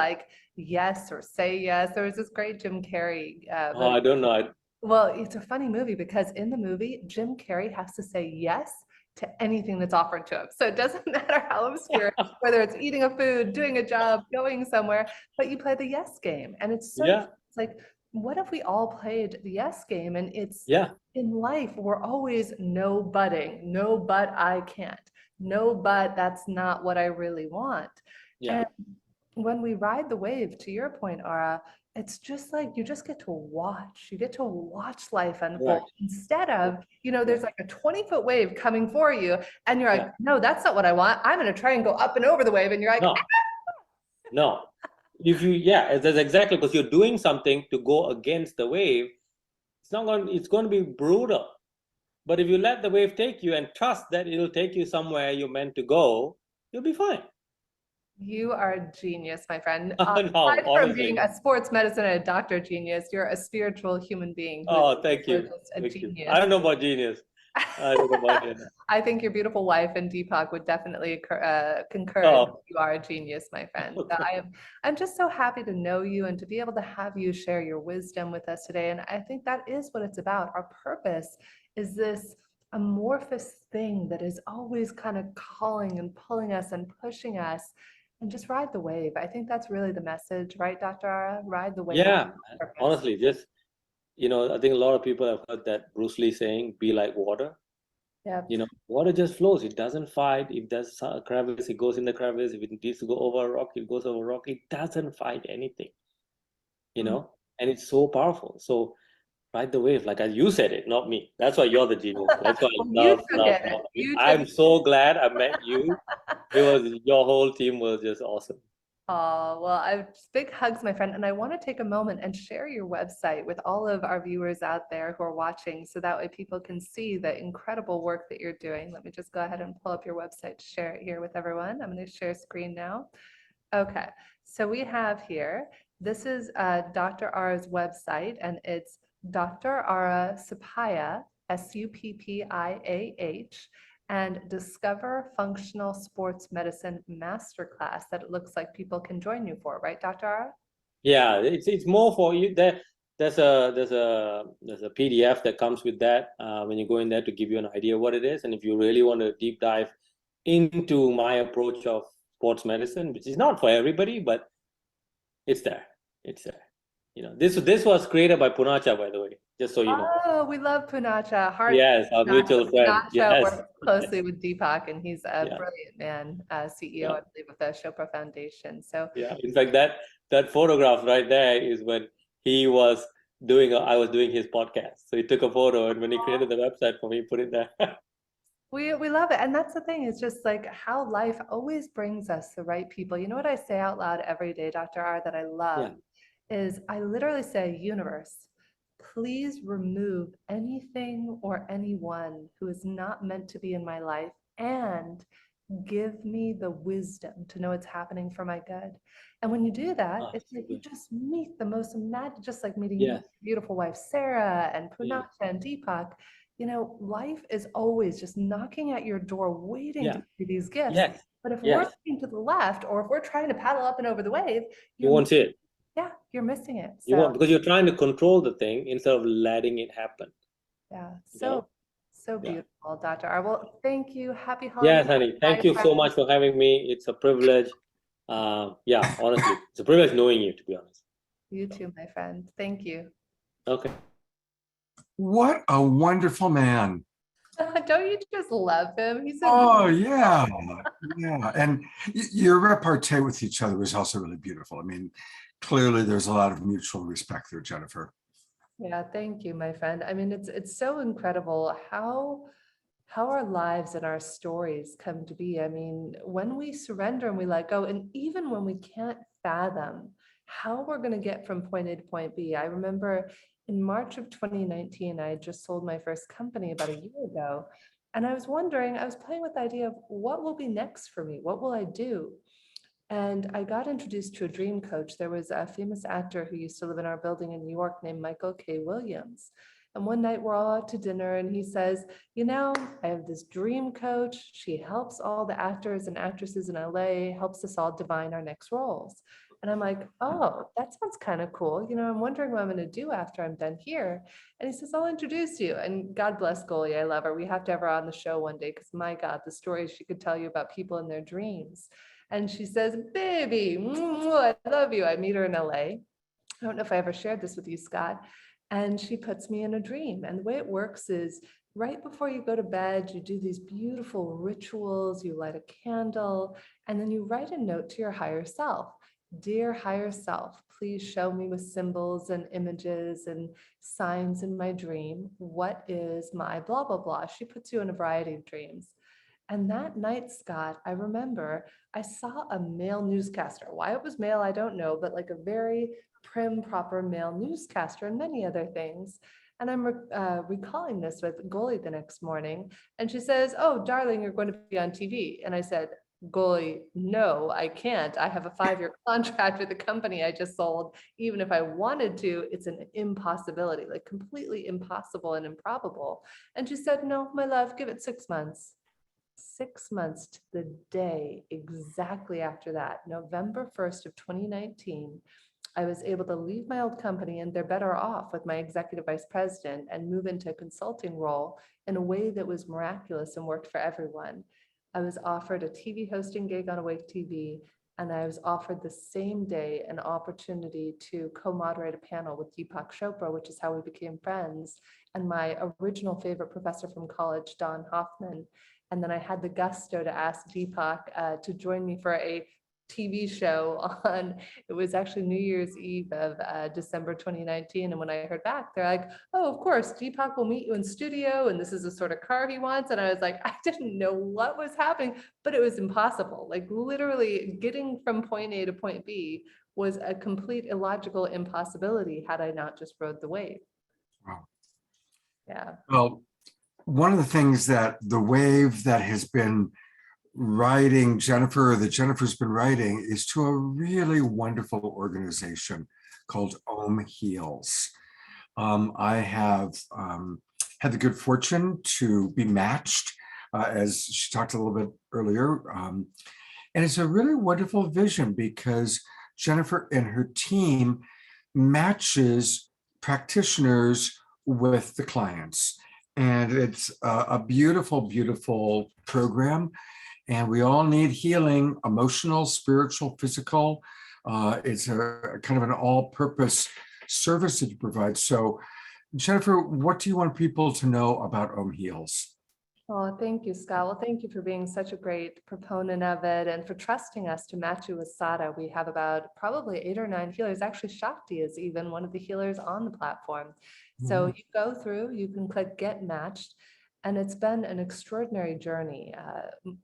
Yes or Say Yes. There was this great Jim Carrey movie. I don't know. Well, it's a funny movie because in the movie, Jim Carrey has to say yes to anything that's offered to him. So it doesn't matter how obscure, whether it's eating a food, doing a job, going somewhere, but you play the yes game. And it's it's like, what if we all played the yes game? And it's in life, we're always no butting, no, but I can't, no, but that's not what I really want. And when we ride the wave, to your point, Ara, it's just like you just get to watch. You get to watch life unfold instead of, there's like a 20-foot wave coming for you, and you're like, no, that's not what I want. I'm going to try and go up and over the wave, and you're like, no. If you, that's exactly, because you're doing something to go against the wave. It's going to be brutal. But if you let the wave take you and trust that it'll take you somewhere you're meant to go, you'll be fine. You are a genius, my friend. No, aside from honestly. being a sports medicine and a doctor genius, you're a spiritual human being. Thank you. Thank you. I don't know about genius. I think your beautiful wife and Deepak would definitely concur that you are a genius, my friend. I'm just so happy to know you and to be able to have you share your wisdom with us today. And I think that is what it's about. Our purpose is this amorphous thing that is always kind of calling and pulling us and pushing us, and just ride the wave. I think that's really the message, right, Dr. Ara? Ride the wave. Yeah, with purpose. honestly, just, I think a lot of people have heard that Bruce Lee saying, be like water. Yeah. Water just flows. It doesn't fight. If there's a crevice, it goes in the crevice. If it needs to go over a rock, it goes over a rock. It doesn't fight anything, and it's so powerful. So ride the wave, like you said it, not me. That's why you're the genius. That's why I You love. took it. You took I'm so glad I met you. Your whole team was just awesome. Oh, well, big hugs, my friend. And I want to take a moment and share your website with all of our viewers out there who are watching, so that way people can see the incredible work that you're doing. Let me just go ahead and pull up your website to share it here with everyone. I'm going to share screen now. Okay, so we have here, this is Dr. Ara's website, and it's Dr. Ara Suppiah, Suppiah, and Discover Functional Sports Medicine Masterclass that it looks like people can join you for, right, Dr. Ara? Yeah, it's more for you. There's a PDF that comes with that when you go in there, to give you an idea what it is. And if you really want to deep dive into my approach of sports medicine, which is not for everybody, but it's there. It's there. This was created by Punacha, by the way, just so you know. Oh, we love Punacha. Yes, our mutual friend. Punacha Yes. works closely with Deepak, and he's a Yeah. brilliant man, CEO, Yeah. I believe, of the Chopra Foundation. So Yeah, in fact, that photograph right there is when I was doing his podcast. So he took a photo, and when he created the website for me, he put it there. we love it. And that's the thing, it's just like how life always brings us the right people. You know what I say out loud every day, Dr. R, that I love is I literally say, universe, please remove anything or anyone who is not meant to be in my life, and give me the wisdom to know it's happening for my good. And when you do that, it's like you just meet the most just like meeting your beautiful wife, Sarah, and Punacha and Deepak. Life is always just knocking at your door, waiting to give you these gifts. But if we're looking to the left, or if we're trying to paddle up and over the wave, You won't see it. Yeah, you're missing it. You won't, because you're trying to control the thing instead of letting it happen. Yeah, so beautiful, Dr. R. Well, thank you. Happy holidays. Yes, honey. Thank you so much for having me. It's a privilege. Honestly, it's a privilege knowing you, to be honest. You too, my friend. Thank you. Okay. What a wonderful man. Don't you just love him? He's yeah. And your repartee with each other was also really beautiful. I mean, clearly there's a lot of mutual respect there, Jennifer. Yeah, thank you, my friend. I mean, it's so incredible how our lives and our stories come to be. I mean, when we surrender and we let go, and even when we can't fathom how we're going to get from point A to point B. I remember in March of 2019, I had just sold my first company about a year ago. And I was playing with the idea of what will be next for me? What will I do? And I got introduced to a dream coach. There was a famous actor who used to live in our building in New York named Michael K. Williams. And one night we're all out to dinner and he says, I have this dream coach. She helps all the actors and actresses in LA, helps us all divine our next roles. And I'm like, oh, that sounds kind of cool. I'm wondering what I'm going to do after I'm done here. And he says, I'll introduce you. And God bless Goldie. I love her. We have to have her on the show one day, because my God, the stories she could tell you about people in their dreams. And she says, baby, I love you. I meet her in LA. I don't know if I ever shared this with you, Scott. And she puts me in a dream. And the way it works is right before you go to bed, you do these beautiful rituals, you light a candle, and then you write a note to your higher self. Dear higher self, please show me with symbols and images and signs in my dream, what is my blah, blah, blah. She puts you in a variety of dreams. And that night, Scott, I remember I saw a male newscaster. Why it was male, I don't know, but like a very prim, proper male newscaster and many other things. And I'm recalling this with Goldie the next morning. And she says, oh, darling, you're going to be on TV. And I said, Goldie, no, I can't. I have a 5-year contract with the company I just sold. Even if I wanted to, it's an impossibility, like completely impossible and improbable. And she said, no, my love, give it 6 months. 6 months to the day exactly after that, November 1st of 2019, I was able to leave my old company, and they're better off with my executive vice president, and move into a consulting role in a way that was miraculous and worked for everyone. I was offered a TV hosting gig on Awake TV, and I was offered the same day an opportunity to co-moderate a panel with Deepak Chopra, which is how we became friends, and my original favorite professor from college, Don Hoffman. And then I had the gusto to ask Deepak to join me for a TV show on, it was actually New Year's Eve of December 2019. And when I heard back, they're like, oh, of course, Deepak will meet you in studio, and this is the sort of car he wants. And I was like, I didn't know what was happening, but it was impossible. Like literally getting from point A to point B was a complete illogical impossibility had I not just rode the wave. Wow. Yeah. Well, one of the things that the wave that has been riding Jennifer, that Jennifer's been riding, is to a really wonderful organization called Om Heals. I have had the good fortune to be matched, as she talked a little bit earlier. And it's a really wonderful vision because Jennifer and her team matches practitioners with the clients. And it's a beautiful, beautiful program. And we all need healing, emotional, spiritual, physical. It's a kind of an all-purpose service that you provide. So, Jennifer, what do you want people to know about Om Heals? Oh, thank you, Scott. Well, thank you for being such a great proponent of it and for trusting us to match you with Sada. We have about probably 8 or 9 healers. Actually, Shakti is even one of the healers on the platform. So you go through, you can click Get Matched, and it's been an extraordinary journey.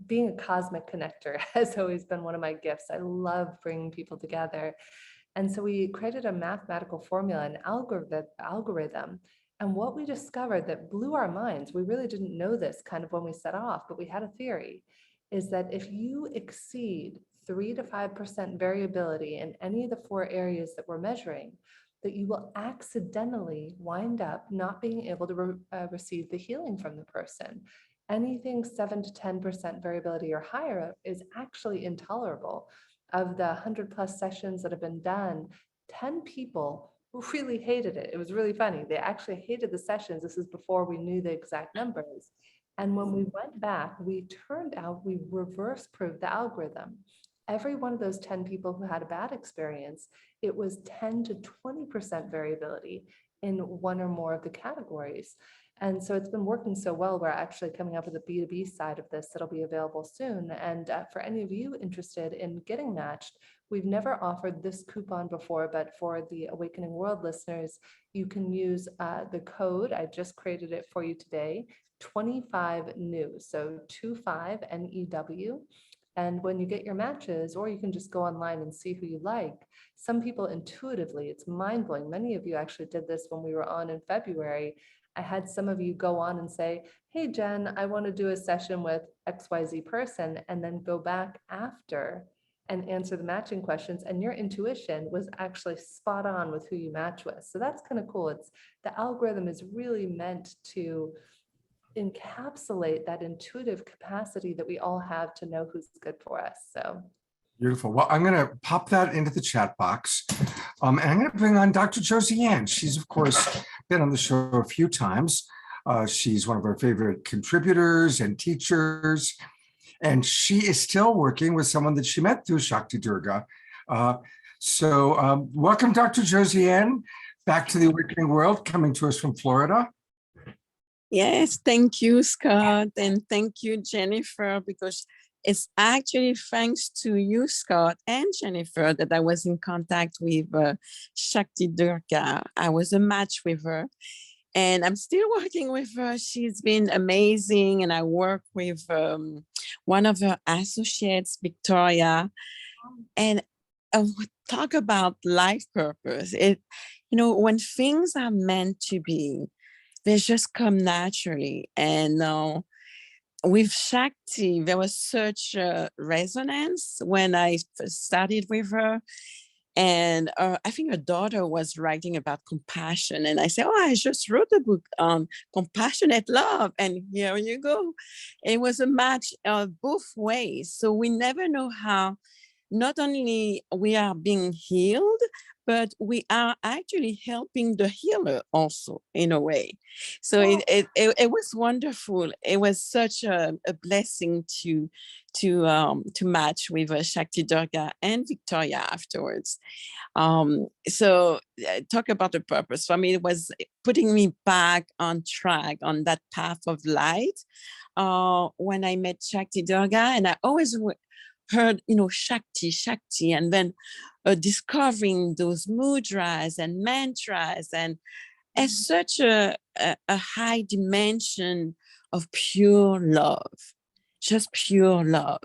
Being a cosmic connector has always been one of my gifts. I love bringing people together. And so we created a mathematical formula, an algorithm. And what we discovered that blew our minds, we really didn't know this kind of when we set off, but we had a theory, is that if you exceed 3 to 5% variability in any of the 4 areas that we're measuring, that you will accidentally wind up not being able to receive the healing from the person. Anything 7 to 10% variability or higher is actually intolerable. Of the 100+ sessions that have been done, 10 people really hated it. It was really funny. They actually hated the sessions. This is before we knew the exact numbers. And when we went back, we turned out we reverse proved the algorithm. Every one of those 10 people who had a bad experience, it was 10 to 20% variability in one or more of the categories. And so it's been working so well, we're actually coming up with a B2B side of this that'll be available soon. And for any of you interested in getting matched, we've never offered this coupon before, but for the Awakening World listeners, you can use the code. I just created it for you today, 25 new. So 25 NEW. And when you get your matches, or you can just go online and see who you like, some people intuitively, it's mind-blowing. Many of you actually did this when we were on in February. I had some of you go on and say, hey, Jen, I want to do a session with XYZ person, and then go back after and answer the matching questions. And your intuition was actually spot on with who you match with. So that's kind of cool. It's the algorithm is really meant to encapsulate that intuitive capacity that we all have to know who's good for us. So beautiful. Well, I'm going to pop that into the chat box. And I'm going to bring on Dr. Josie Ann. She's, of course, been on the show a few times. She's one of our favorite contributors and teachers. And she is still working with someone that she met through Shakti Durga. So welcome, Dr. Josie Ann, back to the Awakening World, coming to us from Florida. Yes, thank you, Scott, and thank you, Jennifer, because it's actually thanks to you, Scott, and Jennifer that I was in contact with Shakti Durga. I was a match with her, and I'm still working with her. She's been amazing, and I work with one of her associates, Victoria, and talk about life purpose. When things are meant to be, they just come naturally. And with Shakti, there was such a resonance when I first started with her. And I think her daughter was writing about compassion. And I said, oh, I just wrote a book on compassionate love. And here you go. It was a match both ways. So we never know how not only we are being healed, but we are actually helping the healer also in a way. So it was wonderful. It was such a blessing to match with Shakti Durga and Victoria afterwards. So talk about the purpose. For me, it was putting me back on track on that path of light. When I met Shakti Durga, and I always heard, Shakti, and then discovering those mudras and mantras, and as such a high dimension of pure love, just pure love.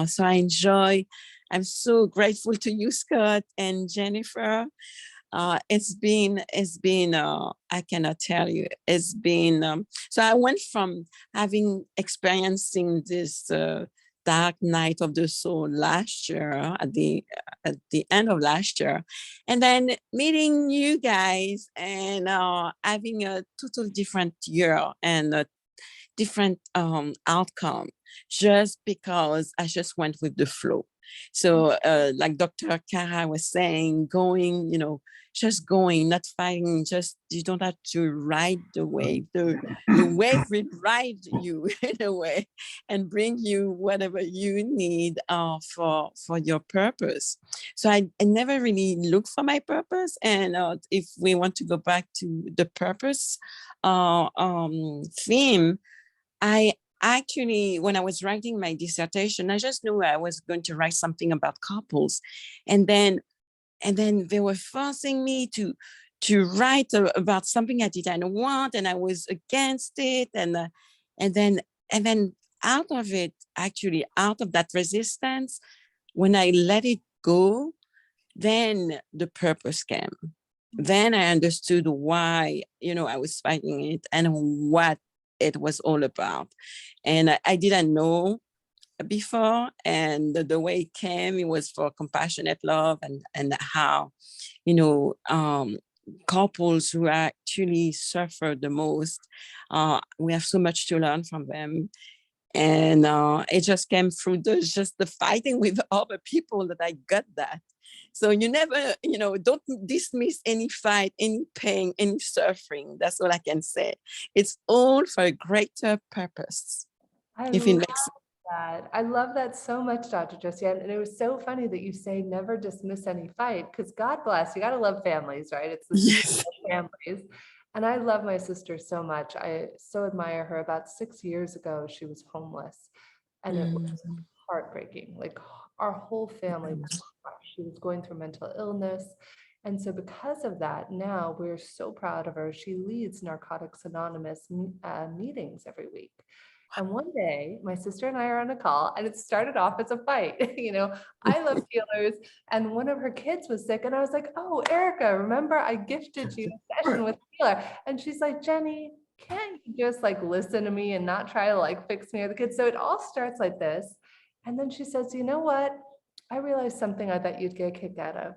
So I'm so grateful to you, Scott and Jennifer. It's been, I cannot tell you, it's been, so I went from experiencing this dark night of the soul last year, at the end of last year, and then meeting you guys and having a total different year and a different outcome, just because I just went with the flow. So like Dr. Kara was saying, going, just going, not fighting, just, you don't have to ride the wave. The wave will ride you in a way and bring you whatever you need for your purpose. So I never really looked for my purpose. And if we want to go back to the purpose theme, I actually, when I was writing my dissertation, I just knew I was going to write something about couples. And then they were forcing me to write about something I didn't want, and I was against it. And then out of it, actually, out of that resistance, when I let it go, then the purpose came. Then I understood why, I was fighting it and what it was all about. And I didn't know before, and the way it came, it was for compassionate love, and how, couples who actually suffer the most, we have so much to learn from them. And it just came through just the fighting with other people that I got that. So you never, don't dismiss any fight, any pain, any suffering. That's all I can say. It's all for a greater purpose. If it makes sense. I love that so much, Dr. Josie. And it was so funny that you say never dismiss any fight, because God bless, you got to love families, right? It's the Yes. families. And I love my sister so much. I so admire her. About 6 years ago, she was homeless, and it was heartbreaking. Like, our whole family was crushed. She was going through mental illness. And so because of that, now we're so proud of her. She leads Narcotics Anonymous meetings every week. And one day, my sister and I are on a call, and it started off as a fight. I love healers, and one of her kids was sick, and I was like, "Oh, Erica, remember I gifted you a session with a healer?" And she's like, "Jenny, can't you just listen to me and not try to fix me or the kids?" So it all starts like this. And then she says, "You know what? I realized something I bet you'd get a kick out of.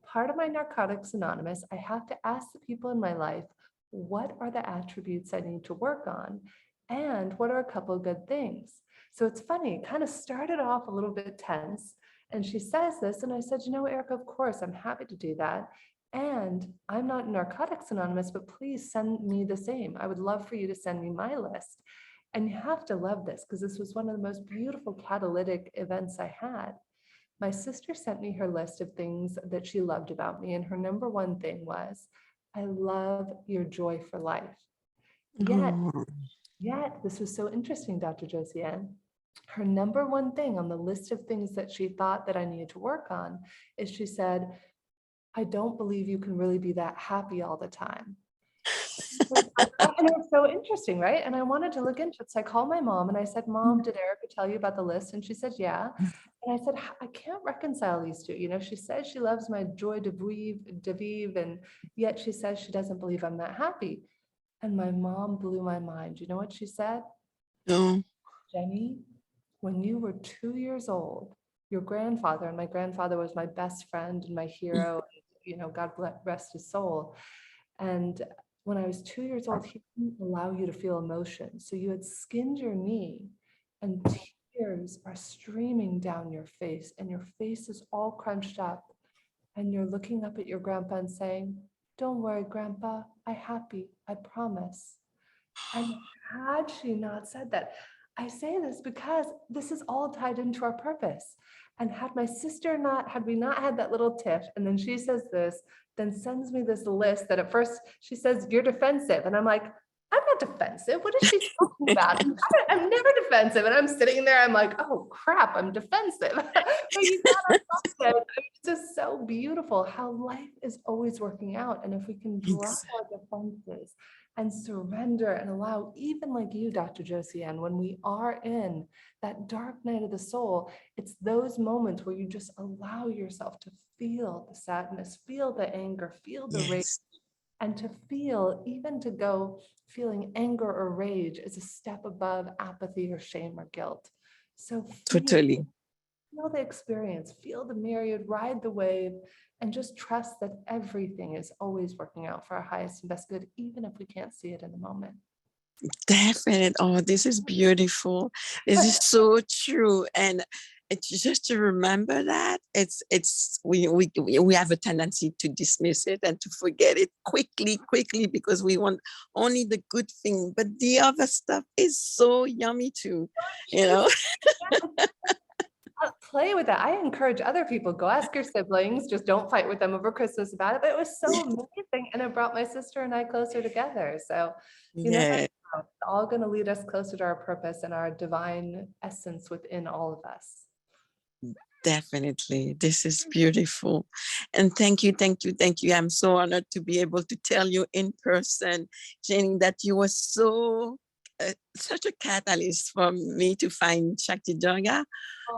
Part of my Narcotics Anonymous, I have to ask the people in my life, what are the attributes I need to work on? And what are a couple of good things?" So it's funny, it kind of started off a little bit tense. And she says this, and I said, "Erica, of course, I'm happy to do that. And I'm not Narcotics Anonymous, but please send me the same. I would love for you to send me my list." And you have to love this, because this was one of the most beautiful catalytic events I had. My sister sent me her list of things that she loved about me. And her number one thing was, "I love your joy for life." Yet, this was so interesting, Dr. Josiane. Her number one thing on the list of things that she thought that I needed to work on is, she said, "I don't believe you can really be that happy all the time." And it was so interesting, right? And I wanted to look into it. So I called my mom and I said, "Mom, did Erica tell you about the list?" And she said, "Yeah." And I said, "I can't reconcile these two. She says she loves my joy de vivre, and yet she says she doesn't believe I'm that happy." And my mom blew my mind. You know what she said? No. "Jenny, when you were 2 years old, your grandfather," and my grandfather was my best friend and my hero, God rest his soul. And when I was 2 years old, he didn't allow you to feel emotion. So you had skinned your knee, and tears are streaming down your face and your face is all crunched up and you're looking up at your grandpa and saying, "Don't worry, Grandpa, I'm happy, I promise." And had she not said that, I say this because this is all tied into our purpose. And had my sister not, had we not had that little tiff, and then she says this, then sends me this list that at first she says, "You're defensive." And I'm like, "I'm not defensive. What is she talking about? I'm never defensive." And I'm sitting there, I'm like, "Oh crap, I'm defensive." But you gotta love it. It's just so beautiful how life is always working out. And if we can drop our defenses and surrender and allow, even like you, Dr. Josiane, when we are in that dark night of the soul, it's those moments where you just allow yourself to feel the sadness, feel the anger, feel the rage, and to feel, even to go feeling anger or rage is a step above apathy or shame or guilt. So Totally. Feel the experience, feel the myriad, ride the wave, and just trust that everything is always working out for our highest and best good, even if we can't see it in the moment. Definitely. Oh, this is beautiful. This is so true. And it's just to remember that we have a tendency to dismiss it and to forget it quickly, because we want only the good thing, but the other stuff is so yummy too, you know. Play with it. I encourage other people, go ask your siblings, just don't fight with them over Christmas about it. But it was so amazing, and it brought my sister and I closer together. So you know, it's all going to lead us closer to our purpose and our divine essence within all of us. Definitely. This is beautiful. And thank you. I'm so honored to be able to tell you in person, Jenny, that you were so such a catalyst for me to find Shakti Durga.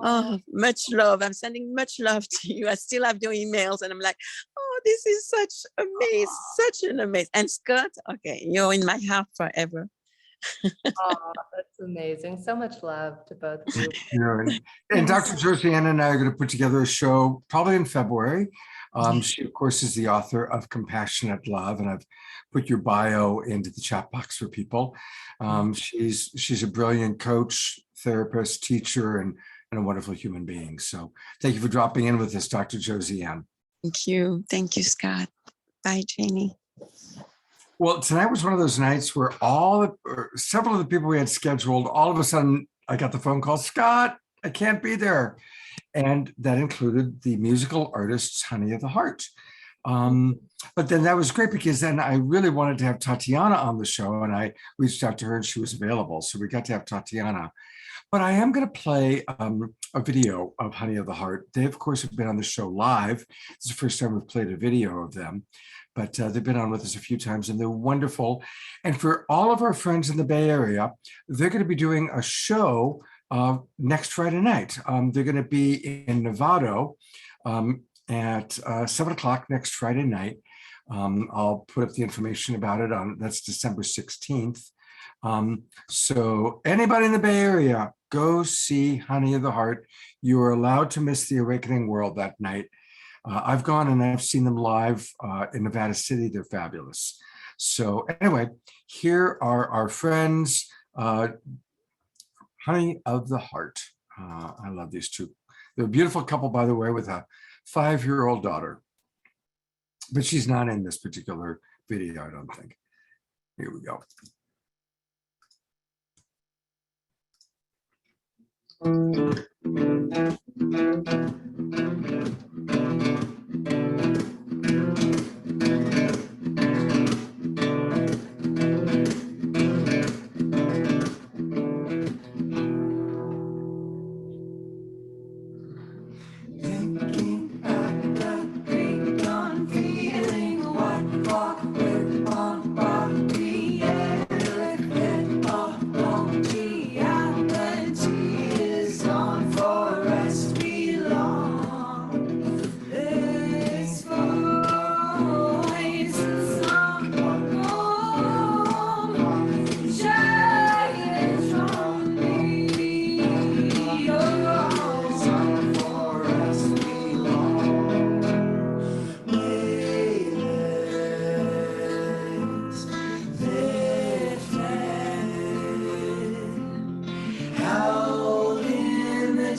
Oh, much love. I'm sending much love to you. I still have your emails and I'm like, oh, this is such an amaze. And Scott, okay, you're in my heart forever. Oh, that's amazing. So much love to both of you. And Dr. Josiane and I are going to put together a show probably in February. She, of course, is the author of Compassionate Love, and I've put your bio into the chat box for people. She's a brilliant coach, therapist, teacher, and a wonderful human being. So thank you for dropping in with us, Dr. Josiane. Thank you, Scott. Bye, Jenny. Well, tonight was one of those nights where several of the people we had scheduled, all of a sudden, I got the phone call, "Scott, I can't be there." And that included the musical artists, Honey of the Heart. But then that was great because then I really wanted to have Tatiana on the show, and I reached out to her and she was available. So we got to have Tatiana. But I am going to play a video of Honey of the Heart. They, of course, have been on the show live. This is the first time we've played a video of them. But they've been on with us a few times and they're wonderful. And for all of our friends in the Bay Area, they're going to be doing a show next Friday night. They're going to be in Novato at 7 o'clock next Friday night. I'll put up the information about it that's December 16th. So anybody in the Bay Area, go see Honey of the Heart. You are allowed to miss the Awakening World that night. I've gone and I've seen them live in Nevada City. They're fabulous. So anyway, here are our friends, Honey of the Heart. I love these two. They're a beautiful couple, by the way, with a 5-year-old daughter. But she's not in this particular video, I don't think. Here we go. On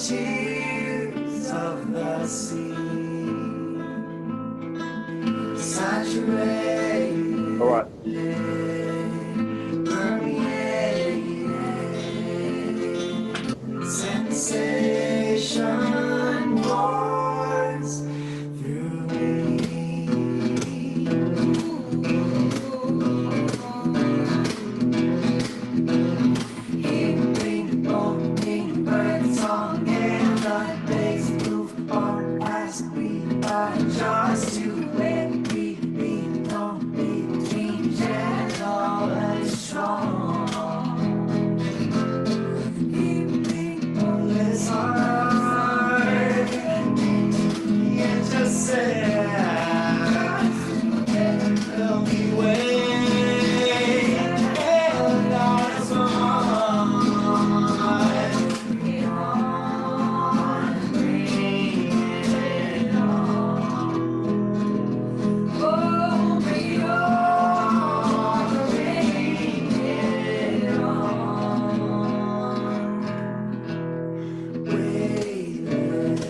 tears of the sea, saturated, All right. permeated, sensation pours through me. Just to let me be known between gentle and strong. Keeping on this heart, yet just sad. Milky Way, and our song. Bring it on, bring it on. Oh, bring it on, bring it on. Weightless,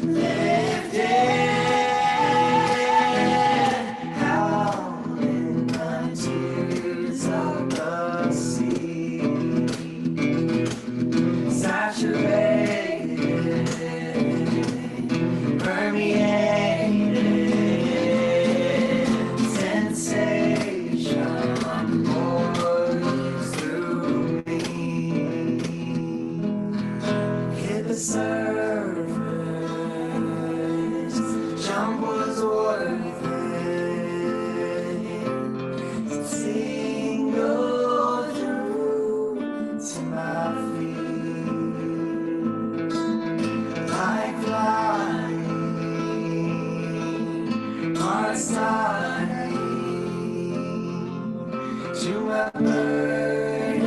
lifted, howling the tears of the sea, saturated, permeated, sensation pours through me. Hit the surface, jump was worth it. Single through to my feet, like flying, heart starting to my burdens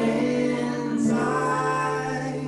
I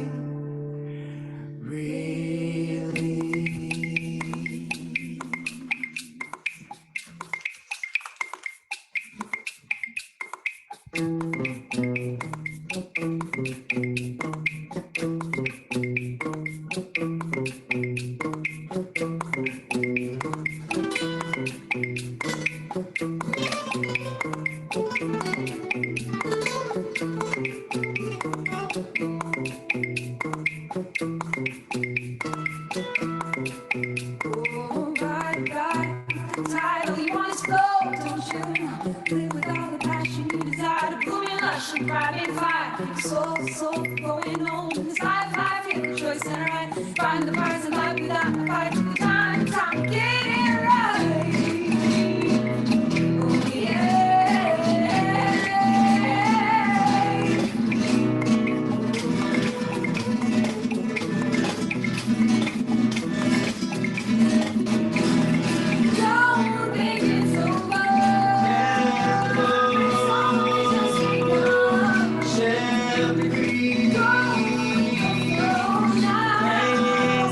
oh, ride, title, you want to go, don't you? Live with all the passion you desire, to bloom in lush and private fire. Soul, going home, this life, hit the choice and right. Find the bars in life without the fight. Time to get it right. Oh, yeah. Don't think it's over. Shall be free. Go now.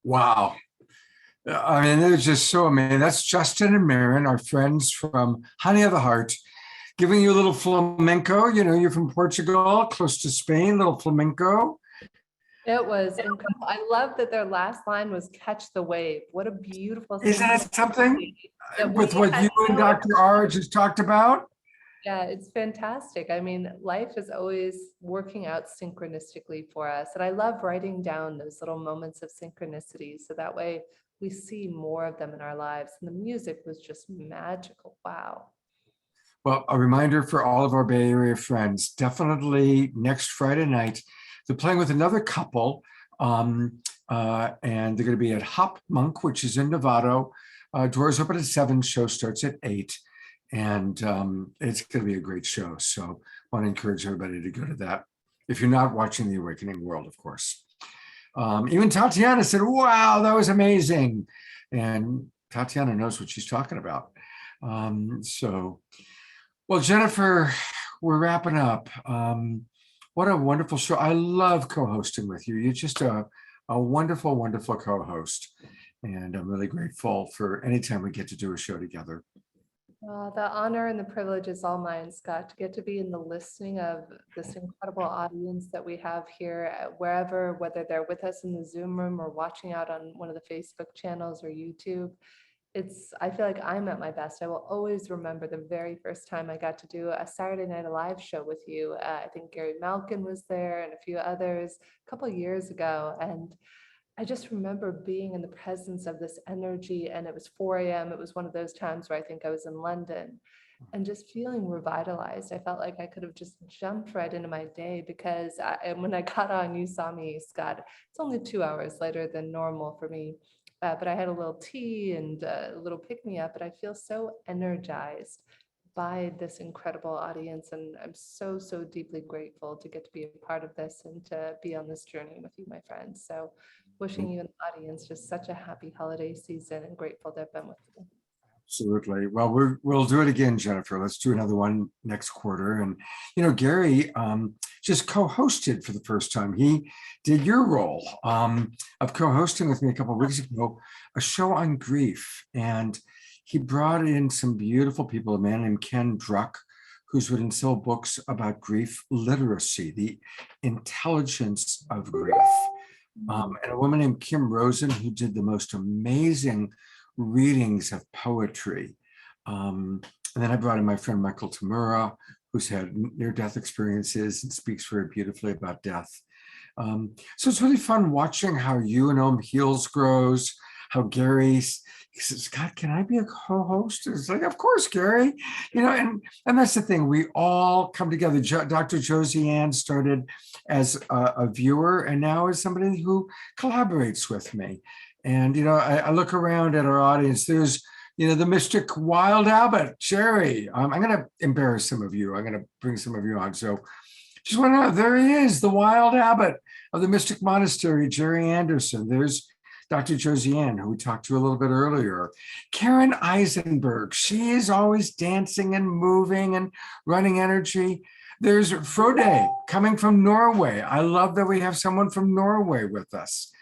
Wow. I mean, it was just so amazing. That's Justin and Marin, our friends from Honey of the Heart, giving you a little flamenco. You know, you're from Portugal, close to Spain, little flamenco. It was incredible. I love that their last line was "catch the wave." What a beautiful. Isn't that something that with we what had you and no Dr. Ara just talked about? Yeah, it's fantastic. I mean, life is always working out synchronistically for us. And I love writing down those little moments of synchronicity. So that way we see more of them in our lives. And the music was just magical. Wow. Well, a reminder for all of our Bay Area friends, definitely next Friday night, they're playing with another couple. And they're going to be at Hop Monk, which is in Novato. Doors open at 7, show starts at 8. And it's going to be a great show. So I want to encourage everybody to go to that. If you're not watching The Awakening World, of course. Even Tatiana said, wow, that was amazing. And Tatiana knows what she's talking about. Well, Jennifer, we're wrapping up. What a wonderful show. I love co-hosting with you. You're just a wonderful, wonderful co-host. And I'm really grateful for any time we get to do a show together. The honor and the privilege is all mine, Scott, to get to be in the listening of this incredible audience that we have here at wherever, whether they're with us in the Zoom room or watching out on one of the Facebook channels or YouTube. I feel like I'm at my best. I will always remember the very first time I got to do a Saturday Night Alive show with you. I think Gary Malkin was there and a few others a couple of years ago. And I just remember being in the presence of this energy, and it was 4 a.m. It was one of those times where I think I was in London, and just feeling revitalized. I felt like I could have just jumped right into my day because when I got on, you saw me, Scott. It's only 2 hours later than normal for me, but I had a little tea and a little pick-me-up, and I feel so energized by this incredible audience. And I'm so, so deeply grateful to get to be a part of this and to be on this journey with you, my friends. So wishing you and the audience just such a happy holiday season and grateful to have been with you. Absolutely. Well, we'll do it again, Jennifer. Let's do another one next quarter. And, you know, Gary just co-hosted for the first time. He did your role of co-hosting with me a couple of weeks ago, a show on grief. And he brought in some beautiful people, a man named Ken Druck, who's written several books about grief literacy, the intelligence of grief. And a woman named Kim Rosen, who did the most amazing readings of poetry. And then I brought in my friend Michael Tamura, who's had near-death experiences and speaks very beautifully about death. So it's really fun watching how UNOM Heals grows, how Gary says, Scott, can I be a co-host? It's like, of course, Gary. You know, and that's the thing. We all come together. Dr. Josie Ann started as a viewer and now as somebody who collaborates with me. And, you know, I look around at our audience. There's, you know, the mystic Wild Abbot, Jerry. I'm going to embarrass some of you. I'm going to bring some of you on. So just want to know, there he is, the Wild Abbot of the Mystic Monastery, Jerry Anderson. There's Dr. Josiane, who we talked to a little bit earlier. Karen Eisenberg, she is always dancing and moving and running energy. There's Frode coming from Norway. I love that we have someone from Norway with us.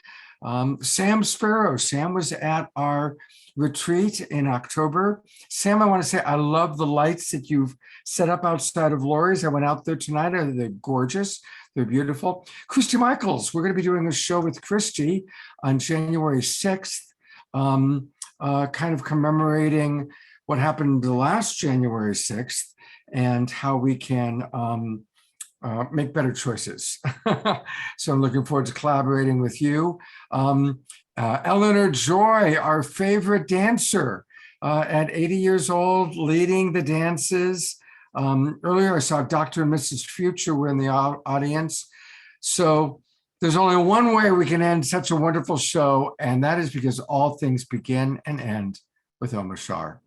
Sam Sparrow. Sam was at our retreat in October. Sam, I want to say I love the lights that you've set up outside of Lori's. I went out there tonight. They're gorgeous. They're beautiful. Christy Michaels. We're going to be doing a show with Christy on January 6th, kind of commemorating what happened the last January 6th and how we can make better choices. So I'm looking forward to collaborating with you. Eleanor Joy, our favorite dancer, at 80 years old, leading the dances. Earlier I saw Dr. and Mrs. Future were in the audience. So there's only one way we can end such a wonderful show, and that is because all things begin and end with Omashar.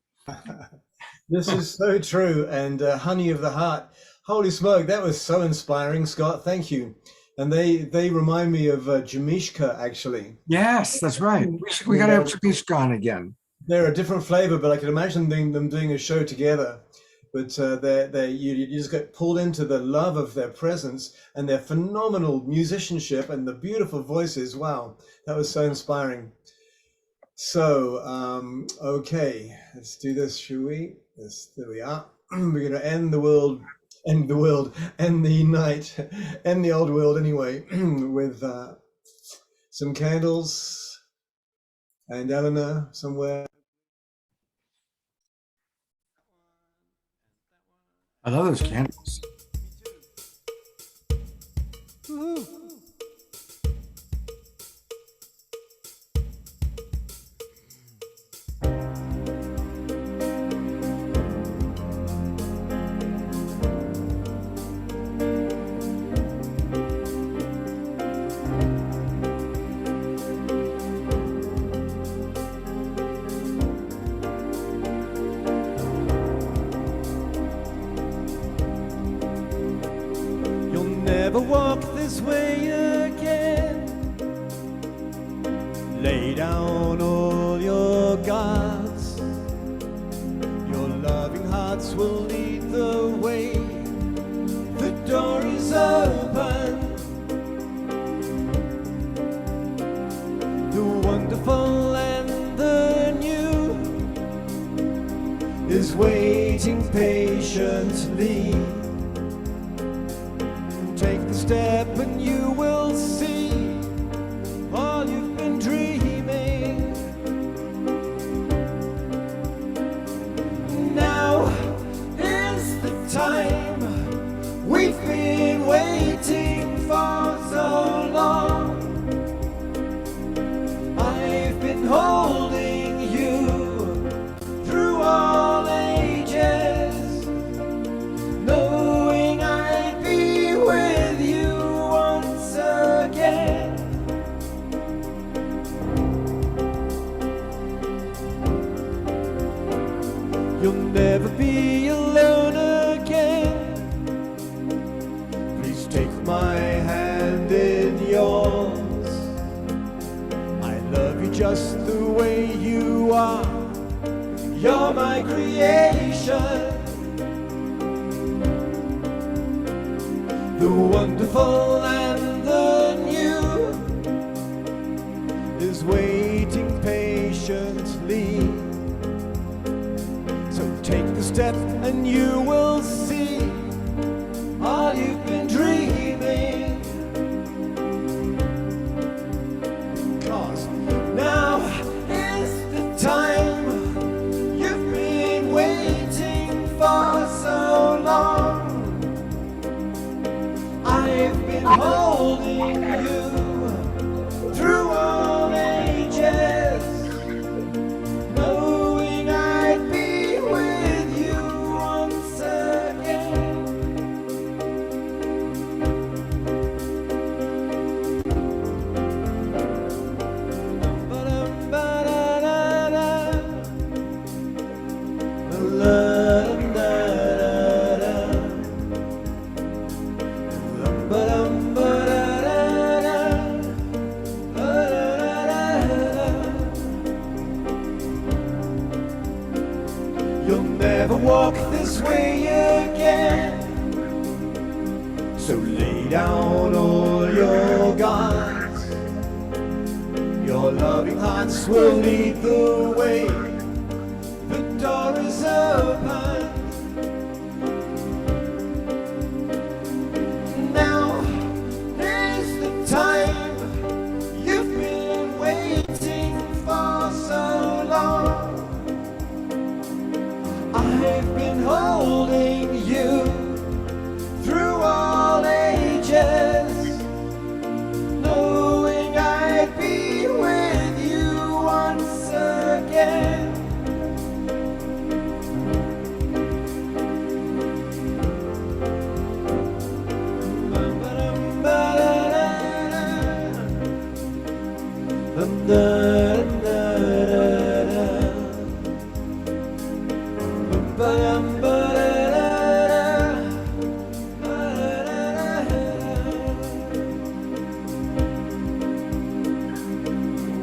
This is so true. And Honey of the Heart, holy smoke, that was so inspiring, Scott. Thank you. And they remind me of Jamishka, actually. Yes, that's right. We got to have Jamishka on again. They're a different flavor, but I can imagine them doing a show together. But you just get pulled into the love of their presence and their phenomenal musicianship and the beautiful voices. Wow, that was so inspiring. So, okay, let's do this, shall we? There we are. We're going to end the world, end the night, end the old world anyway, with some candles and Eleanor somewhere. I love those candles. Never walk this way again. Lay down all your guards. Your loving hearts will lead the way. The door is open. The wonderful and the new is waiting patiently. Take the step and you will see all you've been dreaming. Now is the time we've been waiting for so long. I've been holding you through all ages, knowing I'd be with you once again. You'll never be alone again. Please take my hand in yours. I love you just the way you are. You're my creation. The wonderful and the new is waiting patiently. So take the step and you will see all you've been dreaming. 'Cause now is the time you've been waiting for so long. I've been holding you through all ages, knowing I'd be with you once again. Ba-dum-ba-da-da-da. La-dum-da-da-da. Ba-dum-ba-da-da-da. You'll never walk this way again. So lay down all your guards. Your loving hearts will lead the way. The door is open. Now is the time you've been waiting for so long. I've been holding you through all ages, knowing I'd be with you once again.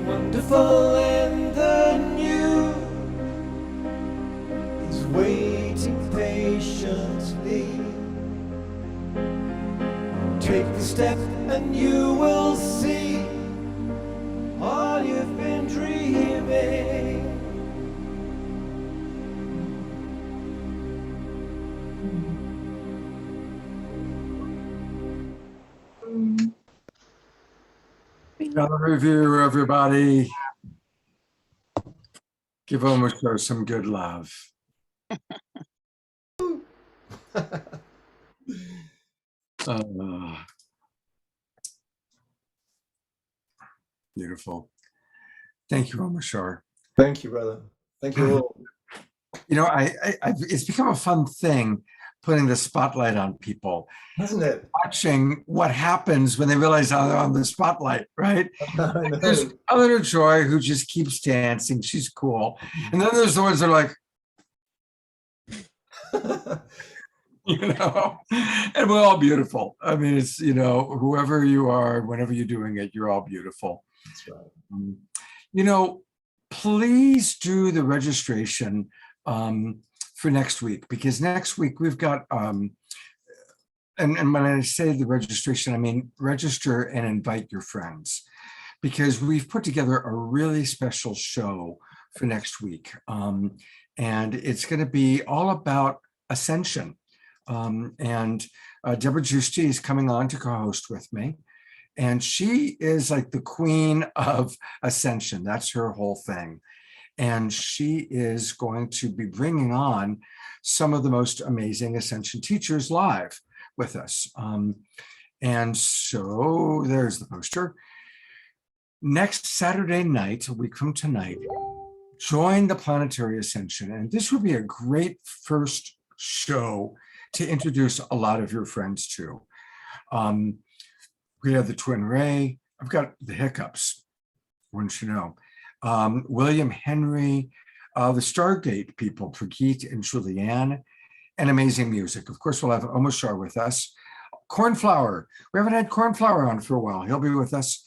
Wonderful and the new is waiting patiently. Take the step and you will see all you've been dreaming. Another review, everybody. Give Omashar some good love. Beautiful. Thank you, Omashar. Thank you, brother. Thank you all. You know, it's become a fun thing putting the spotlight on people. Hasn't it? Watching what happens when they realize how they're on the spotlight, right? There's Eleanor Joy who just keeps dancing. She's cool. And then there's the ones that are like, you know, and we're all beautiful. I mean, it's, you know, whoever you are, whenever you're doing it, you're all beautiful. That's right. You know, please do the registration for next week, because next week we've got, and when I say the registration, I mean register and invite your friends, because we've put together a really special show for next week. And it's going to be all about ascension. And Deborah Giusti is coming on to co-host with me. And she is like the queen of ascension. That's her whole thing. And she is going to be bringing on some of the most amazing ascension teachers live with us. And so there's the poster. Next Saturday night, a week from tonight, join the Planetary Ascension. And this would be a great first show to introduce a lot of your friends to. We have the Twin Ray. I've got the hiccups, wouldn't you know? William Henry, the Stargate people, Brigitte and Julianne, and amazing music. Of course, we'll have Omashar with us. Cornflower. We haven't had Cornflower on for a while. He'll be with us.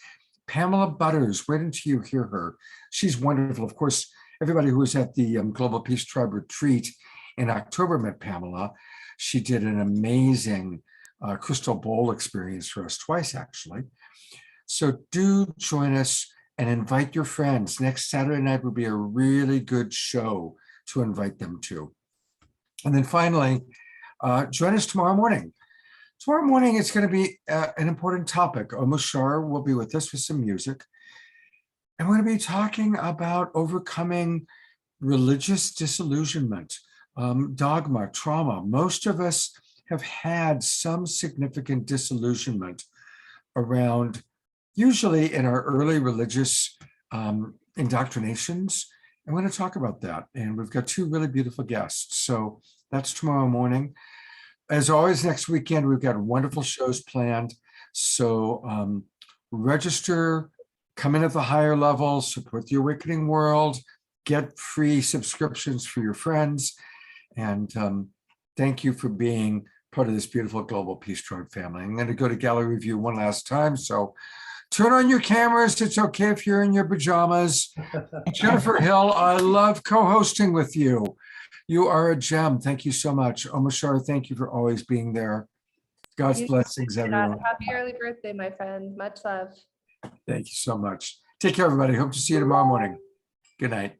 Pamela Butters. Wait until you hear her. She's wonderful. Of course, everybody who was at the Global Peace Tribe retreat in October met Pamela. She did an amazing crystal bowl experience for us twice, actually. So do join us and invite your friends. Next Saturday night will be a really good show to invite them to. And then finally, join us tomorrow morning. Tomorrow morning, it's going to be an important topic. Omashar will be with us with some music. And we're going to be talking about overcoming religious disillusionment, dogma, trauma. Most of us have had some significant disillusionment around, usually in our early religious indoctrinations. And we're going to talk about that. And we've got two really beautiful guests. So that's tomorrow morning. As always, next weekend, we've got wonderful shows planned. So register, come in at the higher level, support the Awakening World, get free subscriptions for your friends. And thank you for being part of this beautiful Global Peace Tribe family. I'm going to go to gallery view one last time. So turn on your cameras. It's okay if you're in your pajamas. Jennifer Hill, I love co-hosting with you. You are a gem. Thank you so much. Omashar, thank you for always being there. God's You blessings, too, Scott. everyone. Happy early birthday, my friend. Much love. Thank you so much. Take care, everybody. Hope to see you tomorrow morning. Good night.